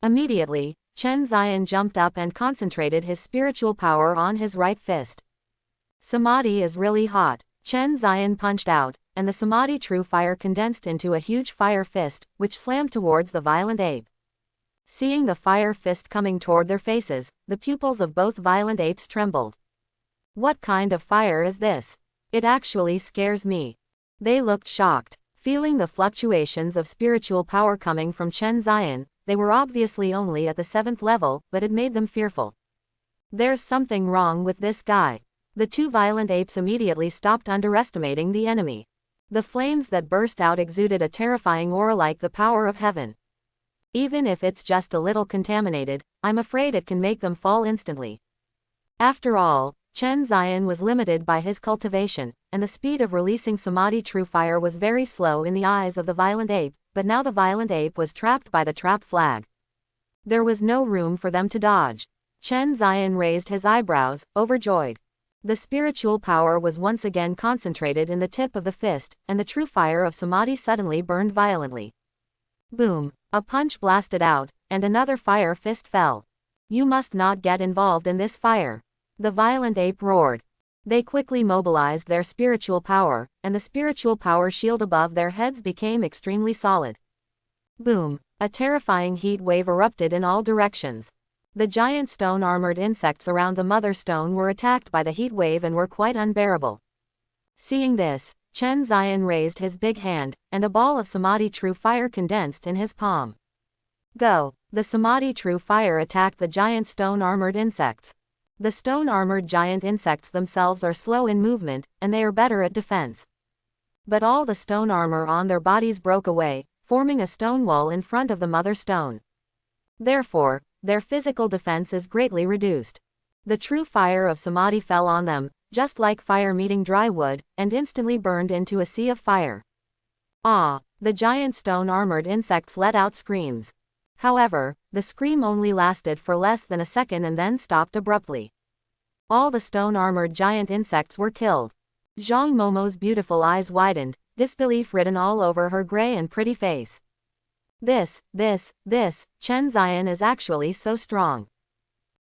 Immediately, Chen Zion jumped up and concentrated his spiritual power on his right fist. Samadhi is really hot. Chen Zion punched out, and the Samadhi true fire condensed into a huge fire fist, which slammed towards the violent ape. Seeing the fire fist coming toward their faces, the pupils of both violent apes trembled. What kind of fire is this? It actually scares me. They looked shocked. Feeling the fluctuations of spiritual power coming from Chen Zion, they were obviously only at the 7th level, but it made them fearful. There's something wrong with this guy. The two violent apes immediately stopped underestimating the enemy. The flames that burst out exuded a terrifying aura like the power of heaven. Even if it's just a little contaminated, I'm afraid it can make them fall instantly. After all, Chen Zion was limited by his cultivation, and the speed of releasing Samadhi true fire was very slow in the eyes of the violent ape, but now the violent ape was trapped by the trap flag. There was no room for them to dodge. Chen Zion raised his eyebrows, overjoyed. The spiritual power was once again concentrated in the tip of the fist, and the true fire of Samadhi suddenly burned violently. Boom! A punch blasted out, and another fire fist fell. You must not get involved in this fire. The violent ape roared. They quickly mobilized their spiritual power, and the spiritual power shield above their heads became extremely solid. Boom! A terrifying heat wave erupted in all directions. The giant stone-armored insects around the mother stone were attacked by the heat wave and were quite unbearable. Seeing this, Chen Zion raised his big hand, and a ball of Samadhi true fire condensed in his palm. Go! The Samadhi true fire attacked the giant stone-armored insects. The stone-armored giant insects themselves are slow in movement, and they are better at defense. But all the stone armor on their bodies broke away, forming a stone wall in front of the mother stone. Therefore, their physical defense is greatly reduced. The true fire of Samadhi fell on them, just like fire meeting dry wood, and instantly burned into a sea of fire. Ah! The giant stone-armored insects let out screams. However, the scream only lasted for less than a second and then stopped abruptly. All the stone-armored giant insects were killed. Zhang Momo's beautiful eyes widened, disbelief written all over her gray and pretty face. This, Chen Zion is actually so strong.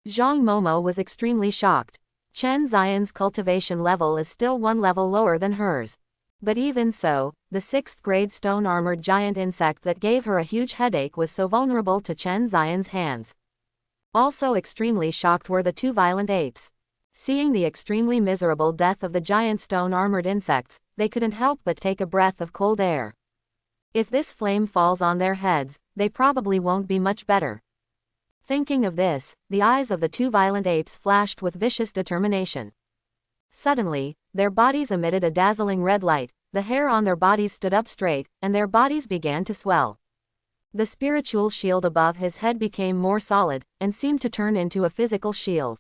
Zhang Momo was extremely shocked. Chen Zion's cultivation level is still one level lower than hers. But even so, the 6th grade stone-armored giant insect that gave her a huge headache was so vulnerable to Chen Zion's hands. Also extremely shocked were the 2 violent apes. Seeing the extremely miserable death of the giant stone-armored insects, they couldn't help but take a breath of cold air. If this flame falls on their heads, they probably won't be much better. Thinking of this, the eyes of the 2 violent apes flashed with vicious determination. Suddenly, their bodies emitted a dazzling red light, the hair on their bodies stood up straight, and their bodies began to swell. The spiritual shield above his head became more solid, and seemed to turn into a physical shield.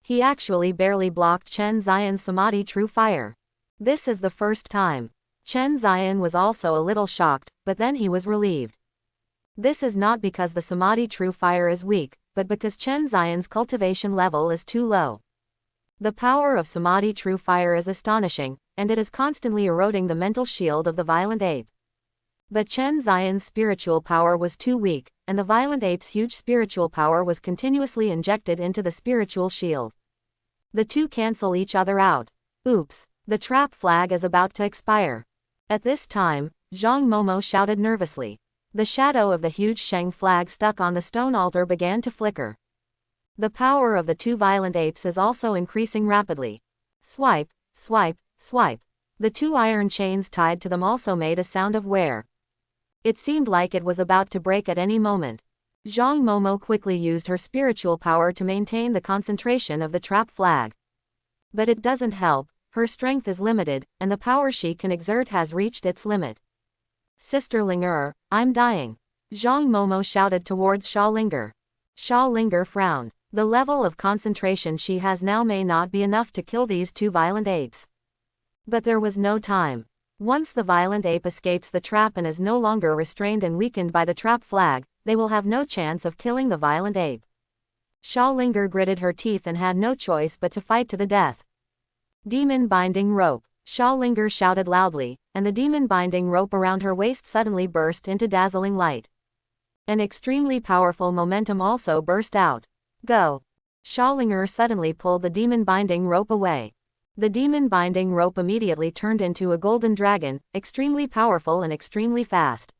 He actually barely blocked Chen Zion's Samadhi true fire. This is the first time. Chen Zion was also a little shocked, but then he was relieved. This is not because the Samadhi true fire is weak, but because Chen Zion's cultivation level is too low. The power of Samadhi true fire is astonishing, and it is constantly eroding the mental shield of the violent ape. But Chen Zion's spiritual power was too weak, and the violent ape's huge spiritual power was continuously injected into the spiritual shield. The two cancel each other out. Oops, the trap flag is about to expire. At this time, Zhang Momo shouted nervously. The shadow of the huge Sheng flag stuck on the stone altar began to flicker. The power of the 2 violent apes is also increasing rapidly. Swipe, swipe, swipe. The 2 iron chains tied to them also made a sound of wear. It seemed like it was about to break at any moment. Zhang Momo quickly used her spiritual power to maintain the concentration of the trap flag. But it doesn't help, her strength is limited, and the power she can exert has reached its limit. Sister Linger, I'm dying. Zhang Momo shouted towards Sha Linger. Sha Linger frowned. The level of concentration she has now may not be enough to kill these 2 violent apes. But there was no time. Once the violent ape escapes the trap and is no longer restrained and weakened by the trap flag, they will have no chance of killing the violent ape. Sha Linger gritted her teeth and had no choice but to fight to the death. Demon binding rope. Sha Linger shouted loudly, and the demon binding rope around her waist suddenly burst into dazzling light. An extremely powerful momentum also burst out. Go! Sha Linger suddenly pulled the demon binding rope away. The demon binding rope immediately turned into a golden dragon, extremely powerful and extremely fast.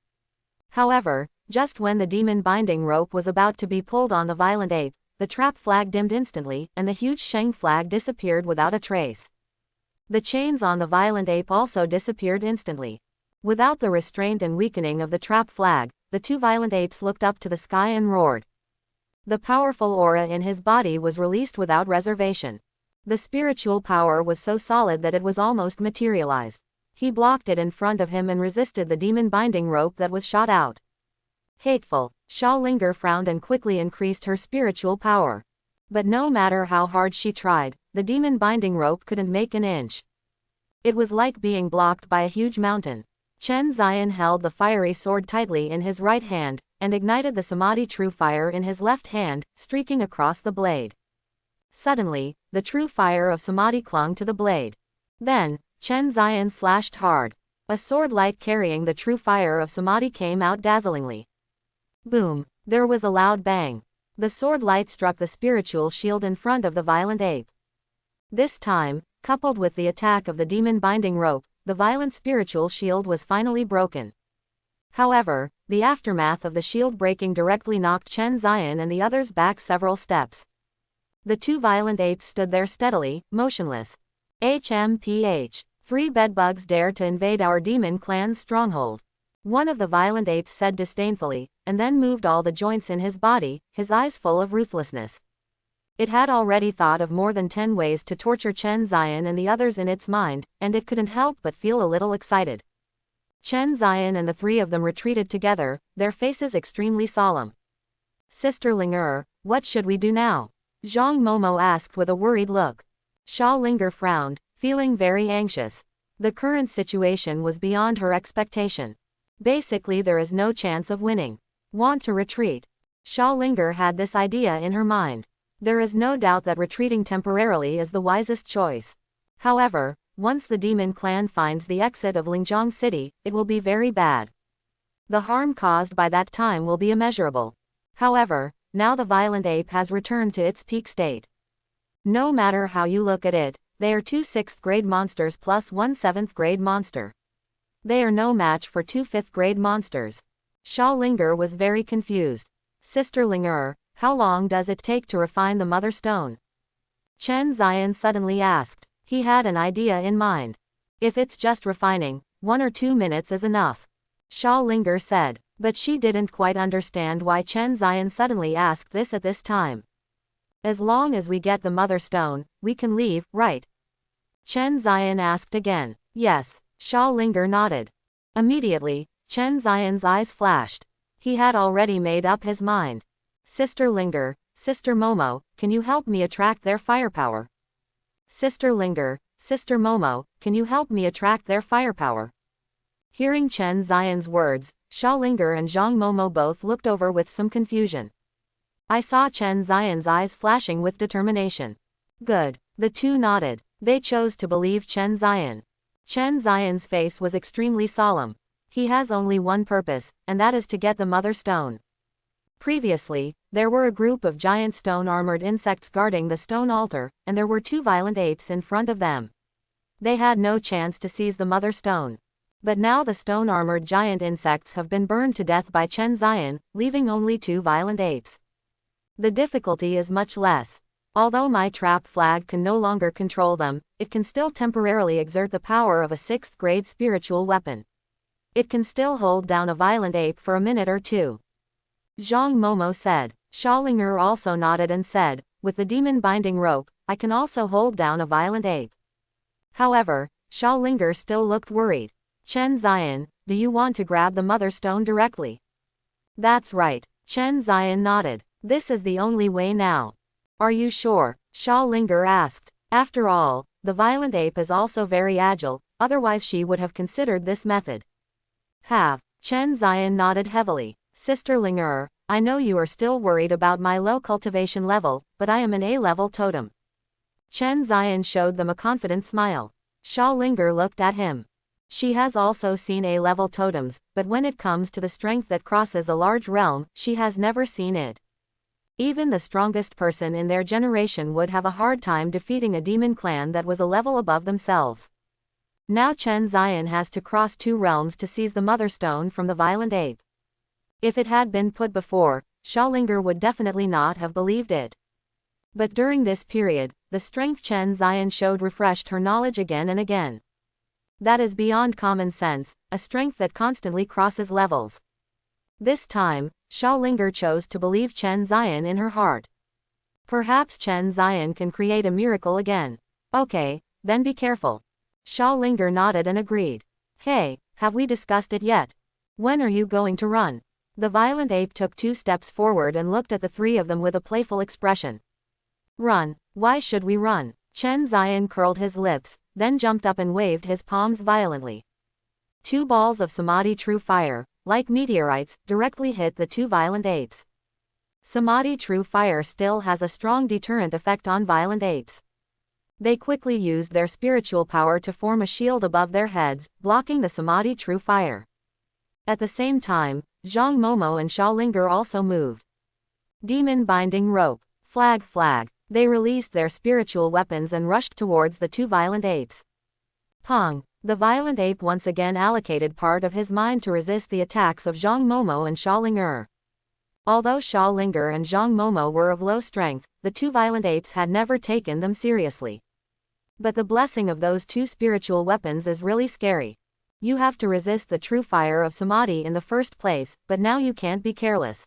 However, just when the demon binding rope was about to be pulled on the violent ape, the trap flag dimmed instantly, and the huge Sheng flag disappeared without a trace. The chains on the violent ape also disappeared instantly. Without the restraint and weakening of the trap flag, the 2 violent apes looked up to the sky and roared. The powerful aura in his body was released without reservation. The spiritual power was so solid that it was almost materialized. He blocked it in front of him and resisted the demon binding rope that was shot out. Hateful. Sha Linger frowned and quickly increased her spiritual power. But no matter how hard she tried, the demon binding rope couldn't make an inch. It was like being blocked by a huge mountain. Chen Zion held the fiery sword tightly in his right hand, and ignited the Samadhi true fire in his left hand, streaking across the blade. Suddenly, the true fire of Samadhi clung to the blade. Then, Chen Zion slashed hard. A sword light carrying the true fire of Samadhi came out dazzlingly. Boom! There was a loud bang. The sword light struck the spiritual shield in front of the violent ape. This time, coupled with the attack of the demon binding rope, the violent spiritual shield was finally broken. However, the aftermath of the shield breaking directly knocked Chen Zion and the others back several steps. The two violent apes stood there steadily, motionless. HMPH. 3 bedbugs dare to invade our demon clan's stronghold. One of the violent apes said disdainfully, and then moved all the joints in his body, his eyes full of ruthlessness. It had already thought of more than 10 ways to torture Chen Zion and the others in its mind, and it couldn't help but feel a little excited. Chen Zion and the 3 of them retreated together, their faces extremely solemn. Sister Ling, what should we do now? Zhang Momo asked with a worried look. Sha Ling frowned, feeling very anxious. The current situation was beyond her expectation. Basically there is no chance of winning. Want to retreat? Sha Ling had this idea in her mind. There is no doubt that retreating temporarily is the wisest choice. However, once the demon clan finds the exit of Lingjiang City, it will be very bad. The harm caused by that time will be immeasurable. However, now the violent ape has returned to its peak state. No matter how you look at it, they are 2 6th grade monsters plus 1 7th grade monster. They are no match for 2 5th grade monsters. Sha Ling was very confused. Sister Ling, how long does it take to refine the mother stone? Chen Zion suddenly asked. He had an idea in mind. If it's just refining, 1 or 2 minutes is enough. Sha Ling said, but she didn't quite understand why Chen Zion suddenly asked this at this time. As long as we get the mother stone, we can leave, right? Chen Zion asked again. Yes, Sha Ling nodded. Immediately, Chen Zion's eyes flashed. He had already made up his mind. Sister Ling, Sister Momo, can you help me attract their firepower? Sister Ling, Sister Momo, can you help me attract their firepower? Hearing Chen Zion's words, Sha Ling and Zhang Momo both looked over with some confusion. I saw Chen Zion's eyes flashing with determination. Good. The two nodded. They chose to believe Chen Zion. Chen Zion's face was extremely solemn. He has only one purpose, and that is to get the mother stone. Previously, there were a group of giant stone-armored insects guarding the stone altar, and there were 2 violent apes in front of them. They had no chance to seize the mother stone. But now the stone-armored giant insects have been burned to death by Chen Zion, leaving only 2 violent apes. The difficulty is much less. Although my trap flag can no longer control them, it can still temporarily exert the power of a 6th grade spiritual weapon. It can still hold down a violent ape for a minute or 2. Zhang Momo said. Sha Ling also nodded and said, with the demon binding rope, I can also hold down a violent ape. However, Sha Ling still looked worried. Chen Zion, do you want to grab the mother stone directly? That's right. Chen Zion nodded. This is the only way now. Are you sure? Sha Ling asked. After all, the violent ape is also very agile, otherwise she would have considered this method. Have. Chen Zion nodded heavily. Sister Ling, I know you are still worried about my low cultivation level, but I am an A-level totem. Chen Zion showed them a confident smile. Sha Ling looked at him. She has also seen A-level totems, but when it comes to the strength that crosses a large realm, she has never seen it. Even the strongest person in their generation would have a hard time defeating a demon clan that was a level above themselves. Now Chen Zion has to cross 2 realms to seize the mother stone from the violent ape. If it had been put before, Sha Ling would definitely not have believed it. But during this period, the strength Chen Zion showed refreshed her knowledge again and again. That is beyond common sense, a strength that constantly crosses levels. This time, Sha Ling chose to believe Chen Zion in her heart. Perhaps Chen Zion can create a miracle again. Okay, then be careful. Sha Ling nodded and agreed. Hey, have we discussed it yet? When are you going to run? The violent ape took 2 steps forward and looked at the 3 of them with a playful expression. Run? Why should we run? Chen Zion curled his lips, then jumped up and waved his palms violently. 2 balls of Samadhi true fire, like meteorites, directly hit the 2 violent apes. Samadhi true fire still has a strong deterrent effect on violent apes. They quickly used their spiritual power to form a shield above their heads, blocking the Samadhi true fire. At the same time, Zhang Momo and Sha Ling also moved. Demon binding rope. Flag. They released their spiritual weapons and rushed towards the 2 violent apes. Pong. The violent ape once again allocated part of his mind to resist the attacks of Zhang Momo and Sha Ling. Although Sha Ling and Zhang Momo were of low strength, the two violent apes had never taken them seriously. But the blessing of those two spiritual weapons is really scary. You have to resist the true fire of samadhi in the first place, but now you can't be careless.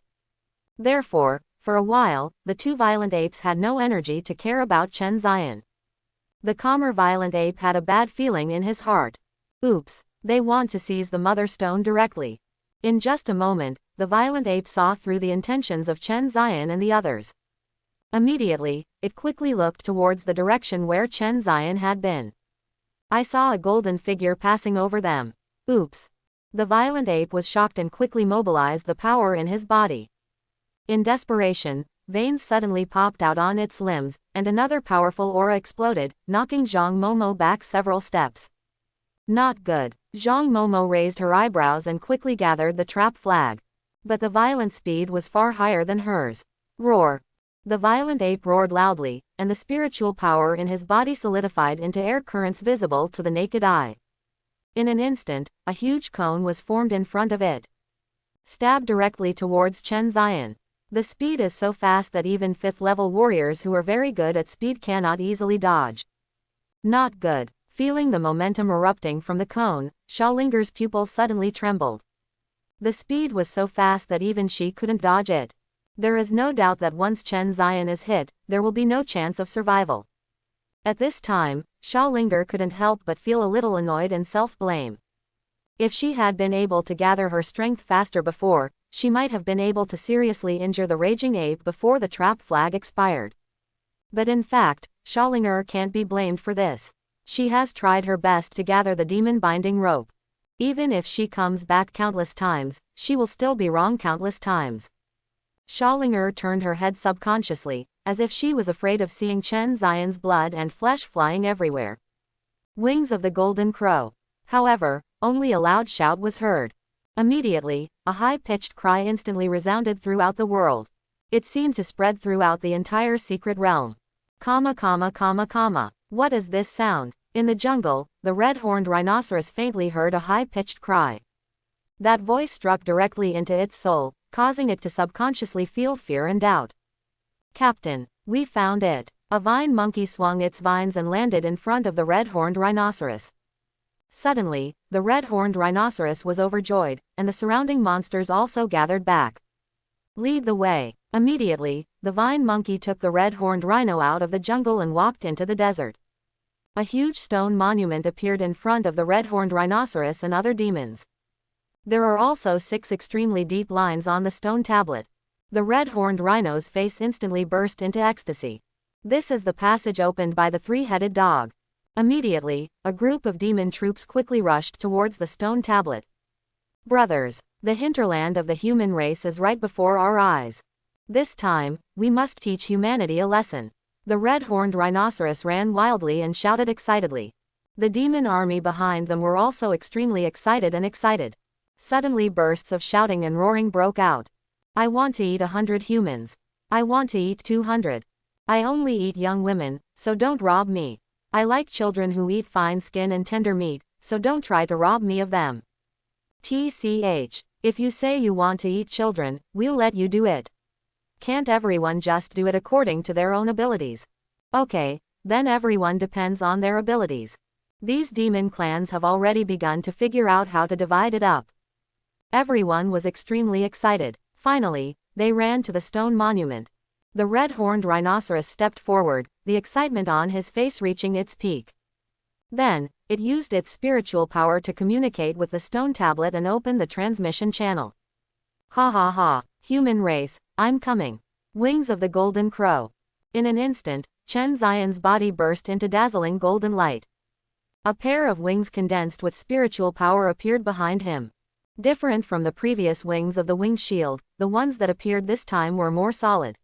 Therefore, for a while, the two violent apes had no energy to care about Chen Zion. The calmer violent ape had a bad feeling in his heart. Oops, they want to seize the mother stone directly. In just a moment, the violent ape saw through the intentions of Chen Zion and the others. Immediately, it quickly looked towards the direction where Chen Zion had been. I saw a golden figure passing over them. Oops. The violent ape was shocked and quickly mobilized the power in his body. In desperation, veins suddenly popped out on its limbs, and another powerful aura exploded, knocking Zhang Momo back several steps. Not good. Zhang Momo raised her eyebrows and quickly gathered the trap flag. But the violent speed was far higher than hers. Roar. The violent ape roared loudly, and the spiritual power in his body solidified into air currents visible to the naked eye. In an instant, a huge cone was formed in front of it. Stabbed directly towards Chen Zion. The speed is so fast that even 5th-level warriors who are very good at speed cannot easily dodge. Not good. Feeling the momentum erupting from the cone, Sha Ling's pupils suddenly trembled. The speed was so fast that even she couldn't dodge it. There is no doubt that once Chen Zion is hit, there will be no chance of survival. At this time, Sha Ling couldn't help but feel a little annoyed and self-blame. If she had been able to gather her strength faster before, she might have been able to seriously injure the raging ape before the trap flag expired. But in fact, Sha Ling can't be blamed for this. She has tried her best to gather the demon binding rope. Even if she comes back countless times, she will still be wrong countless times. Sha Ling turned her head subconsciously, as if she was afraid of seeing Chen Zion's blood and flesh flying everywhere. Wings of the Golden Crow. However, only a loud shout was heard. Immediately, a high-pitched cry instantly resounded throughout the world. It seemed to spread throughout the entire secret realm. What is this sound? In the jungle, the red-horned rhinoceros faintly heard a high-pitched cry. That voice struck directly into its soul, causing it to subconsciously feel fear and doubt. Captain, we found it. A vine monkey swung its vines and landed in front of the red-horned rhinoceros. Suddenly, the red-horned rhinoceros was overjoyed, and the surrounding monsters also gathered back. Lead the way. Immediately, the vine monkey took the red-horned rhino out of the jungle and walked into the desert. A huge stone monument appeared in front of the red-horned rhinoceros and other demons. There are also 6 extremely deep lines on the stone tablet. The red-horned rhino's face instantly burst into ecstasy. This is the passage opened by the 3-headed dog. Immediately, a group of demon troops quickly rushed towards the stone tablet. Brothers, the hinterland of the human race is right before our eyes. This time, we must teach humanity a lesson. The red-horned rhinoceros ran wildly and shouted excitedly. The demon army behind them were also extremely excited. Suddenly bursts of shouting and roaring broke out. I want to eat 100 humans. I want to eat 200. I only eat young women, so don't rob me. I like children who eat fine skin and tender meat, so don't try to rob me of them. TCH, if you say you want to eat children, we'll let you do it. Can't everyone just do it according to their own abilities? Okay, then everyone depends on their abilities. These demon clans have already begun to figure out how to divide it up. Everyone was extremely excited. Finally, they ran to the stone monument. The red-horned rhinoceros stepped forward, the excitement on his face reaching its peak. Then, it used its spiritual power to communicate with the stone tablet and open the transmission channel. Ha ha ha, human race, I'm coming. Wings of the Golden Crow. In an instant, Chen Zion's body burst into dazzling golden light. A pair of wings condensed with spiritual power appeared behind him. Different from the previous wings of the winged shield, the ones that appeared this time were more solid.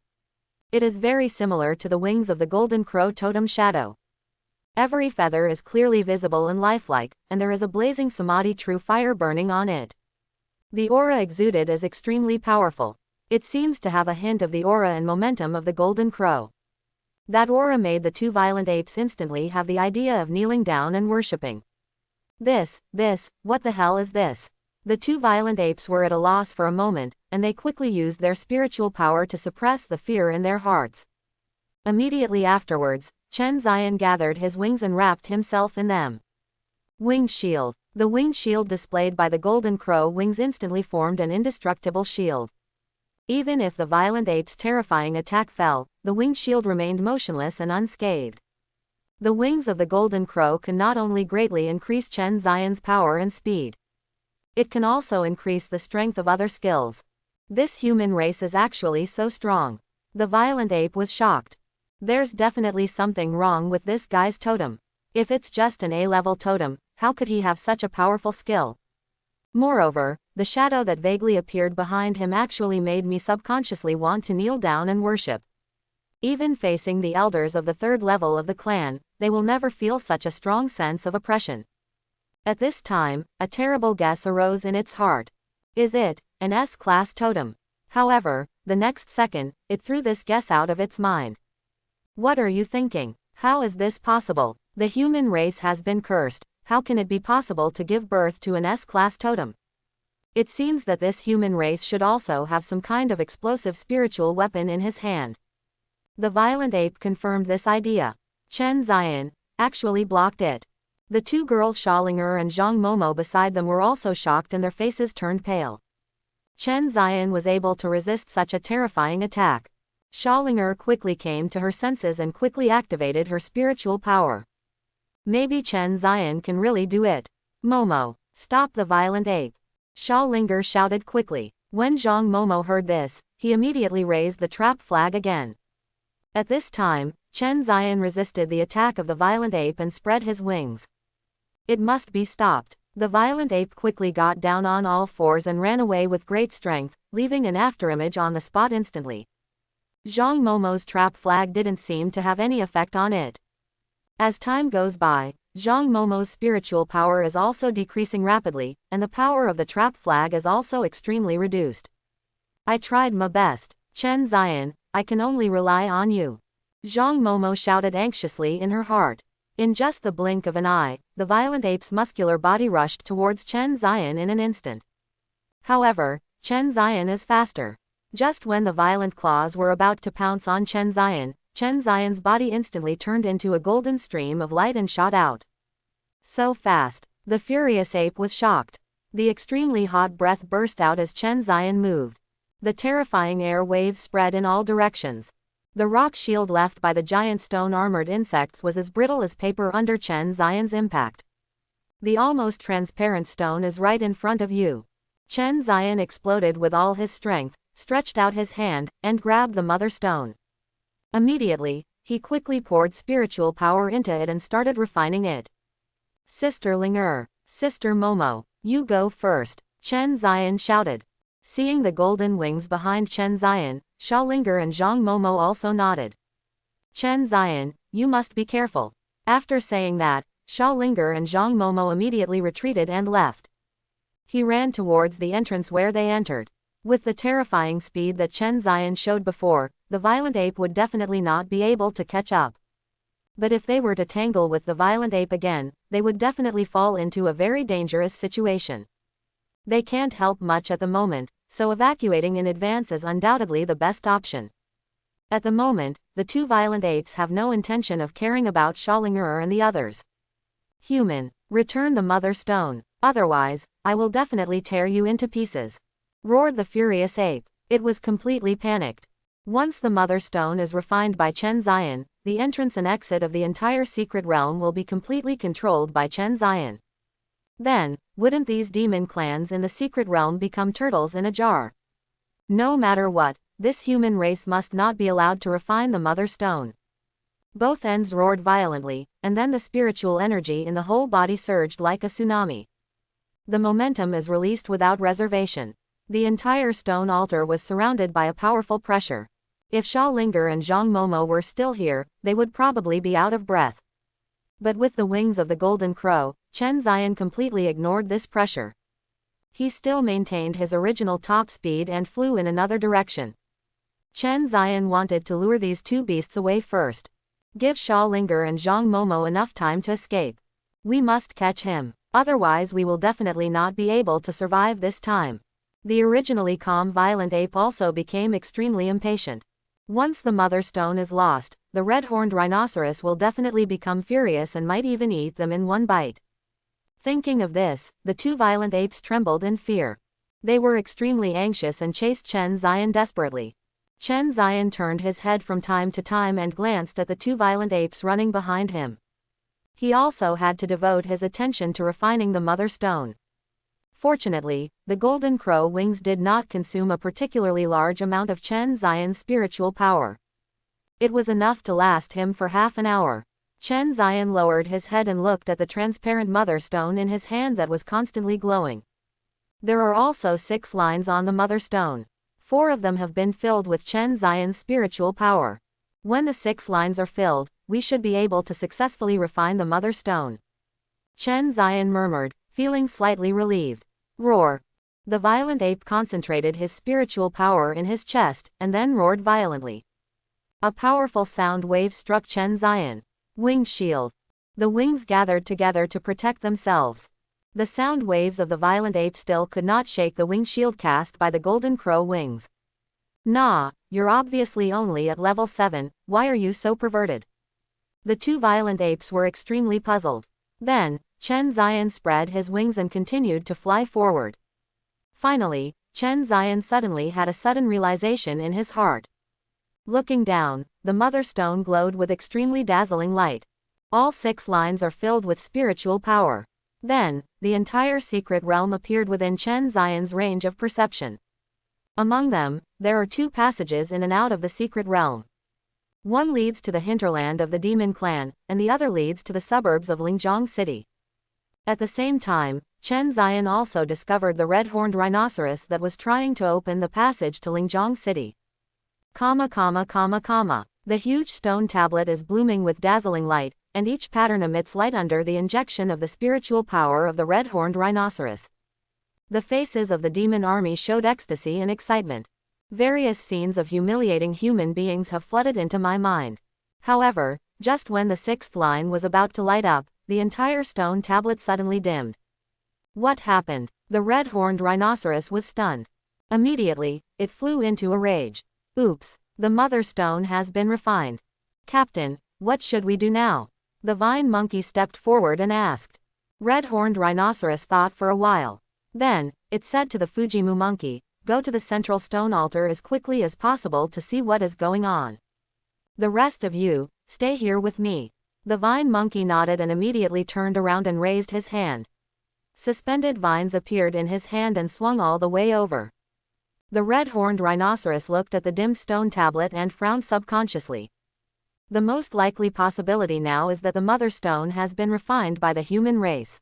It is very similar to the wings of the Golden Crow Totem shadow. Every feather is clearly visible and lifelike, and there is a blazing samadhi true fire burning on it. The aura exuded is extremely powerful. It seems to have a hint of the aura and momentum of the Golden Crow. That aura made the two violent apes instantly have the idea of kneeling down and worshipping. What the hell is this? The two violent apes were at a loss for a moment, and they quickly used their spiritual power to suppress the fear in their hearts. Immediately afterwards, Chen Zion gathered his wings and wrapped himself in them. Winged shield. The winged shield displayed by the golden crow wings instantly formed an indestructible shield. Even if the violent ape's terrifying attack fell, the winged shield remained motionless and unscathed. The wings of the golden crow can not only greatly increase Chen Zion's power and speed, it can also increase the strength of other skills. This human race is actually so strong. The violent ape was shocked. There's definitely something wrong with this guy's totem. If it's just an A-level totem, how could he have such a powerful skill? Moreover, the shadow that vaguely appeared behind him actually made me subconsciously want to kneel down and worship. Even facing the elders of the third level of the clan, they will never feel such a strong sense of oppression. At this time, a terrible guess arose in its heart. Is it an S-class totem? However, the next second, it threw this guess out of its mind. What are you thinking? How is this possible? The human race has been cursed. How can it be possible to give birth to an S-class totem? It seems that this human race should also have some kind of explosive spiritual weapon in his hand. The violent ape confirmed this idea. Chen Zion actually blocked it. The two girls Xiaolinger and Zhang Momo beside them were also shocked and their faces turned pale. Chen Zion was able to resist such a terrifying attack. Xiaolinger quickly came to her senses and quickly activated her spiritual power. Maybe Chen Zion can really do it. Momo, stop the violent ape. Xiaolinger shouted quickly. When Zhang Momo heard this, he immediately raised the trap flag again. At this time, Chen Zion resisted the attack of the violent ape and spread his wings. It must be stopped. The violent ape quickly got down on all fours and ran away with great strength, leaving an afterimage on the spot instantly. Zhang Momo's trap flag didn't seem to have any effect on it. As time goes by, Zhang Momo's spiritual power is also decreasing rapidly, and the power of the trap flag is also extremely reduced. I tried my best. Chen Zion, I can only rely on you. Zhang Momo shouted anxiously in her heart. In just the blink of an eye, the violent ape's muscular body rushed towards Chen Zion in an instant. However, Chen Zion is faster. Just when the violent claws were about to pounce on Chen Zion's body instantly turned into a golden stream of light and shot out. So fast. The furious ape was shocked. The extremely hot breath burst out as Chen Zion moved. The terrifying air waves spread in all directions. The rock shield left by the giant stone-armored insects was as brittle as paper under Chen Zion's impact. The almost transparent stone is right in front of you. Chen Zion exploded with all his strength, stretched out his hand, and grabbed the mother stone. Immediately, he quickly poured spiritual power into it and started refining it. Sister Linger, Sister Momo, you go first, Chen Zion shouted. Seeing the golden wings behind Chen Zion, Xiaolinger and Zhang Momo also nodded. Chen Zion, you must be careful. After saying that, Xiaolinger and Zhang Momo immediately retreated and left. He ran towards the entrance where they entered. With the terrifying speed that Chen Zion showed before, the violent ape would definitely not be able to catch up. But if they were to tangle with the violent ape again, they would definitely fall into a very dangerous situation. They can't help much at the moment, so evacuating in advance is undoubtedly the best option. At the moment, the two violent apes have no intention of caring about Xiaolinger and the others. Human, return the mother stone, otherwise, I will definitely tear you into pieces, roared the furious ape. It was completely panicked. Once the mother stone is refined by Chen Zion, the entrance and exit of the entire secret realm will be completely controlled by Chen Zion. Then, wouldn't these demon clans in the secret realm become turtles in a jar? No matter what, this human race must not be allowed to refine the mother stone. Both ends roared violently, and then the spiritual energy in the whole body surged like a tsunami. The momentum is released without reservation. The entire stone altar was surrounded by a powerful pressure. If Xiaolinger and Zhang Momo were still here, they would probably be out of breath. But with the wings of the golden crow, Chen Zion completely ignored this pressure. He still maintained his original top speed and flew in another direction. Chen Zion wanted to lure these two beasts away first. Give Xiaolinger and Zhang Momo enough time to escape. We must catch him. Otherwise we will definitely not be able to survive this time. The originally calm violent ape also became extremely impatient. Once the mother stone is lost, the red-horned rhinoceros will definitely become furious and might even eat them in one bite. Thinking of this, the two violent apes trembled in fear. They were extremely anxious and chased Chen Zion desperately. Chen Zion turned his head from time to time and glanced at the two violent apes running behind him. He also had to devote his attention to refining the mother stone. Fortunately, the golden crow wings did not consume a particularly large amount of Chen Zion's spiritual power. It was enough to last him for half an hour. Chen Zion lowered his head and looked at the transparent mother stone in his hand that was constantly glowing. There are also 6 lines on the mother stone. 4 of them have been filled with Chen Zion's spiritual power. When the 6 lines are filled, we should be able to successfully refine the mother stone. Chen Zion murmured, feeling slightly relieved. Roar. The violent ape concentrated his spiritual power in his chest, and then roared violently. A powerful sound wave struck Chen Zion. Wing shield. The wings gathered together to protect themselves. The sound waves of the violent ape still could not shake the wing shield cast by the golden crow wings. Nah, you're obviously only at level 7, why are you so perverted? The two violent apes were extremely puzzled. Then, Chen Zion spread his wings and continued to fly forward. Finally, Chen Zion suddenly had a sudden realization in his heart. Looking down, the mother stone glowed with extremely dazzling light. All 6 lines are filled with spiritual power. Then, the entire secret realm appeared within Chen Zion's range of perception. Among them, there are 2 passages in and out of the secret realm. One leads to the hinterland of the demon clan, and the other leads to the suburbs of Linjiang City. At the same time, Chen Zion also discovered the red-horned rhinoceros that was trying to open the passage to Linjiang City. The huge stone tablet is blooming with dazzling light, and each pattern emits light under the injection of the spiritual power of the red-horned rhinoceros. The faces of the demon army showed ecstasy and excitement. Various scenes of humiliating human beings have flooded into my mind. However, just when the 6th line was about to light up, the entire stone tablet suddenly dimmed. What happened? The red-horned rhinoceros was stunned. Immediately, it flew into a rage. Oops, the mother stone has been refined. Captain, what should we do now? The vine monkey stepped forward and asked. Red-horned rhinoceros thought for a while. Then, it said to the Fujimu monkey, go to the central stone altar as quickly as possible to see what is going on. The rest of you, stay here with me. The vine monkey nodded and immediately turned around and raised his hand. Suspended vines appeared in his hand and swung all the way over. The red-horned rhinoceros looked at the dim stone tablet and frowned subconsciously. The most likely possibility now is that the mother stone has been refined by the human race.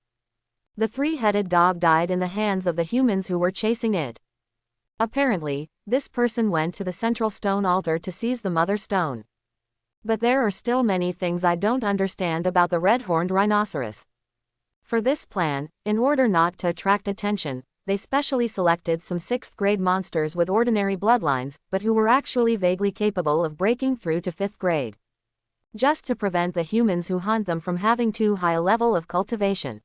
The 3-headed dog died in the hands of the humans who were chasing it. Apparently, this person went to the central stone altar to seize the mother stone. But there are still many things I don't understand about the red-horned rhinoceros. For this plan, in order not to attract attention, they specially selected some 6th grade monsters with ordinary bloodlines, but who were actually vaguely capable of breaking through to 5th grade. Just to prevent the humans who hunt them from having too high a level of cultivation.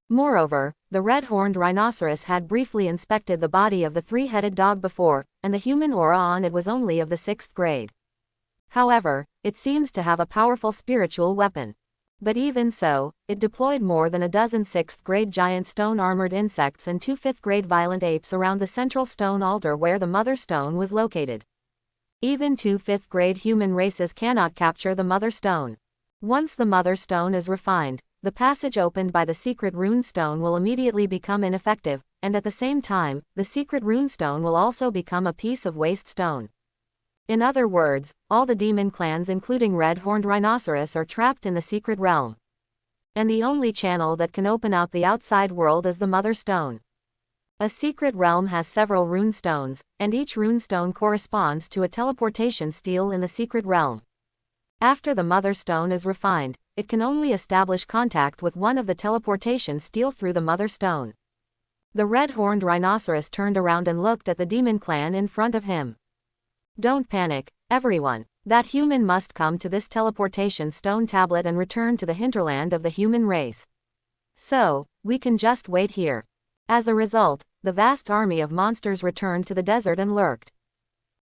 Moreover, the red-horned rhinoceros had briefly inspected the body of the 3-headed dog before, and the human aura on it was only of the 6th grade. However, it seems to have a powerful spiritual weapon. But even so, it deployed more than a dozen 6th grade giant stone-armored insects and 2 5th grade violent apes around the central stone altar where the mother stone was located. Even 2 5th grade human races cannot capture the mother stone. Once the mother stone is refined, the passage opened by the secret rune stone will immediately become ineffective, and at the same time, the secret rune stone will also become a piece of waste stone. In other words, all the demon clans including red-horned rhinoceros are trapped in the secret realm. And the only channel that can open up the outside world is the mother stone. A secret realm has several rune stones, and each rune stone corresponds to a teleportation stele in the secret realm. After the mother stone is refined, it can only establish contact with one of the teleportation stele through the mother stone. The red-horned rhinoceros turned around and looked at the demon clan in front of him. Don't panic, everyone. That human must come to this teleportation stone tablet and return to the hinterland of the human race. So, we can just wait here. As a result, the vast army of monsters returned to the desert and lurked.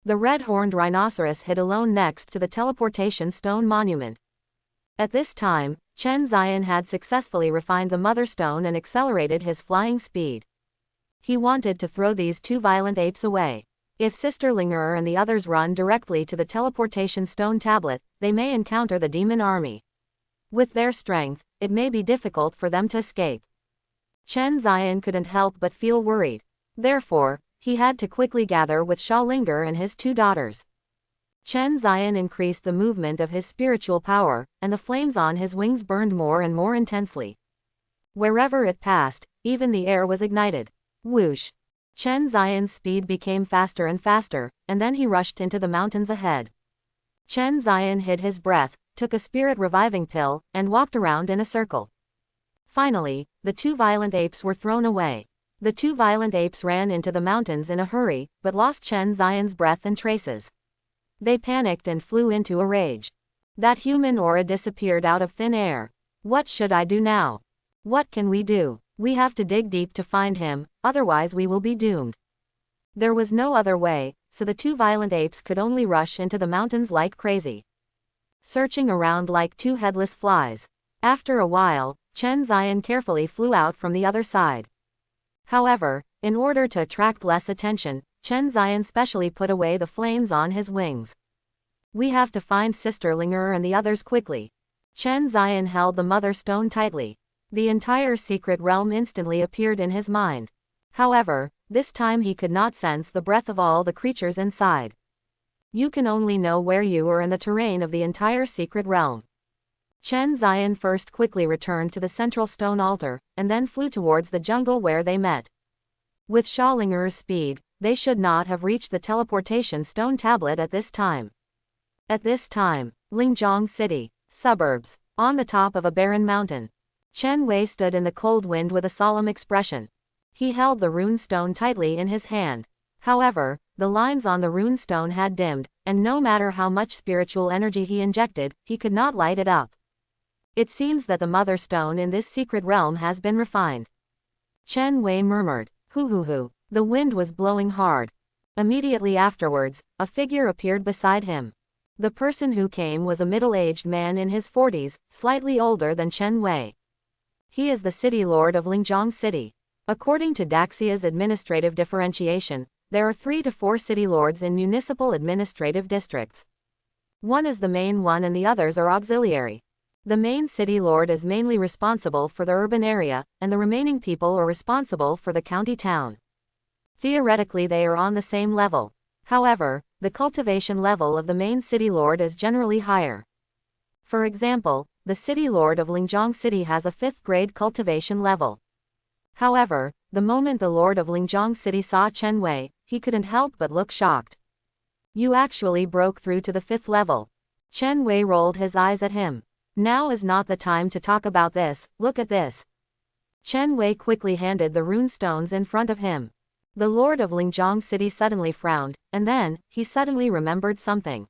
The red-horned rhinoceros hid alone next to the teleportation stone monument. At this time, Chen Zion had successfully refined the mother stone and accelerated his flying speed. He wanted to throw these two violent apes away. If Sister Lingerer and the others run directly to the teleportation stone tablet, they may encounter the demon army. With their strength, it may be difficult for them to escape. Chen Zion couldn't help but feel worried. Therefore, he had to quickly gather with Xiaolinger and his two daughters. Chen Zion increased the movement of his spiritual power, and the flames on his wings burned more and more intensely. Wherever it passed, even the air was ignited. Whoosh! Chen Zion's speed became faster and faster, and then he rushed into the mountains ahead. Chen Zion hid his breath, took a spirit reviving pill, and walked around in a circle. Finally, the two violent apes were thrown away. The two violent apes ran into the mountains in a hurry, but lost Chen Zion's breath and traces. They panicked and flew into a rage. That human aura disappeared out of thin air. What should I do now? What can we do? We have to dig deep to find him, otherwise we will be doomed. There was no other way, so the two violent apes could only rush into the mountains like crazy, searching around like two headless flies. After a while, Chen Zion carefully flew out from the other side. However, in order to attract less attention, Chen Zion specially put away the flames on his wings. We have to find Sister Lingerer and the others quickly. Chen Zion held the mother stone tightly. The entire secret realm instantly appeared in his mind. However, this time he could not sense the breath of all the creatures inside. You can only know where you are in the terrain of the entire secret realm. Chen Zion first quickly returned to the central stone altar, and then flew towards the jungle where they met. With Xiaolinger's speed, they should not have reached the teleportation stone tablet at this time. At this time, Lingzhong City, suburbs, on the top of a barren mountain. Chen Wei stood in the cold wind with a solemn expression. He held the rune stone tightly in his hand. However, the lines on the rune stone had dimmed, and no matter how much spiritual energy he injected, he could not light it up. It seems that the mother stone in this secret realm has been refined. Chen Wei murmured, "Hoo hoo hoo." The wind was blowing hard. Immediately afterwards, a figure appeared beside him. The person who came was a middle-aged man in his 40s, slightly older than Chen Wei. He is the city lord of Lingzhong City. According to Daxia's administrative differentiation, there are 3 to 4 city lords in municipal administrative districts. One is the main one and the others are auxiliary. The main city lord is mainly responsible for the urban area, and the remaining people are responsible for the county town. Theoretically they are on the same level. However, the cultivation level of the main city lord is generally higher. For example, the city lord of Lingzhong City has a 5th grade cultivation level. However, the moment the lord of Lingzhong City saw Chen Wei, he couldn't help but look shocked. "You actually broke through to the 5th level." Chen Wei rolled his eyes at him. "Now is not the time to talk about this, look at this." Chen Wei quickly handed the rune stones in front of him. The lord of Lingzhong City suddenly frowned, and then, he suddenly remembered something.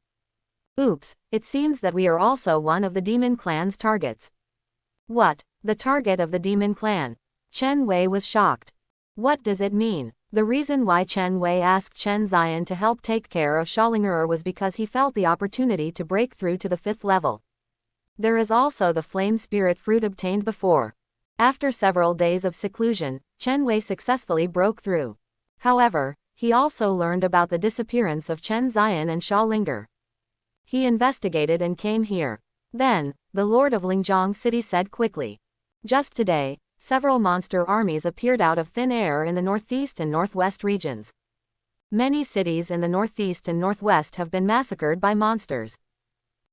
"Oops, it seems that we are also one of the demon clan's targets." "What? The target of the demon clan?" Chen Wei was shocked. What does it mean? The reason why Chen Wei asked Chen Zion to help take care of Xiaolinger was because he felt the opportunity to break through to the 5th level. There is also the flame spirit fruit obtained before. After several days of seclusion, Chen Wei successfully broke through. However, he also learned about the disappearance of Chen Zion and Xiaolinger. He investigated and came here. Then, the lord of Lingzhong City said quickly. Just today, several monster armies appeared out of thin air in the northeast and northwest regions. Many cities in the northeast and northwest have been massacred by monsters.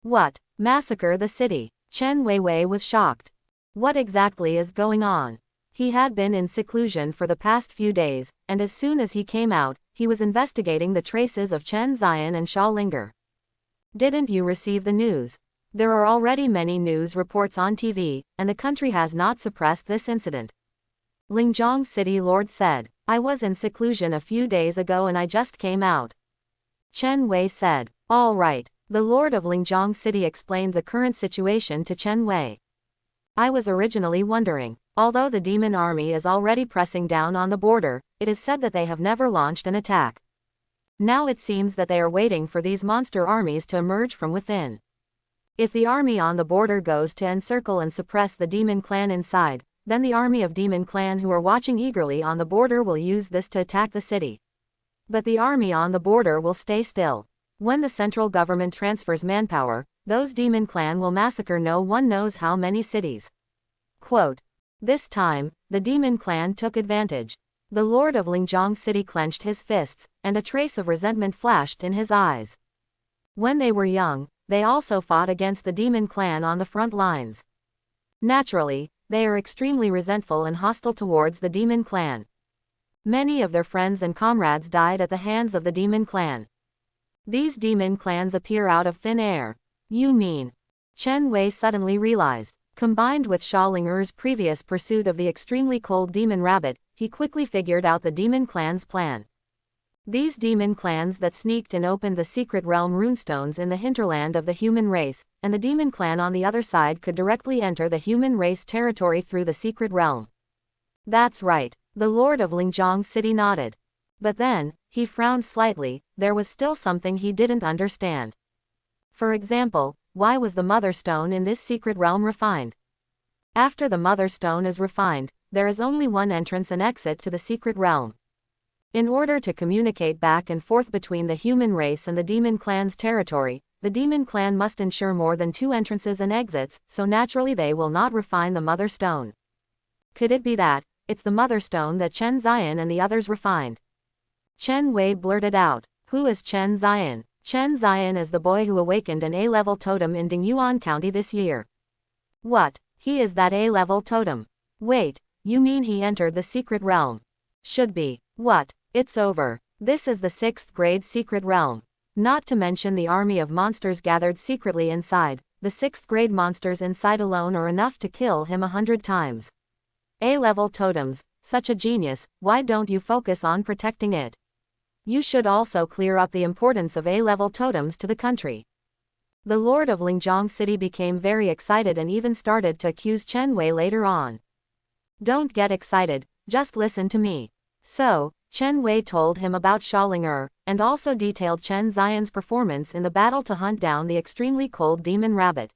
What? Massacre the city? Chen Weiwei was shocked. What exactly is going on? He had been in seclusion for the past few days, and as soon as he came out, he was investigating the traces of Chen Zion and Xiaolinger. Didn't you receive the news? There are already many news reports on TV, and the country has not suppressed this incident. Lingzhong City Lord said, "I was in seclusion a few days ago and I just came out." Chen Wei said, "All right." The Lord of Lingzhong City explained the current situation to Chen Wei. "I was originally wondering, Although the demon army is already pressing down on the border, it is said that they have never launched an attack. Now it seems that they are waiting for these monster armies to emerge from within. If the army on the border goes to encircle and suppress the demon clan inside, then the army of demon clan who are watching eagerly on the border will use this to attack the city. But the army on the border will stay still. When the central government transfers manpower, those demon clan will massacre no one knows how many cities. Quote, this time, the demon clan took advantage. The lord of Linjiang City clenched his fists, and a trace of resentment flashed in his eyes. When they were young, they also fought against the demon clan on the front lines. Naturally, they are extremely resentful and hostile towards the demon clan. Many of their friends and comrades died at the hands of the demon clan. These demon clans appear out of thin air. You mean? Chen Wei suddenly realized. Combined with Xiaoling'er's previous pursuit of the extremely cold demon rabbit, he quickly figured out the demon clan's plan. These demon clans that sneaked and opened the secret realm runestones in the hinterland of the human race, and the demon clan on the other side could directly enter the human race territory through the secret realm. That's right, the lord of Linjiang City nodded. But then, he frowned slightly. There was still something he didn't understand. For example, why was the mother stone in this secret realm refined? After the mother stone is refined, there is only one entrance and exit to the secret realm. In order to communicate back and forth between the human race and the demon clan's territory, the demon clan must ensure more than 2 entrances and exits, so naturally they will not refine the mother stone. Could it be that it's the mother stone that Chen Ziyan and the others refined? Chen Wei blurted out, who is Chen Ziyan? Chen Ziyan is the boy who awakened an A-level totem in Dingyuan County this year. What? He is that A-level totem? Wait, you mean he entered the secret realm? Should be. What? It's over. This is the 6th grade secret realm. Not to mention the army of monsters gathered secretly inside. The 6th grade monsters inside alone are enough to kill him 100 times. A-level totems, such a genius, why don't you focus on protecting it? You should also clear up the importance of A-level totems to the country. The lord of Linjiang City became very excited and even started to accuse Chen Wei later on. Don't get excited, just listen to me. So, Chen Wei told him about Xiaoling'er, and also detailed Chen Ziyan's performance in the battle to hunt down the extremely cold demon rabbit.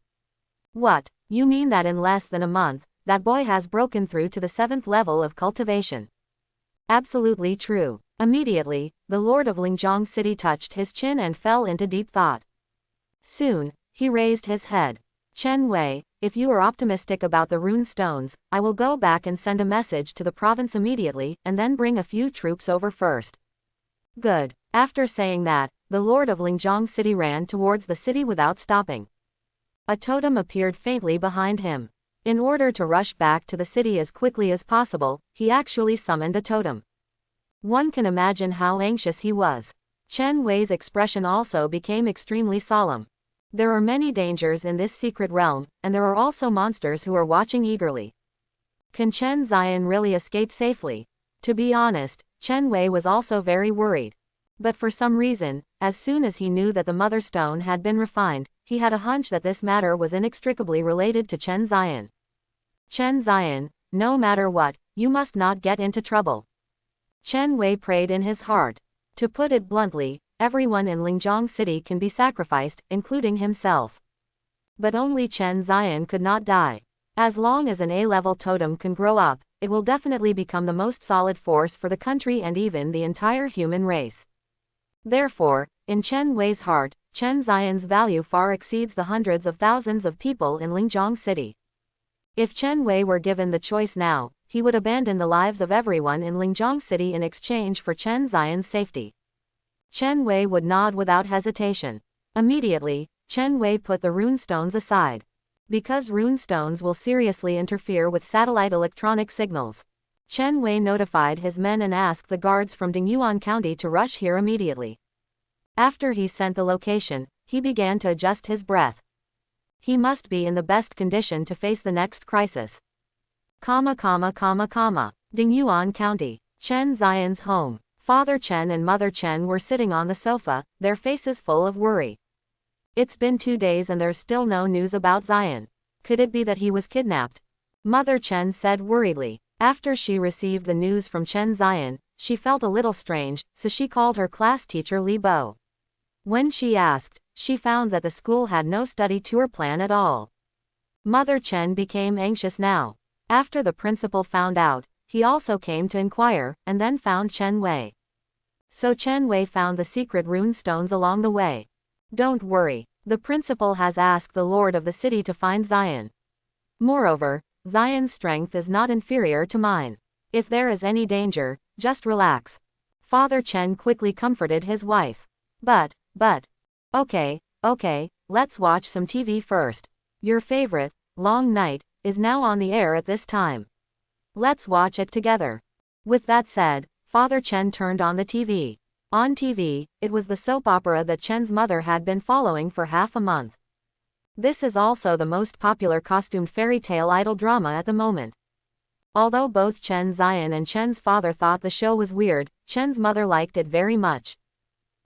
What, you mean that in less than a month, that boy has broken through to the 7th level of cultivation? Absolutely true. Immediately, the lord of Linjiang City touched his chin and fell into deep thought. Soon, he raised his head. Chen Wei, if you are optimistic about the rune stones, I will go back and send a message to the province immediately, and then bring a few troops over first. Good. After saying that, the lord of Linjiang City ran towards the city without stopping. A totem appeared faintly behind him. In order to rush back to the city as quickly as possible, he actually summoned a totem. One can imagine how anxious he was. Chen Wei's expression also became extremely solemn. There are many dangers in this secret realm, and there are also monsters who are watching eagerly. Can Chen Ziyan really escape safely? To be honest, Chen Wei was also very worried. But for some reason, as soon as he knew that the mother stone had been refined, he had a hunch that this matter was inextricably related to Chen Ziyan. Chen Ziyan, no matter what, you must not get into trouble. Chen Wei prayed in his heart. To put it bluntly, everyone in Linjiang City can be sacrificed, including himself. But only Chen Ziyan could not die. As long as an A-level totem can grow up, it will definitely become the most solid force for the country and even the entire human race. Therefore, in Chen Wei's heart, Chen Ziyan's value far exceeds the hundreds of thousands of people in Linjiang City. If Chen Wei were given the choice now, he would abandon the lives of everyone in Linjiang City in exchange for Chen Ziyan's safety. Chen Wei would nod without hesitation. Immediately, Chen Wei put the rune stones aside. Because rune stones will seriously interfere with satellite electronic signals. Chen Wei notified his men and asked the guards from Dingyuan County to rush here immediately. After he sent the location, he began to adjust his breath. He must be in the best condition to face the next crisis. Dingyuan County. Chen Ziyan's home. Father Chen and Mother Chen were sitting on the sofa, their faces full of worry. It's been 2 days and there's still no news about Ziyan. Could it be that he was kidnapped? Mother Chen said worriedly. After she received the news from Chen Zion, she felt a little strange, so she called her class teacher Li Bo. When she asked, she found that the school had no study tour plan at all. Mother Chen became anxious now. After the principal found out, he also came to inquire, and then found Chen Wei. So Chen Wei found the secret rune stones along the way. Don't worry, the principal has asked the lord of the city to find Zion. Moreover, Zion's strength is not inferior to mine. If there is any danger, just relax. Father Chen quickly comforted his wife. But, okay, let's watch some TV first. Your favorite, Long Night, is now on the air at this time. Let's watch it together. With that said, Father Chen turned on the TV. On TV, it was the soap opera that Chen's mother had been following for half a month. This is also the most popular costumed fairy tale idol drama at the moment. Although both Chen Zion and Chen's father thought the show was weird, Chen's mother liked it very much.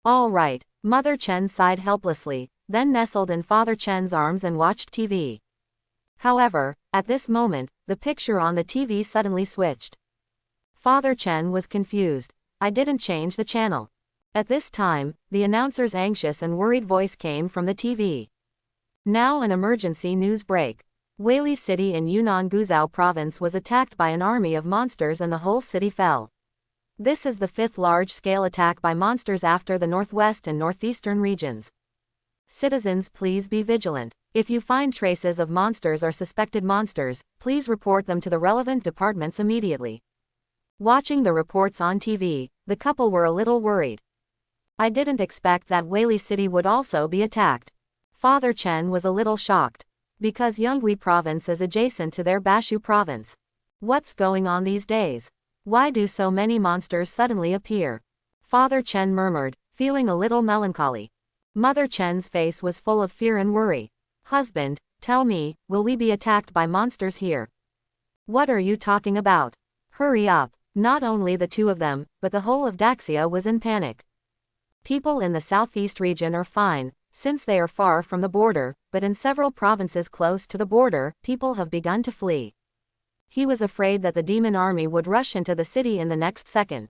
All right, Mother Chen sighed helplessly, then nestled in Father Chen's arms and watched TV. However, at this moment, the picture on the TV suddenly switched. Father Chen was confused. I didn't change the channel. At this time, the announcer's anxious and worried voice came from the TV. Now an emergency news break. Weili City in Yunnan Guizhou province was attacked by an army of monsters and the whole city fell. This is the fifth large-scale attack by monsters after the northwest and northeastern regions. Citizens, please be vigilant. If you find traces of monsters or suspected monsters, please report them to the relevant departments immediately. Watching the reports on TV, the couple were a little worried. I didn't expect that Weili City would also be attacked. Father Chen was a little shocked. Because Yonghui province is adjacent to their Bashu province. What's going on these days? Why do so many monsters suddenly appear? Father Chen murmured, feeling a little melancholy. Mother Chen's face was full of fear and worry. Husband, tell me, will we be attacked by monsters here? What are you talking about? Hurry up. Not only the two of them, but the whole of Daxia was in panic. People in the southeast region are fine, since they are far from the border, but in several provinces close to the border, people have begun to flee. He was afraid that the demon army would rush into the city in the next second.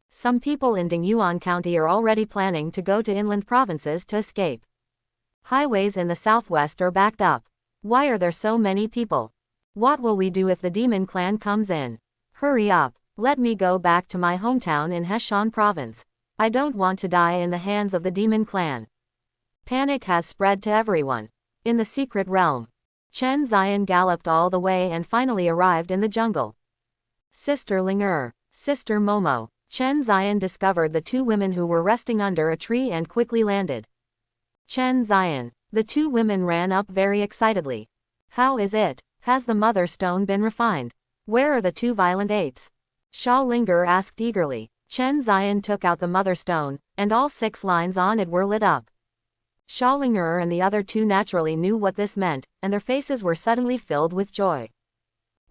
Some people in Dingyuan County are already planning to go to inland provinces to escape. Highways in the southwest are backed up. Why are there so many people? What will we do if the demon clan comes in? Hurry up, let me go back to my hometown in Heshan province. I don't want to die in the hands of the demon clan. Panic has spread to everyone. In the secret realm, Chen Zion galloped all the way and finally arrived in the jungle. Sister Ling Sister Momo. Chen Zion discovered the two women who were resting under a tree and quickly landed. Chen Zion. The two women ran up very excitedly. How is it? Has the mother stone been refined? Where are the two violent apes? Sha Linger asked eagerly. Chen Zion took out the mother stone, and all 6 lines on it were lit up. Sha Linger and the other two naturally knew what this meant, and their faces were suddenly filled with joy.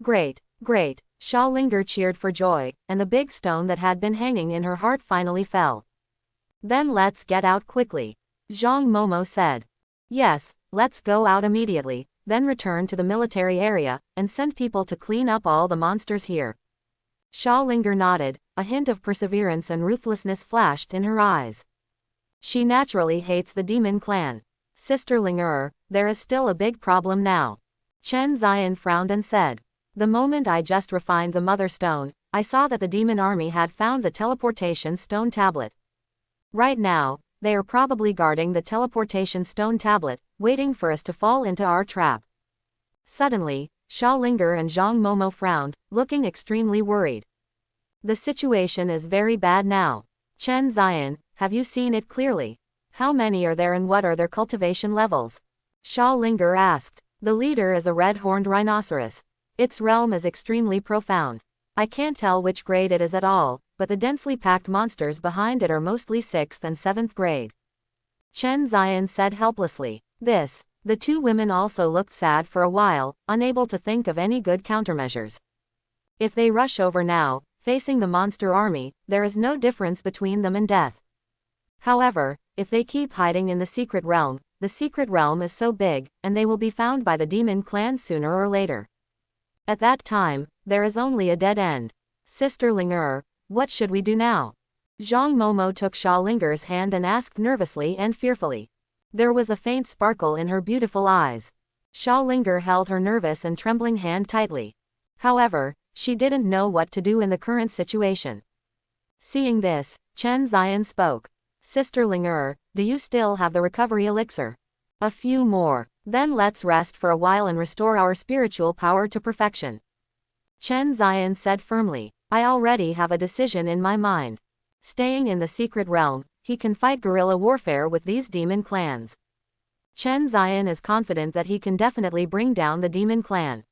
Great, great, Sha Linger cheered for joy, and the big stone that had been hanging in her heart finally fell. Then let's get out quickly. Zhang Momo said. Yes, let's go out immediately, then return to the military area, and send people to clean up all the monsters here. Sha Linger nodded, a hint of perseverance and ruthlessness flashed in her eyes. She naturally hates the demon clan. Sister Linger, there is still a big problem now. Chen Zion frowned and said. The moment I just refined the mother stone, I saw that the demon army had found the teleportation stone tablet. Right now, they are probably guarding the teleportation stone tablet, waiting for us to fall into our trap. Suddenly, Sha Linger and Zhang Momo frowned, looking extremely worried. The situation is very bad now. Chen Zion, have you seen it clearly? How many are there and what are their cultivation levels? Sha Linger asked. The leader is a red-horned rhinoceros. Its realm is extremely profound. I can't tell which grade it is at all, but the densely packed monsters behind it are mostly 6th and 7th grade. Chen Zion said helplessly. The two women also looked sad for a while, unable to think of any good countermeasures. If they rush over now, facing the monster army, there is no difference between them and death. However, if they keep hiding in the secret realm is so big, and they will be found by the demon clan sooner or later. At that time, there is only a dead end. Sister Ling, what should we do now? Zhang Momo took Sha Linger's hand and asked nervously and fearfully. There was a faint sparkle in her beautiful eyes. Sha Linger held her nervous and trembling hand tightly. However, she didn't know what to do in the current situation. Seeing this, Chen Ziyan spoke. Sister Ling, do you still have the recovery elixir? A few more. Then let's rest for a while and restore our spiritual power to perfection. Chen Ziyan said firmly. I already have a decision in my mind. Staying in the secret realm, he can fight guerrilla warfare with these demon clans. Chen Ziyan is confident that he can definitely bring down the demon clan.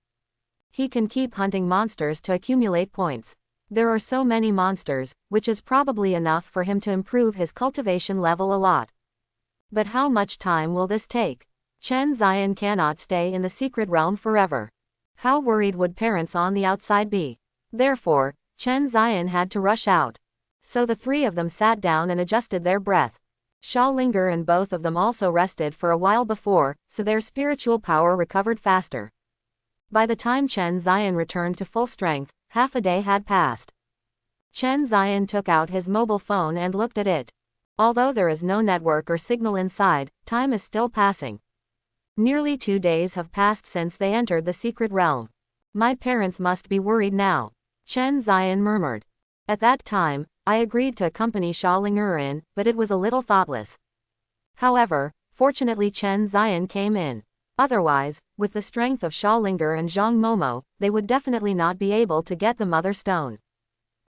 He can keep hunting monsters to accumulate points. There are so many monsters, which is probably enough for him to improve his cultivation level a lot. But how much time will this take? Chen Ziyan cannot stay in the secret realm forever. How worried would parents on the outside be? Therefore, Chen Ziyan had to rush out. So the three of them sat down and adjusted their breath. Sha Linger and both of them also rested for a while before, so their spiritual power recovered faster. By the time Chen Ziyan returned to full strength, half a day had passed. Chen Ziyan took out his mobile phone and looked at it. Although there is no network or signal inside, time is still passing. Nearly 2 days have passed since they entered the secret realm. My parents must be worried now. Chen Ziyan murmured. At that time, I agreed to accompany Sha Linger in, but it was a little thoughtless. However, fortunately Chen Ziyan came in. Otherwise, with the strength of Sha Linger and Zhang Momo, they would definitely not be able to get the Mother Stone.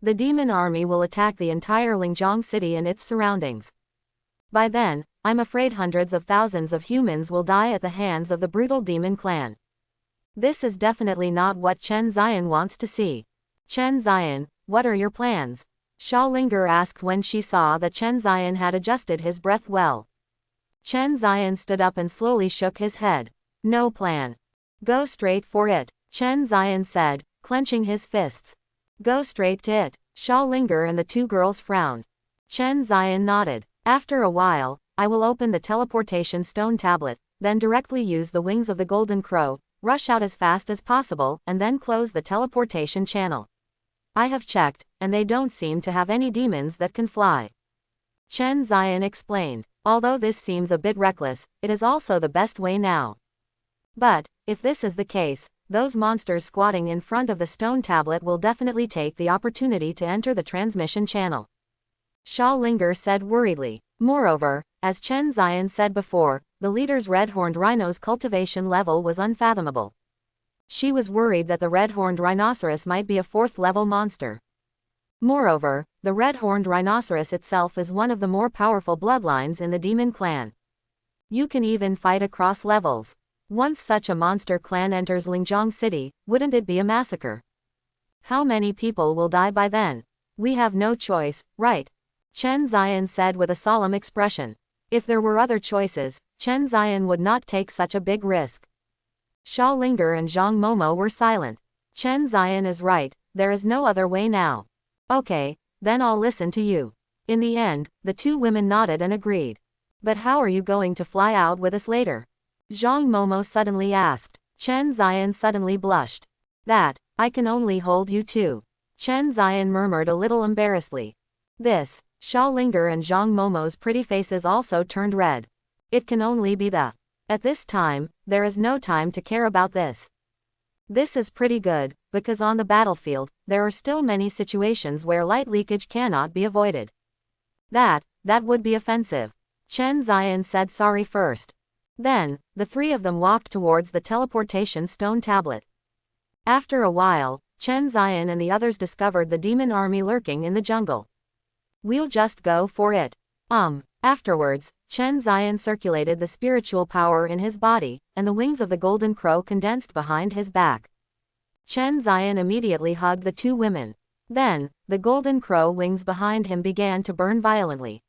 The demon army will attack the entire Lingjiang city and its surroundings. By then, I'm afraid hundreds of thousands of humans will die at the hands of the brutal demon clan. This is definitely not what Chen Ziyan wants to see. Chen Ziyan, what are your plans? Sha Linger asked when she saw that Chen Ziyan had adjusted his breath well. Chen Ziyan stood up and slowly shook his head. No plan. Go straight for it, Chen Ziyan said, clenching his fists. Go straight to it. Sha Linger and the two girls frowned. Chen Ziyan nodded. After a while, I will open the teleportation stone tablet, then directly use the wings of the golden crow, rush out as fast as possible, and then close the teleportation channel. I have checked, and they don't seem to have any demons that can fly. Chen Ziyan explained. Although this seems a bit reckless, it is also the best way now. But, if this is the case, those monsters squatting in front of the stone tablet will definitely take the opportunity to enter the transmission channel. Sha Linger said worriedly. Moreover, as Chen Ziyan said before, the leader's red-horned rhino's cultivation level was unfathomable. She was worried that the red-horned rhinoceros might be a 4th-level monster. Moreover, the red-horned rhinoceros itself is one of the more powerful bloodlines in the demon clan. You can even fight across levels. Once such a monster clan enters Lingjiang City, wouldn't it be a massacre? How many people will die by then? We have no choice, right? Chen Ziyan said with a solemn expression. If there were other choices, Chen Ziyan would not take such a big risk. Sha Linger and Zhang Momo were silent. Chen Ziyan is right, there is no other way now. Okay, then I'll listen to you. In the end, the two women nodded and agreed. But how are you going to fly out with us later? Zhang Momo suddenly asked. Chen Ziyan suddenly blushed. That, I can only hold you two. Chen Ziyan murmured a little embarrassedly. This, Sha Linger and Zhang Momo's pretty faces also turned red. It can only be the. At this time, there is no time to care about this. This is pretty good, because on the battlefield, there are still many situations where light leakage cannot be avoided. That would be offensive. Chen Ziyan said sorry first. Then, the three of them walked towards the teleportation stone tablet. After a while, Chen Ziyan and the others discovered the demon army lurking in the jungle. We'll just go for it. Afterwards, Chen Ziyan circulated the spiritual power in his body, and the wings of the golden crow condensed behind his back. Chen Ziyan immediately hugged the two women. Then, the golden crow wings behind him began to burn violently.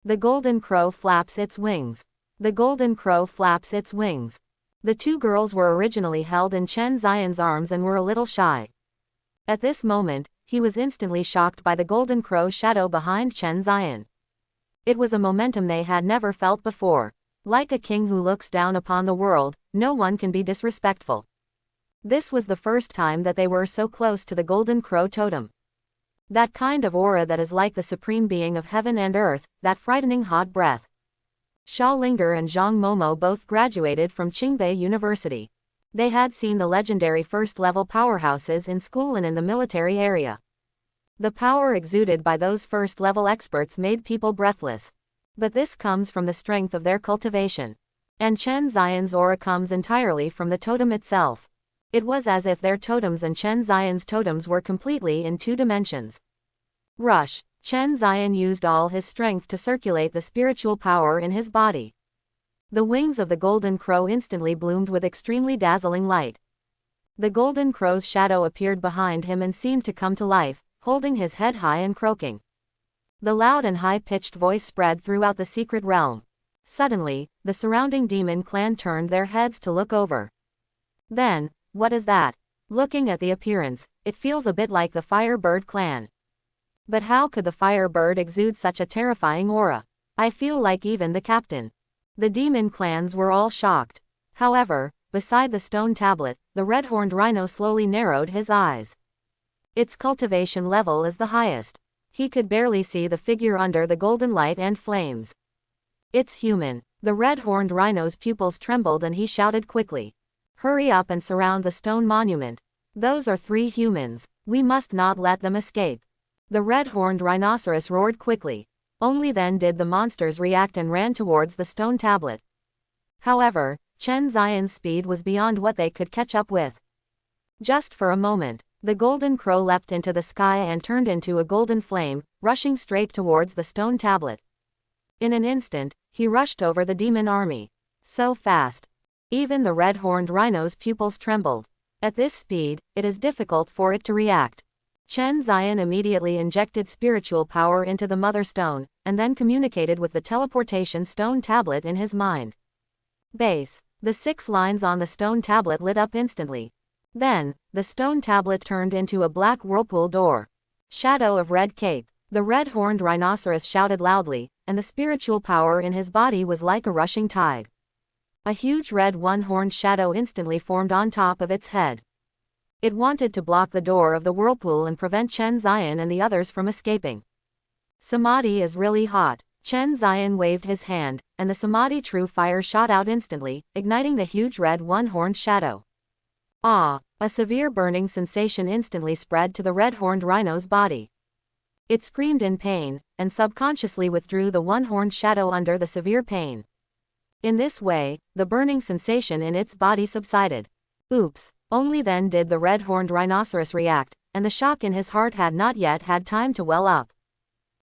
The golden crow flaps its wings. The golden crow flaps its wings. The two girls were originally held in Chen Ziyan's arms and were a little shy. At this moment, he was instantly shocked by the golden crow shadow behind Chen Ziyan. It was a momentum they had never felt before. Like a king who looks down upon the world, no one can be disrespectful. This was the first time that they were so close to the Golden Crow Totem. That kind of aura that is like the supreme being of heaven and earth, that frightening hot breath. Xiaolinger and Zhang Momo both graduated from Ching Bay University. They had seen the legendary first-level powerhouses in school and in the military area. The power exuded by those first-level experts made people breathless. But this comes from the strength of their cultivation. And Chen Xian's aura comes entirely from the totem itself. It was as if their totems and Chen Xian's totems were completely in two dimensions. Rush. Chen Xian used all his strength to circulate the spiritual power in his body. The wings of the Golden Crow instantly bloomed with extremely dazzling light. The Golden Crow's shadow appeared behind him and seemed to come to life, holding his head high and croaking. The loud and high-pitched voice spread throughout the secret realm. Suddenly, the surrounding demon clan turned their heads to look over. Then, what is that? Looking at the appearance, it feels a bit like the Firebird clan. But how could the Firebird exude such a terrifying aura? I feel like even the captain. The demon clans were all shocked. However, beside the stone tablet, the red-horned rhino slowly narrowed his eyes. Its cultivation level is the highest. He could barely see the figure under the golden light and flames. It's human. The red-horned rhino's pupils trembled and he shouted quickly. Hurry up and surround the stone monument. Those are 3 humans. We must not let them escape. The red-horned rhinoceros roared quickly. Only then did the monsters react and ran towards the stone tablet. However, Chen Xian's speed was beyond what they could catch up with. Just for a moment, the Golden Crow leapt into the sky and turned into a golden flame, rushing straight towards the stone tablet. In an instant, he rushed over the demon army. So fast. Even the red-horned rhino's pupils trembled. At this speed, it is difficult for it to react. Chen Xian immediately injected spiritual power into the Mother Stone, and then communicated with the teleportation stone tablet in his mind. Base. The 6 lines on the stone tablet lit up instantly. Then, the stone tablet turned into a black whirlpool door. Shadow of Red Cape. The red-horned rhinoceros shouted loudly, and the spiritual power in his body was like a rushing tide. A huge red one-horned shadow instantly formed on top of its head. It wanted to block the door of the whirlpool and prevent Chen Xian and the others from escaping. Samadhi is really hot. Chen Xian waved his hand, and the Samadhi true fire shot out instantly, igniting the huge red one-horned shadow. Ah! A severe burning sensation instantly spread to the red-horned rhino's body. It screamed in pain, and subconsciously withdrew the one-horned shadow under the severe pain. In this way, the burning sensation in its body subsided. Oops! Only then did the red-horned rhinoceros react, and the shock in his heart had not yet had time to well up.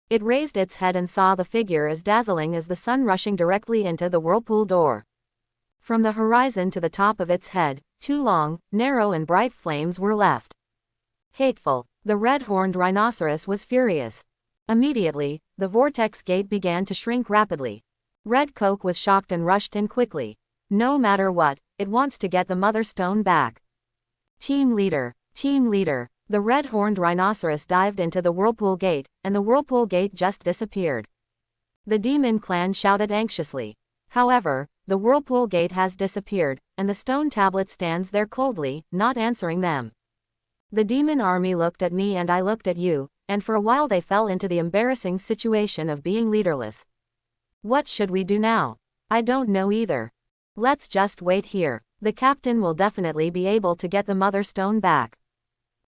It raised its head and saw the figure as dazzling as the sun rushing directly into the whirlpool door. From the horizon to the top of its head, 2 long, narrow and bright flames were left. Hateful. The red-horned rhinoceros was furious. Immediately, the vortex gate began to shrink rapidly. Red Coke was shocked and rushed in quickly. No matter what, it wants to get the Mother Stone back. Team leader. Team leader. The red-horned rhinoceros dived into the whirlpool gate, and the whirlpool gate just disappeared. The demon clan shouted anxiously. However, the whirlpool gate has disappeared, and the stone tablet stands there coldly, not answering them. The demon army looked at me and I looked at you, and for a while they fell into the embarrassing situation of being leaderless. What should we do now? I don't know either. Let's just wait here. The captain will definitely be able to get the Mother Stone back.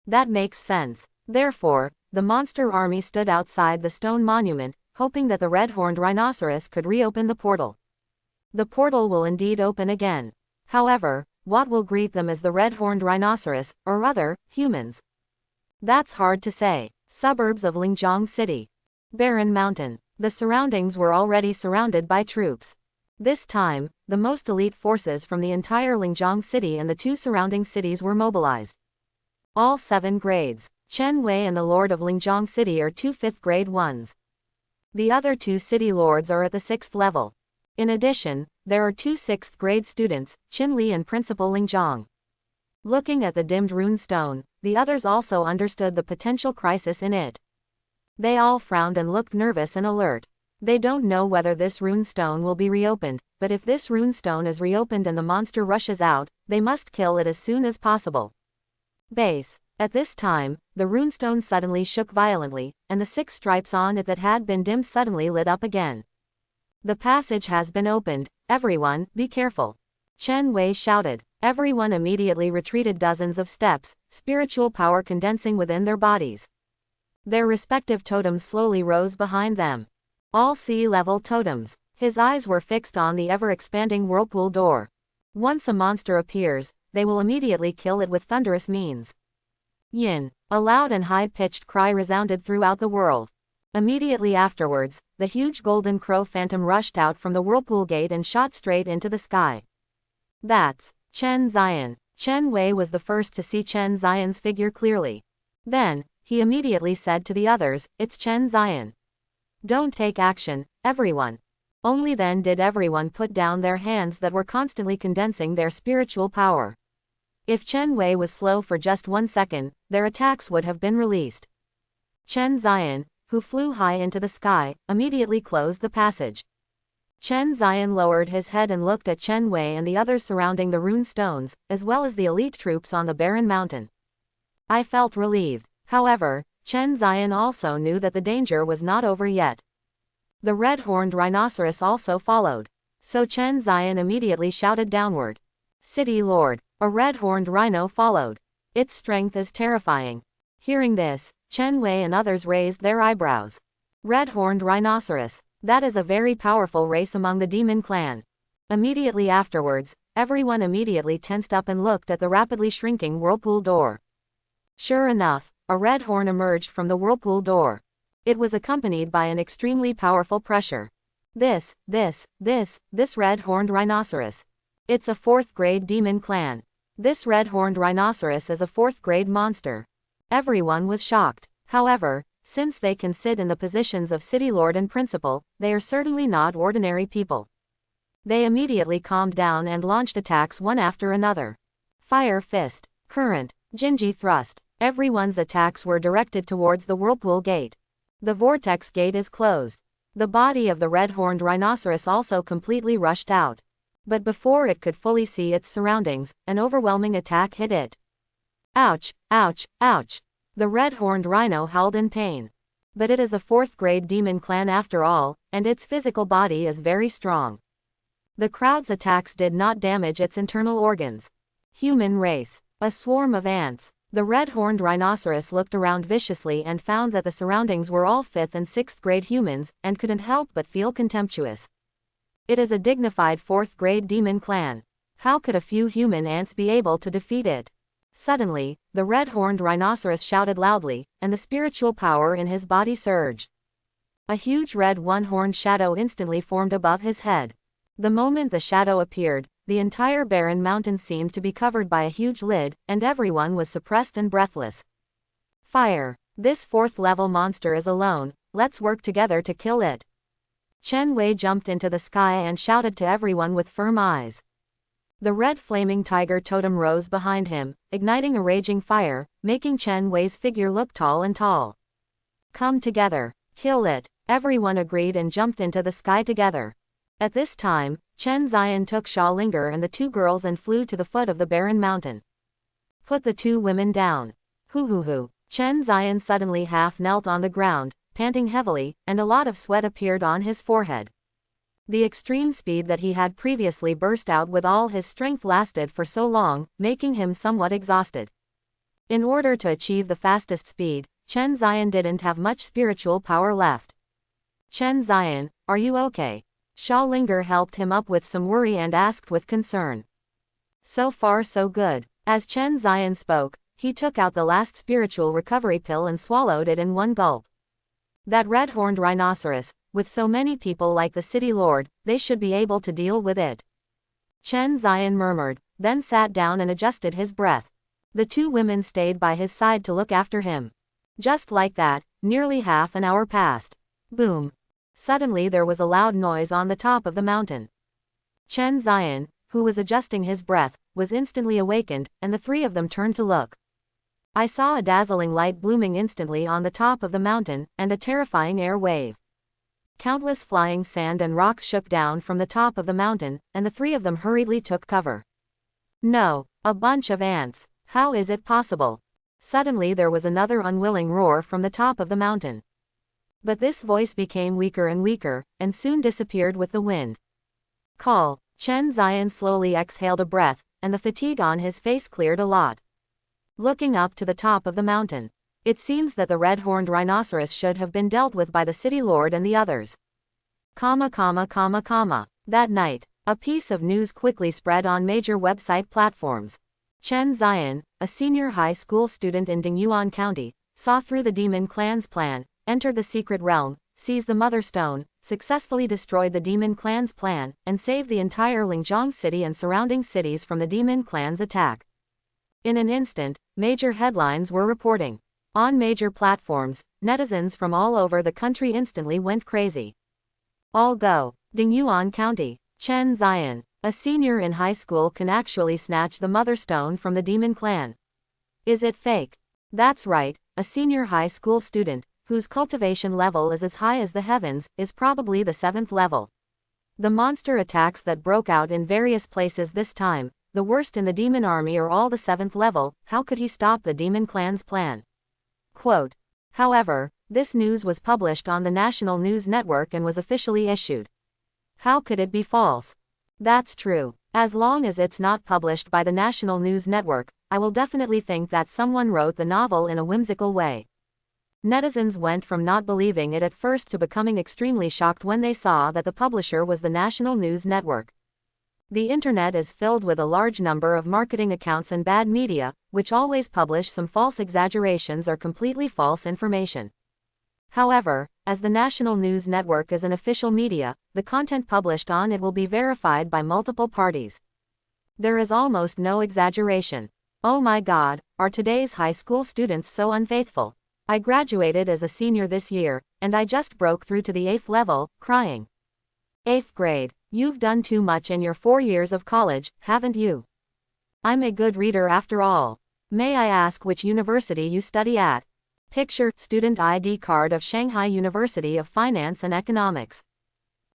That makes sense. Therefore, the monster army stood outside the stone monument, hoping that the red-horned rhinoceros could reopen the portal. The portal will indeed open again. However, what will greet them as the red-horned rhinoceros, or other, humans? That's hard to say. Suburbs of Lingjiang City. Barren Mountain. The surroundings were already surrounded by troops. This time, the most elite forces from the entire Lingjiang City and the 2 surrounding cities were mobilized. All 7 grades. Chen Wei and the Lord of Lingjiang City are 2 5th grade ones. The other 2 city lords are at the 6th level. In addition, there are 2 6th grade students, Qin Li and Principal Lingjiang. Looking at the dimmed rune stone, the others also understood the potential crisis in it. They all frowned and looked nervous and alert. They don't know whether this runestone will be reopened, but if this runestone is reopened and the monster rushes out, they must kill it as soon as possible. Base. At this time, the runestone suddenly shook violently, and the 6 stripes on it that had been dimmed suddenly lit up again. The passage has been opened. Everyone, be careful. Ching Bay shouted. Everyone immediately retreated dozens of steps, spiritual power condensing within their bodies. Their respective totems slowly rose behind them. All sea-level totems. His eyes were fixed on the ever-expanding whirlpool door. Once a monster appears, they will immediately kill it with thunderous means. Yin. A loud and high-pitched cry resounded throughout the world. Immediately afterwards, the huge golden crow phantom rushed out from the whirlpool gate and shot straight into the sky. That's Chen Zion. Ching Bay was the first to see Chen Zion's figure clearly. Then, he immediately said to the others, "It's Chen Zion. Don't take action, everyone." Only then did everyone put down their hands that were constantly condensing their spiritual power. If Ching Bay was slow for just 1 second, their attacks would have been released. Chen Zion, who flew high into the sky, immediately closed the passage. Chen Zion lowered his head and looked at Ching Bay and the others surrounding the rune stones, as well as the elite troops on the barren mountain. I felt relieved. However, Chen Zion also knew that the danger was not over yet. The red-horned rhinoceros also followed. So Chen Zion immediately shouted downward. "City Lord." A red-horned rhino followed. Its strength is terrifying. Hearing this, Ching Bay and others raised their eyebrows. Red-horned rhinoceros. That is a very powerful race among the demon clan. Immediately afterwards, everyone immediately tensed up and looked at the rapidly shrinking whirlpool door. Sure enough, a red horn emerged from the whirlpool door. It was accompanied by an extremely powerful pressure. This red-horned rhinoceros. It's a 4th-grade demon clan. This red-horned rhinoceros is a 4th-grade monster. Everyone was shocked. However, since they can sit in the positions of city lord and principal, they are certainly not ordinary people. They immediately calmed down and launched attacks one after another. Fire Fist, Current, Jinji Thrust. Everyone's attacks were directed towards the whirlpool gate. The vortex gate is closed. The body of the red-horned rhinoceros also completely rushed out. But before it could fully see its surroundings, an overwhelming attack hit it. Ouch, ouch, ouch. The red-horned rhino howled in pain. But it is a 4th-grade demon clan after all, and its physical body is very strong. The crowd's attacks did not damage its internal organs. Human race. A swarm of ants. The red-horned rhinoceros looked around viciously and found that the surroundings were all 5th and 6th-grade humans, and couldn't help but feel contemptuous. It is a dignified 4th-grade demon clan. How could a few human ants be able to defeat it? Suddenly, the red-horned rhinoceros shouted loudly, and the spiritual power in his body surged. A huge red one-horned shadow instantly formed above his head. The moment the shadow appeared, the entire barren mountain seemed to be covered by a huge lid, and everyone was suppressed and breathless. Fire. This 4th-level monster is alone, let's work together to kill it. Ching Bay jumped into the sky and shouted to everyone with firm eyes. The red flaming tiger totem rose behind him, igniting a raging fire, making Ching Bay's figure look tall and tall. Come together. Kill it. Everyone agreed and jumped into the sky together. At this time, Chen Zion took Sha Linger and the 2 girls and flew to the foot of the barren mountain. Put the 2 women down. Hoo. Chen Zion suddenly half knelt on the ground, panting heavily, and a lot of sweat appeared on his forehead. The extreme speed that he had previously burst out with all his strength lasted for so long, making him somewhat exhausted. In order to achieve the fastest speed, Chen Zion didn't have much spiritual power left. Chen Zion, are you okay? Sha Linger helped him up with some worry and asked with concern. So far so good. As Chen Zion spoke, he took out the last spiritual recovery pill and swallowed it in one gulp. That red-horned rhinoceros, with so many people like the city lord, they should be able to deal with it. Chen Zion murmured, then sat down and adjusted his breath. The 2 women stayed by his side to look after him. Just like that, nearly half an hour passed. Boom. Suddenly there was a loud noise on the top of the mountain. Chen Zion, who was adjusting his breath, was instantly awakened, and the 3 of them turned to look. I saw a dazzling light blooming instantly on the top of the mountain, and a terrifying air wave. Countless flying sand and rocks shook down from the top of the mountain, and the three of them hurriedly took cover. No, a bunch of ants. How is it possible? Suddenly there was another unwilling roar from the top of the mountain. But this voice became weaker and weaker, and soon disappeared with the wind. Call. Chen Zion slowly exhaled a breath, and the fatigue on his face cleared a lot. Looking up to the top of the mountain, it seems that the red-horned rhinoceros should have been dealt with by the city lord and the others. That night, a piece of news quickly spread on major website platforms. Chen Zion, a senior high school student in Dingyuan County, saw through the demon clan's plan, entered the secret realm, seized the Mother Stone, successfully destroyed the demon clan's plan, and saved the entire Lingzhong city and surrounding cities from the demon clan's attack. In an instant, major headlines were reporting. On major platforms, netizens from all over the country instantly went crazy. All go. Dingyuan County. Chen Zion, a senior in high school, can actually snatch the Mother Stone from the demon clan. Is it fake? That's right, a senior high school student, whose cultivation level is as high as the heavens, is probably the 7th level. The monster attacks that broke out in various places this time, the worst in the demon army, are all the 7th level. How could he stop the demon clan's plan? Quote. However, this news was published on the national news network and was officially issued. How could it be false? That's true. As long as it's not published by the national news network, I will definitely think that someone wrote the novel in a whimsical way. Netizens went from not believing it at first to becoming extremely shocked when they saw that the publisher was the national news network. The internet is filled with a large number of marketing accounts and bad media, which always publish some false exaggerations or completely false information. However, as the national news network is an official media, the content published on it will be verified by multiple parties. There is almost no exaggeration. Oh my God, are today's high school students so unfaithful? I graduated as a senior this year, and I just broke through to the 8th level, crying. 8th grade. You've done too much in your 4 years of college, haven't you? I'm a good reader after all. May I ask which university you study at? Picture, student ID card of Shanghai University of Finance and Economics.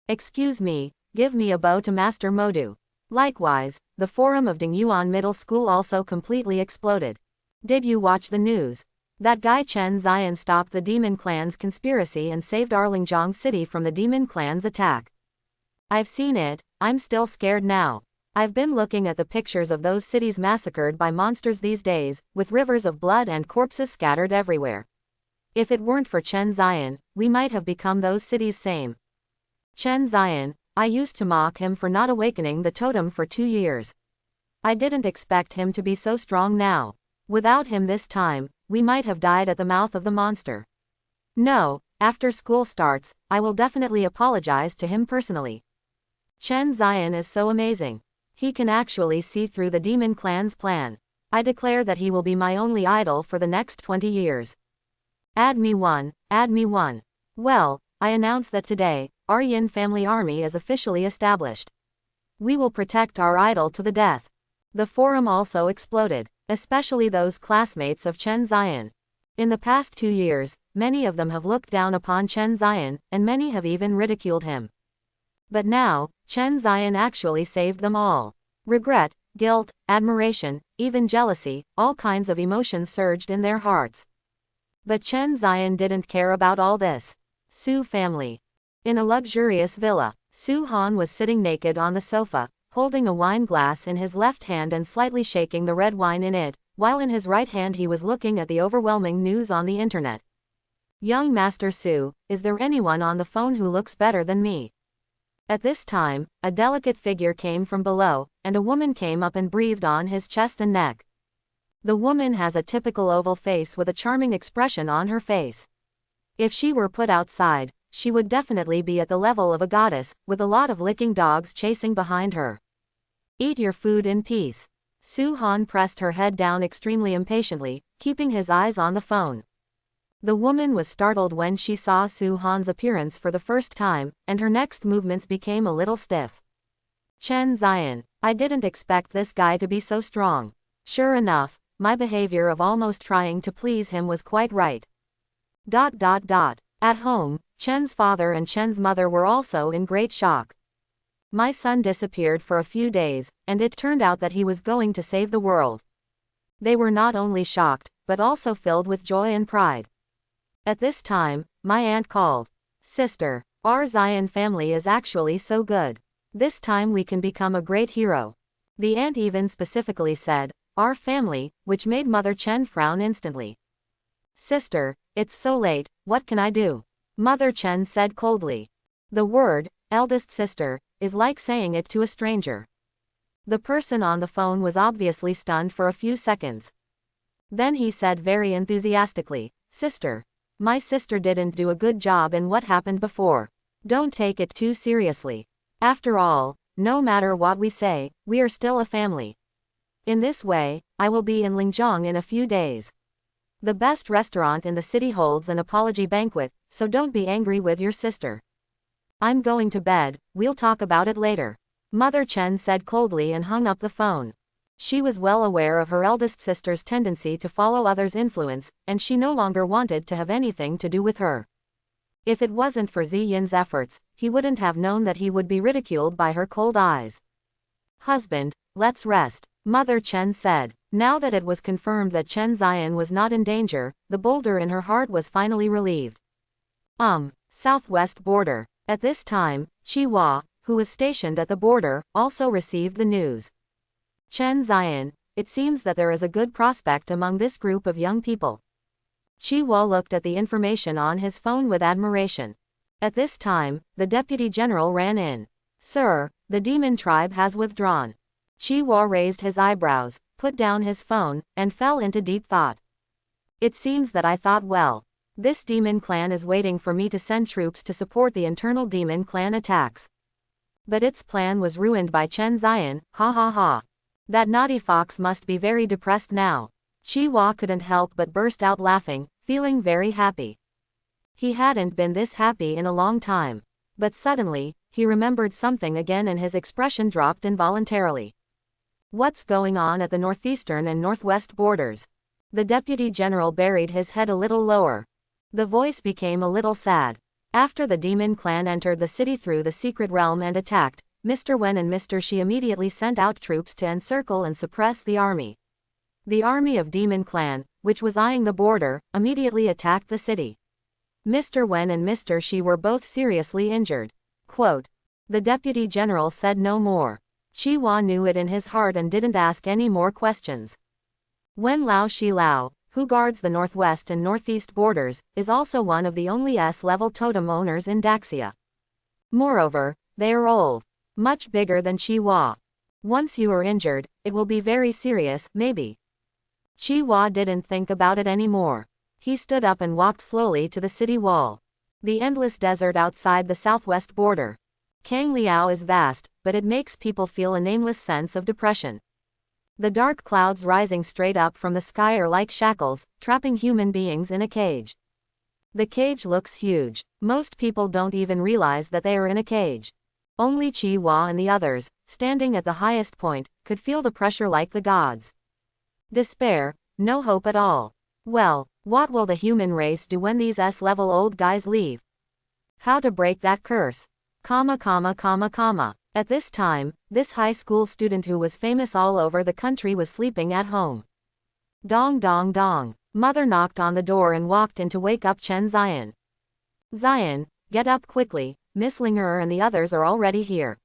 Excuse me, give me a bow to Master Modu. Likewise, the forum of Dingyuan Middle School also completely exploded. Did you watch the news? That guy Chen Zion stopped the demon clan's conspiracy and saved our Lingzhong city from the demon clan's attack. I've seen it. I'm still scared now. I've been looking at the pictures of those cities massacred by monsters these days, with rivers of blood and corpses scattered everywhere. If it weren't for Chen Zion, we might have become those cities same. Chen Zion, I used to mock him for not awakening the totem for 2 years. I didn't expect him to be so strong now. Without him this time, we might have died at the mouth of the monster. No, after school starts, I will definitely apologize to him personally. Chen Zion is so amazing. He can actually see through the demon clan's plan. I declare that he will be my only idol for the next 20 years. Add me one, add me one. Well, I announce that today, our Yin family army is officially established. We will protect our idol to the death. The forum also exploded, especially those classmates of Chen Zion. In the past 2 years, many of them have looked down upon Chen Zion, and many have even ridiculed him. But now, Chen Zion actually saved them all. Regret, guilt, admiration, even jealousy, all kinds of emotions surged in their hearts. But Chen Zion didn't care about all this. Su family. In a luxurious villa, Su Han was sitting naked on the sofa, holding a wine glass in his left hand and slightly shaking the red wine in it, while in his right hand he was looking at the overwhelming news on the internet. Young Master Su, is there anyone on the phone who looks better than me? At this time, a delicate figure came from below, and a woman came up and breathed on his chest and neck. The woman has a typical oval face with a charming expression on her face. If she were put outside, she would definitely be at the level of a goddess, with a lot of licking dogs chasing behind her. Eat your food in peace. Su Han pressed her head down extremely impatiently, keeping his eyes on the phone. The woman was startled when she saw Su Han's appearance for the first time, and her next movements became a little stiff. Chen Zion, I didn't expect this guy to be so strong. Sure enough, my behavior of almost trying to please him was quite right. At home, Chen's father and Chen's mother were also in great shock. My son disappeared for a few days, and it turned out that he was going to save the world. They were not only shocked, but also filled with joy and pride. At this time, my aunt called. Sister, our Zion family is actually so good. This time we can become a great hero. The aunt even specifically said, our family, which made Mother Chen frown instantly. Sister, it's so late, what can I do? Mother Chen said coldly. The word, eldest sister, is like saying it to a stranger. The person on the phone was obviously stunned for a few seconds. Then he said very enthusiastically, Sister, my sister didn't do a good job in what happened before. Don't take it too seriously. After all, no matter what we say, we are still a family. In this way, I will be in Lingjiang in a few days. The best restaurant in the city holds an apology banquet, so don't be angry with your sister. I'm going to bed, we'll talk about it later. Mother Chen said coldly and hung up the phone. She was well aware of her eldest sister's tendency to follow others' influence, and she no longer wanted to have anything to do with her. If it wasn't for Ziyin's efforts, he wouldn't have known that he would be ridiculed by her cold eyes. Husband, let's rest, Mother Chen said. Now that it was confirmed that Chen Zion was not in danger, the boulder in her heart was finally relieved. Southwest border. At this time, Chi Hua, who was stationed at the border, also received the news. Chen Zion, it seems that there is a good prospect among this group of young people. Chi Hua looked at the information on his phone with admiration. At this time, the deputy general ran in. Sir, the demon tribe has withdrawn. Chi Hua raised his eyebrows, put down his phone, and fell into deep thought. It seems that I thought well. This demon clan is waiting for me to send troops to support the internal demon clan attacks. But its plan was ruined by Chen Zion, ha ha ha. That naughty fox must be very depressed now. Chi Hua couldn't help but burst out laughing, feeling very happy. He hadn't been this happy in a long time. But suddenly, he remembered something again and his expression dropped involuntarily. What's going on at the northeastern and northwest borders? The deputy general buried his head a little lower. The voice became a little sad. After the demon clan entered the city through the secret realm and attacked, Mr. Wen and Mr. Shi immediately sent out troops to encircle and suppress the army. The army of demon clan, which was eyeing the border, immediately attacked the city. Mr. Wen and Mr. Shi were both seriously injured. Quote. The deputy general said no more. Chi Hua knew it in his heart and didn't ask any more questions. Wen Lao Shi Lao, who guards the northwest and northeast borders, is also one of the only S-level totem owners in Daxia. Moreover, they are old. Much bigger than Chi Hua. Once you are injured, it will be very serious, maybe. Chi Hua didn't think about it anymore. He stood up and walked slowly to the city wall. The endless desert outside the southwest border. Kang Liao is vast, but it makes people feel a nameless sense of depression. The dark clouds rising straight up from the sky are like shackles, trapping human beings in a cage. The cage looks huge. Most people don't even realize that they are in a cage. Only Chi Hua and the others, standing at the highest point, could feel the pressure like the gods. Despair, no hope at all. Well, what will the human race do when these S-level old guys leave? How to break that curse? At this time, this high school student who was famous all over the country was sleeping at home. Dong dong dong. Mother knocked on the door and walked in to wake up Chen Zion. Zion, get up quickly, Miss Linger and the others are already here.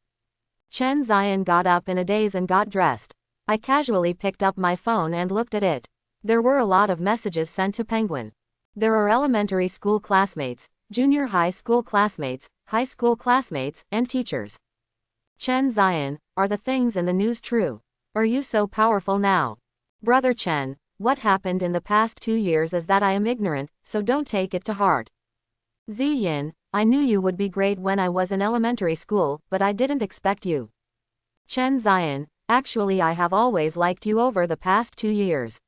Chen Zion got up in a daze and got dressed. I casually picked up my phone and looked at it. There were a lot of messages sent to Penguin. There are elementary school classmates, junior high school classmates, and teachers. Chen Zion, are the things in the news true? Are you so powerful now? Brother Chen, what happened in the past 2 years is that I am ignorant, so don't take it to heart. Ziyin, I knew you would be great when I was in elementary school, but I didn't expect you. Chen Zion, actually I have always liked you over the past 2 years.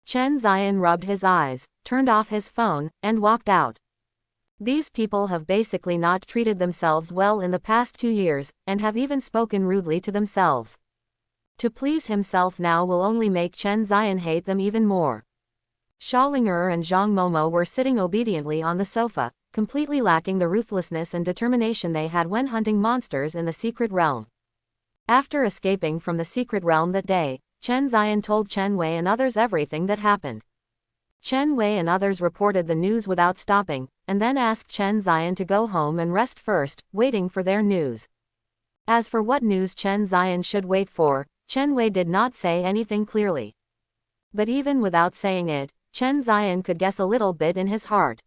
Chen Zion rubbed his eyes, turned off his phone, and walked out. These people have basically not treated themselves well in the past 2 years, and have even spoken rudely to themselves. To please himself now will only make Chen Zion hate them even more. Schalinger and Zhang Momo were sitting obediently on the sofa, completely lacking the ruthlessness and determination they had when hunting monsters in the secret realm. After escaping from the secret realm that day, Chen Ziyan told Chen Wei and others everything that happened. Chen Wei and others reported the news without stopping, and then asked Chen Ziyan to go home and rest first, waiting for their news. As for what news Chen Ziyan should wait for, Chen Wei did not say anything clearly. But even without saying it, Chen Ziyan could guess a little bit in his heart.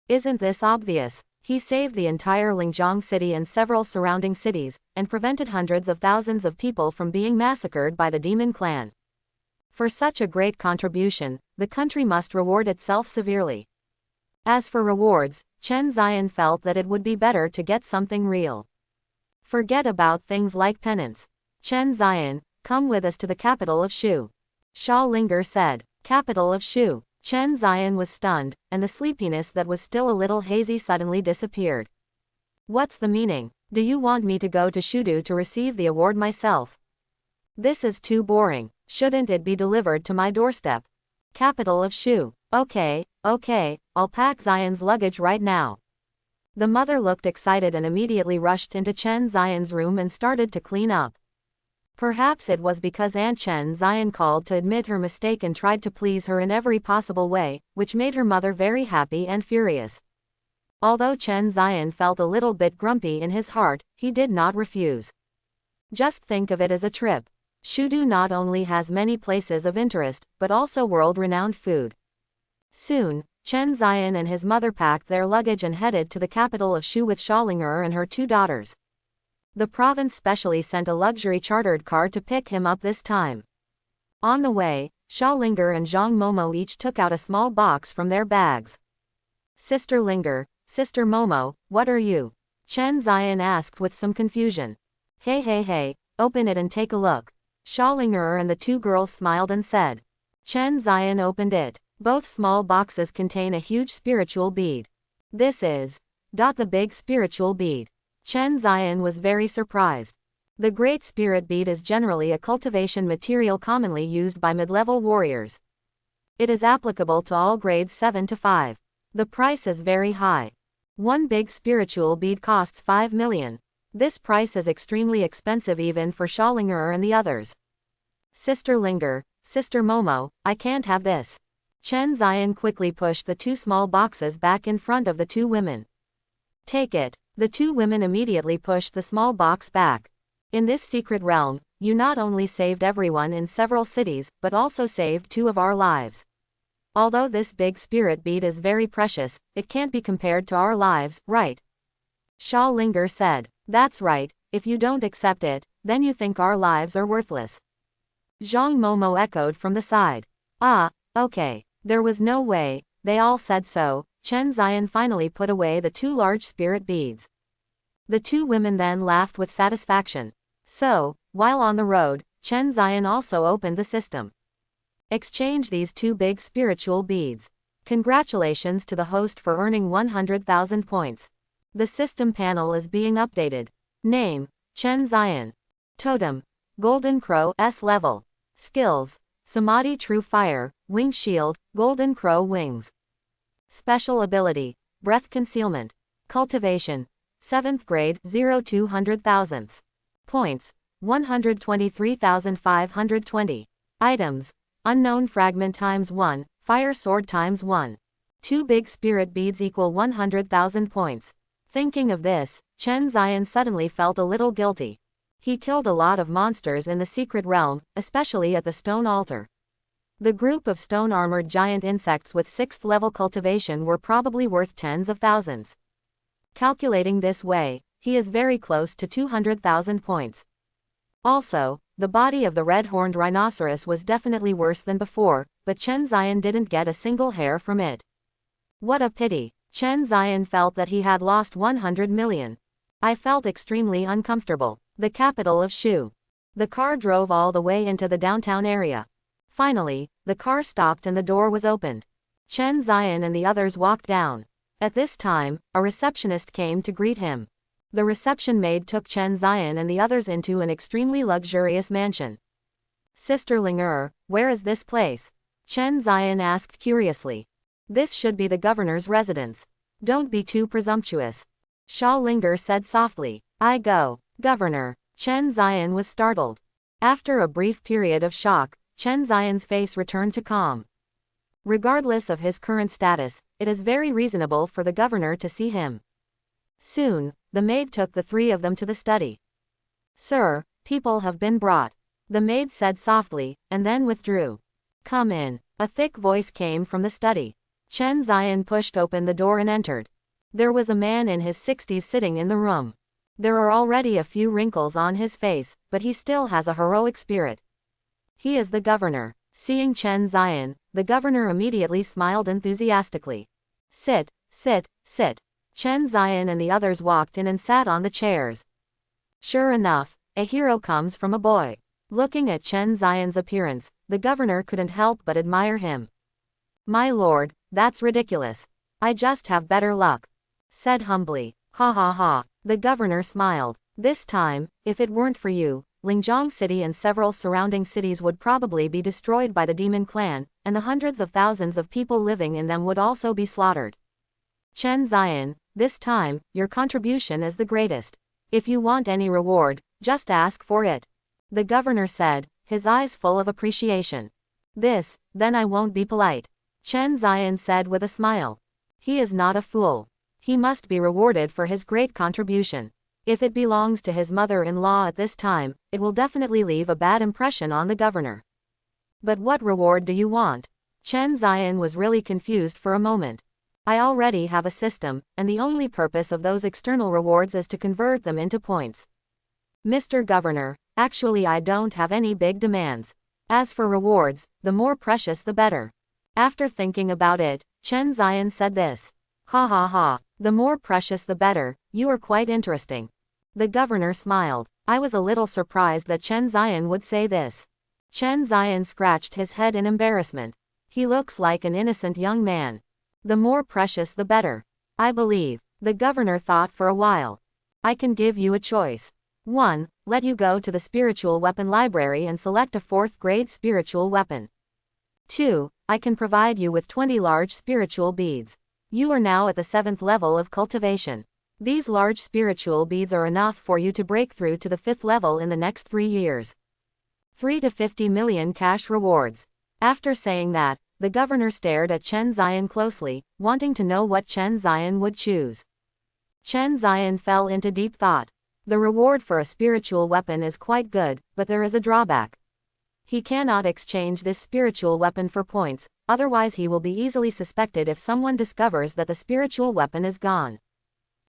Isn't this obvious? He saved the entire Lingjiang city and several surrounding cities, and prevented hundreds of thousands of people from being massacred by the demon clan. For such a great contribution, the country must reward itself severely. As for rewards, Chen Ziyan felt that it would be better to get something real. Forget about things like penance. Chen Ziyan, come with us to the capital of Shu. Sha Linger said. Capital of Shu. Chen Ziyan was stunned, and the sleepiness that was still a little hazy suddenly disappeared. What's the meaning? Do you want me to go to Shudu to receive the award myself? This is too boring. Shouldn't it be delivered to my doorstep? Capital of Shu. Okay, I'll pack Ziyan's luggage right now. The mother looked excited and immediately rushed into Chen Ziyan's room and started to clean up. Perhaps it was because Aunt Chen Ziyan called to admit her mistake and tried to please her in every possible way, which made her mother very happy and furious. Although Chen Ziyan felt a little bit grumpy in his heart, he did not refuse. Just think of it as a trip. Shudu not only has many places of interest, but also world-renowned food. Soon, Chen Ziyan and his mother packed their luggage and headed to the capital of Shu with Xiaolinger and her 2 daughters. The province specially sent a luxury chartered car to pick him up this time. On the way, Xiaolinger and Zhang Momo each took out a small box from their bags. Sister Linger, Sister Momo, what are you? Chen Ziyan asked with some confusion. Hey, open it and take a look. Xiaolinger and the 2 girls smiled and said. Chen Ziyan opened it. Both small boxes contain a huge spiritual bead. This is the big spiritual bead. Chen Ziyan was very surprised. The Great Spirit Bead is generally a cultivation material commonly used by mid-level warriors. It is applicable to all grades 7 to 5. The price is very high. One big spiritual bead costs 5 million. This price is extremely expensive even for Xiaolinger and the others. Sister Linger, Sister Momo, I can't have this. Chen Ziyan quickly pushed the 2 small boxes back in front of the 2 women. Take it. The 2 women immediately pushed the small box back. In this secret realm, you not only saved everyone in several cities, but also saved 2 of our lives. Although this big spirit bead is very precious, it can't be compared to our lives, right? Sha Linger said. That's right, if you don't accept it, then you think our lives are worthless. Zhang Momo echoed from the side. Okay. There was no way, they all said so. Chen Ziyan finally put away the 2 large spirit beads. The 2 women then laughed with satisfaction. So, while on the road, Chen Ziyan also opened the system. Exchange these 2 big spiritual beads. Congratulations to the host for earning 100,000 points. The system panel is being updated. Name, Chen Ziyan. Totem, Golden Crow S level. Skills, Samadhi True Fire, Wing Shield, Golden Crow Wings. Special ability, Breath Concealment. Cultivation, 7th grade, 0-200,000. Points, 123,520. Items, Unknown Fragment times 1, Fire Sword times 1. 2 big spirit beads equal 100,000 points. Thinking of this, Chen Ziyan suddenly felt a little guilty. He killed a lot of monsters in the secret realm, especially at the stone altar. The group of stone-armored giant insects with 6th level cultivation were probably worth tens of thousands. Calculating this way, he is very close to 200,000 points. Also, the body of the red-horned rhinoceros was definitely worse than before, but Chen Ziyan didn't get a single hair from it. What a pity. Chen Ziyan felt that he had lost 100 million. I felt extremely uncomfortable. The capital of Shu. The car drove all the way into the downtown area. Finally, the car stopped and the door was opened. Chen Ziyan and the others walked down. At this time, a receptionist came to greet him. The reception maid took Chen Ziyan and the others into an extremely luxurious mansion. Sister Linger, where is this place? Chen Ziyan asked curiously. This should be the governor's residence. Don't be too presumptuous. Sha Linger said softly. I go. Governor. Chen Zion was startled. After a brief period of shock, Chen Zion's face returned to calm. Regardless of his current status, it is very reasonable for the governor to see him. Soon, the maid took the three of them to the study. Sir, people have been brought. The maid said softly, and then withdrew. Come in. A thick voice came from the study. Chen Zion pushed open the door and entered. There was a man in his 60s sitting in the room. There are already a few wrinkles on his face, but he still has a heroic spirit. He is the governor. Seeing Chen Zion, the governor immediately smiled enthusiastically. Sit, sit, sit. Chen Zion and the others walked in and sat on the chairs. Sure enough, a hero comes from a boy. Looking at Chen Zion's appearance, the governor couldn't help but admire him. My lord, that's ridiculous. I just have better luck. Said humbly. Ha ha ha. The governor smiled. This time, if it weren't for you, Lingzhong City and several surrounding cities would probably be destroyed by the demon clan, and the hundreds of thousands of people living in them would also be slaughtered. Chen Zion, this time, your contribution is the greatest. If you want any reward, just ask for it. The governor said, his eyes full of appreciation. Then I won't be polite. Chen Zion said with a smile. He is not a fool. He must be rewarded for his great contribution. If it belongs to his mother-in-law at this time, it will definitely leave a bad impression on the governor. But what reward do you want? Chen Zion was really confused for a moment. I already have a system, and the only purpose of those external rewards is to convert them into points. Mr. Governor, actually I don't have any big demands. As for rewards, the more precious the better. After thinking about it, Chen Zion said this. Ha ha ha, the more precious the better, you are quite interesting. The governor smiled. I was a little surprised that Chen Zion would say this. Chen Zion scratched his head in embarrassment. He looks like an innocent young man. The more precious the better. I believe. The governor thought for a while. I can give you a choice. 1. Let you go to the spiritual weapon library and select a 4th grade spiritual weapon. 2. I can provide you with 20 large spiritual beads. You are now at the 7th level of cultivation. These large spiritual beads are enough for you to break through to the 5th level in the next 3 years. 3 to 50 million cash rewards. After saying that, the governor stared at Chen Zion closely, wanting to know what Chen Zion would choose. Chen Zion fell into deep thought. The reward for a spiritual weapon is quite good, but there is a drawback. He cannot exchange this spiritual weapon for points, otherwise he will be easily suspected if someone discovers that the spiritual weapon is gone.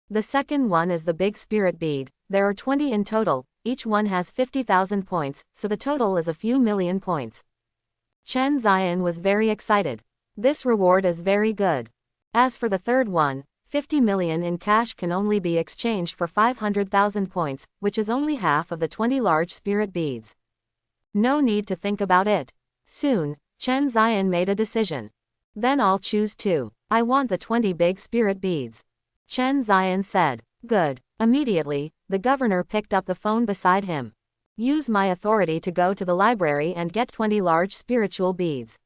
The second one is the big spirit bead. There are 20 in total, each one has 50,000 points, so the total is a few million points. Chen Zion was very excited. This reward is very good. As for the third one, 50 million in cash can only be exchanged for 500,000 points, which is only half of the 20 large spirit beads. No need to think about it. Soon, Chen Zion made a decision. Then I'll choose 2. I want the 20 big spirit beads. Chen Zion said. Good. Immediately, the governor picked up the phone beside him. Use my authority to go to the library and get 20 large spiritual beads.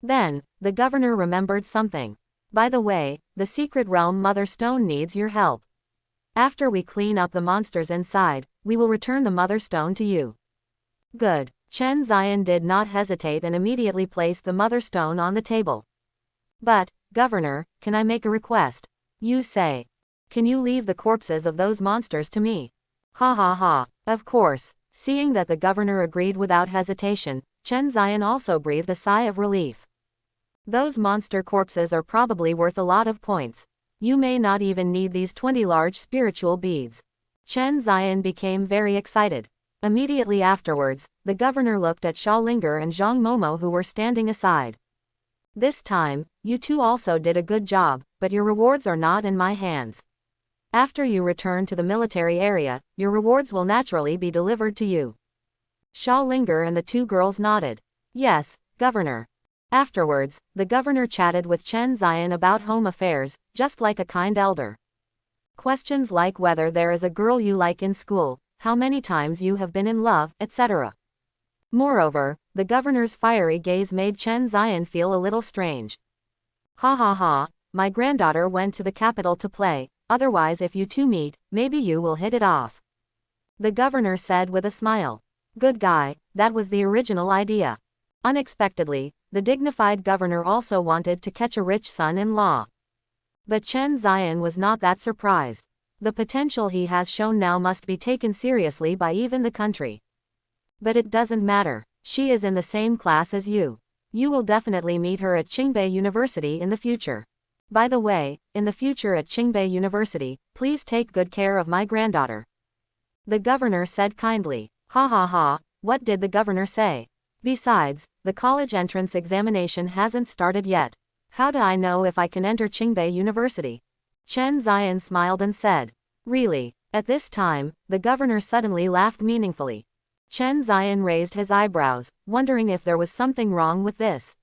Then, the governor remembered something. By the way, the secret realm Mother Stone needs your help. After we clean up the monsters inside, we will return the Mother Stone to you. Good. Chen Zion did not hesitate and immediately placed the Mother Stone on the table. But, Governor, can I make a request? You say. Can you leave the corpses of those monsters to me? Ha ha ha. Of course. Seeing that the governor agreed without hesitation, Chen Zion also breathed a sigh of relief. Those monster corpses are probably worth a lot of points. You may not even need these 20 large spiritual beads. Chen Zion became very excited. Immediately afterwards, the governor looked at Sha Linger and Zhang Momo who were standing aside. This time, you two also did a good job, but your rewards are not in my hands. After you return to the military area, your rewards will naturally be delivered to you. Sha Linger and the 2 girls nodded. Yes, Governor. Afterwards, the governor chatted with Chen Zion about home affairs, just like a kind elder. Questions like whether there is a girl you like in school, how many times you have been in love, etc. Moreover, the governor's fiery gaze made Chen Zion feel a little strange. Ha ha ha, my granddaughter went to the capital to play, otherwise if you two meet, maybe you will hit it off. The governor said with a smile. Good guy, that was the original idea. Unexpectedly, the dignified governor also wanted to catch a rich son-in-law. But Chen Zion was not that surprised. The potential he has shown now must be taken seriously by even the country. But it doesn't matter. She is in the same class as you. You will definitely meet her at Ching Bay University in the future. By the way, in the future at Ching Bay University, please take good care of my granddaughter. The governor said kindly. Ha ha ha, what did the governor say? Besides, the college entrance examination hasn't started yet. How do I know if I can enter Ching Bay University? Chen Zion smiled and said. Really? At this time, the governor suddenly laughed meaningfully. Chen Zion raised his eyebrows, wondering if there was something wrong with this.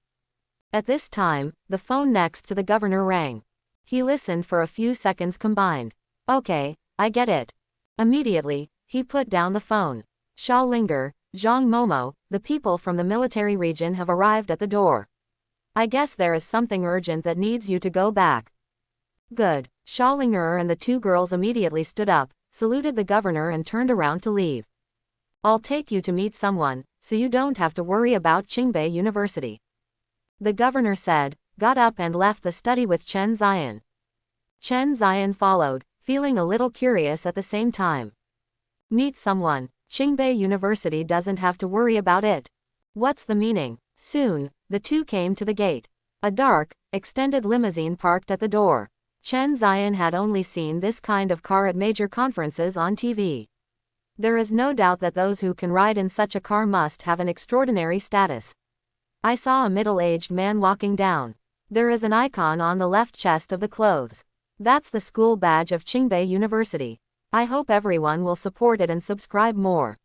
At this time, the phone next to the governor rang. He listened for a few seconds combined. Okay, I get it. Immediately, he put down the phone. Xiaolinger, Zhang Momo, the people from the military region have arrived at the door. I guess there is something urgent that needs you to go back. Good. Xiaolinger and the two girls immediately stood up, saluted the governor and turned around to leave. I'll take you to meet someone, so you don't have to worry about Ching Bay University. The governor said, got up and left the study with Chen Zion. Chen Zion followed, feeling a little curious at the same time. Meet someone. Ching Bay University doesn't have to worry about it. What's the meaning? Soon, the two came to the gate. A dark, extended limousine parked at the door. Chen Zion had only seen this kind of car at major conferences on TV. There is no doubt that those who can ride in such a car must have an extraordinary status. I saw a middle-aged man walking down. There is an icon on the left chest of the clothes. That's the school badge of Ching Bay University. I hope everyone will support it and subscribe more.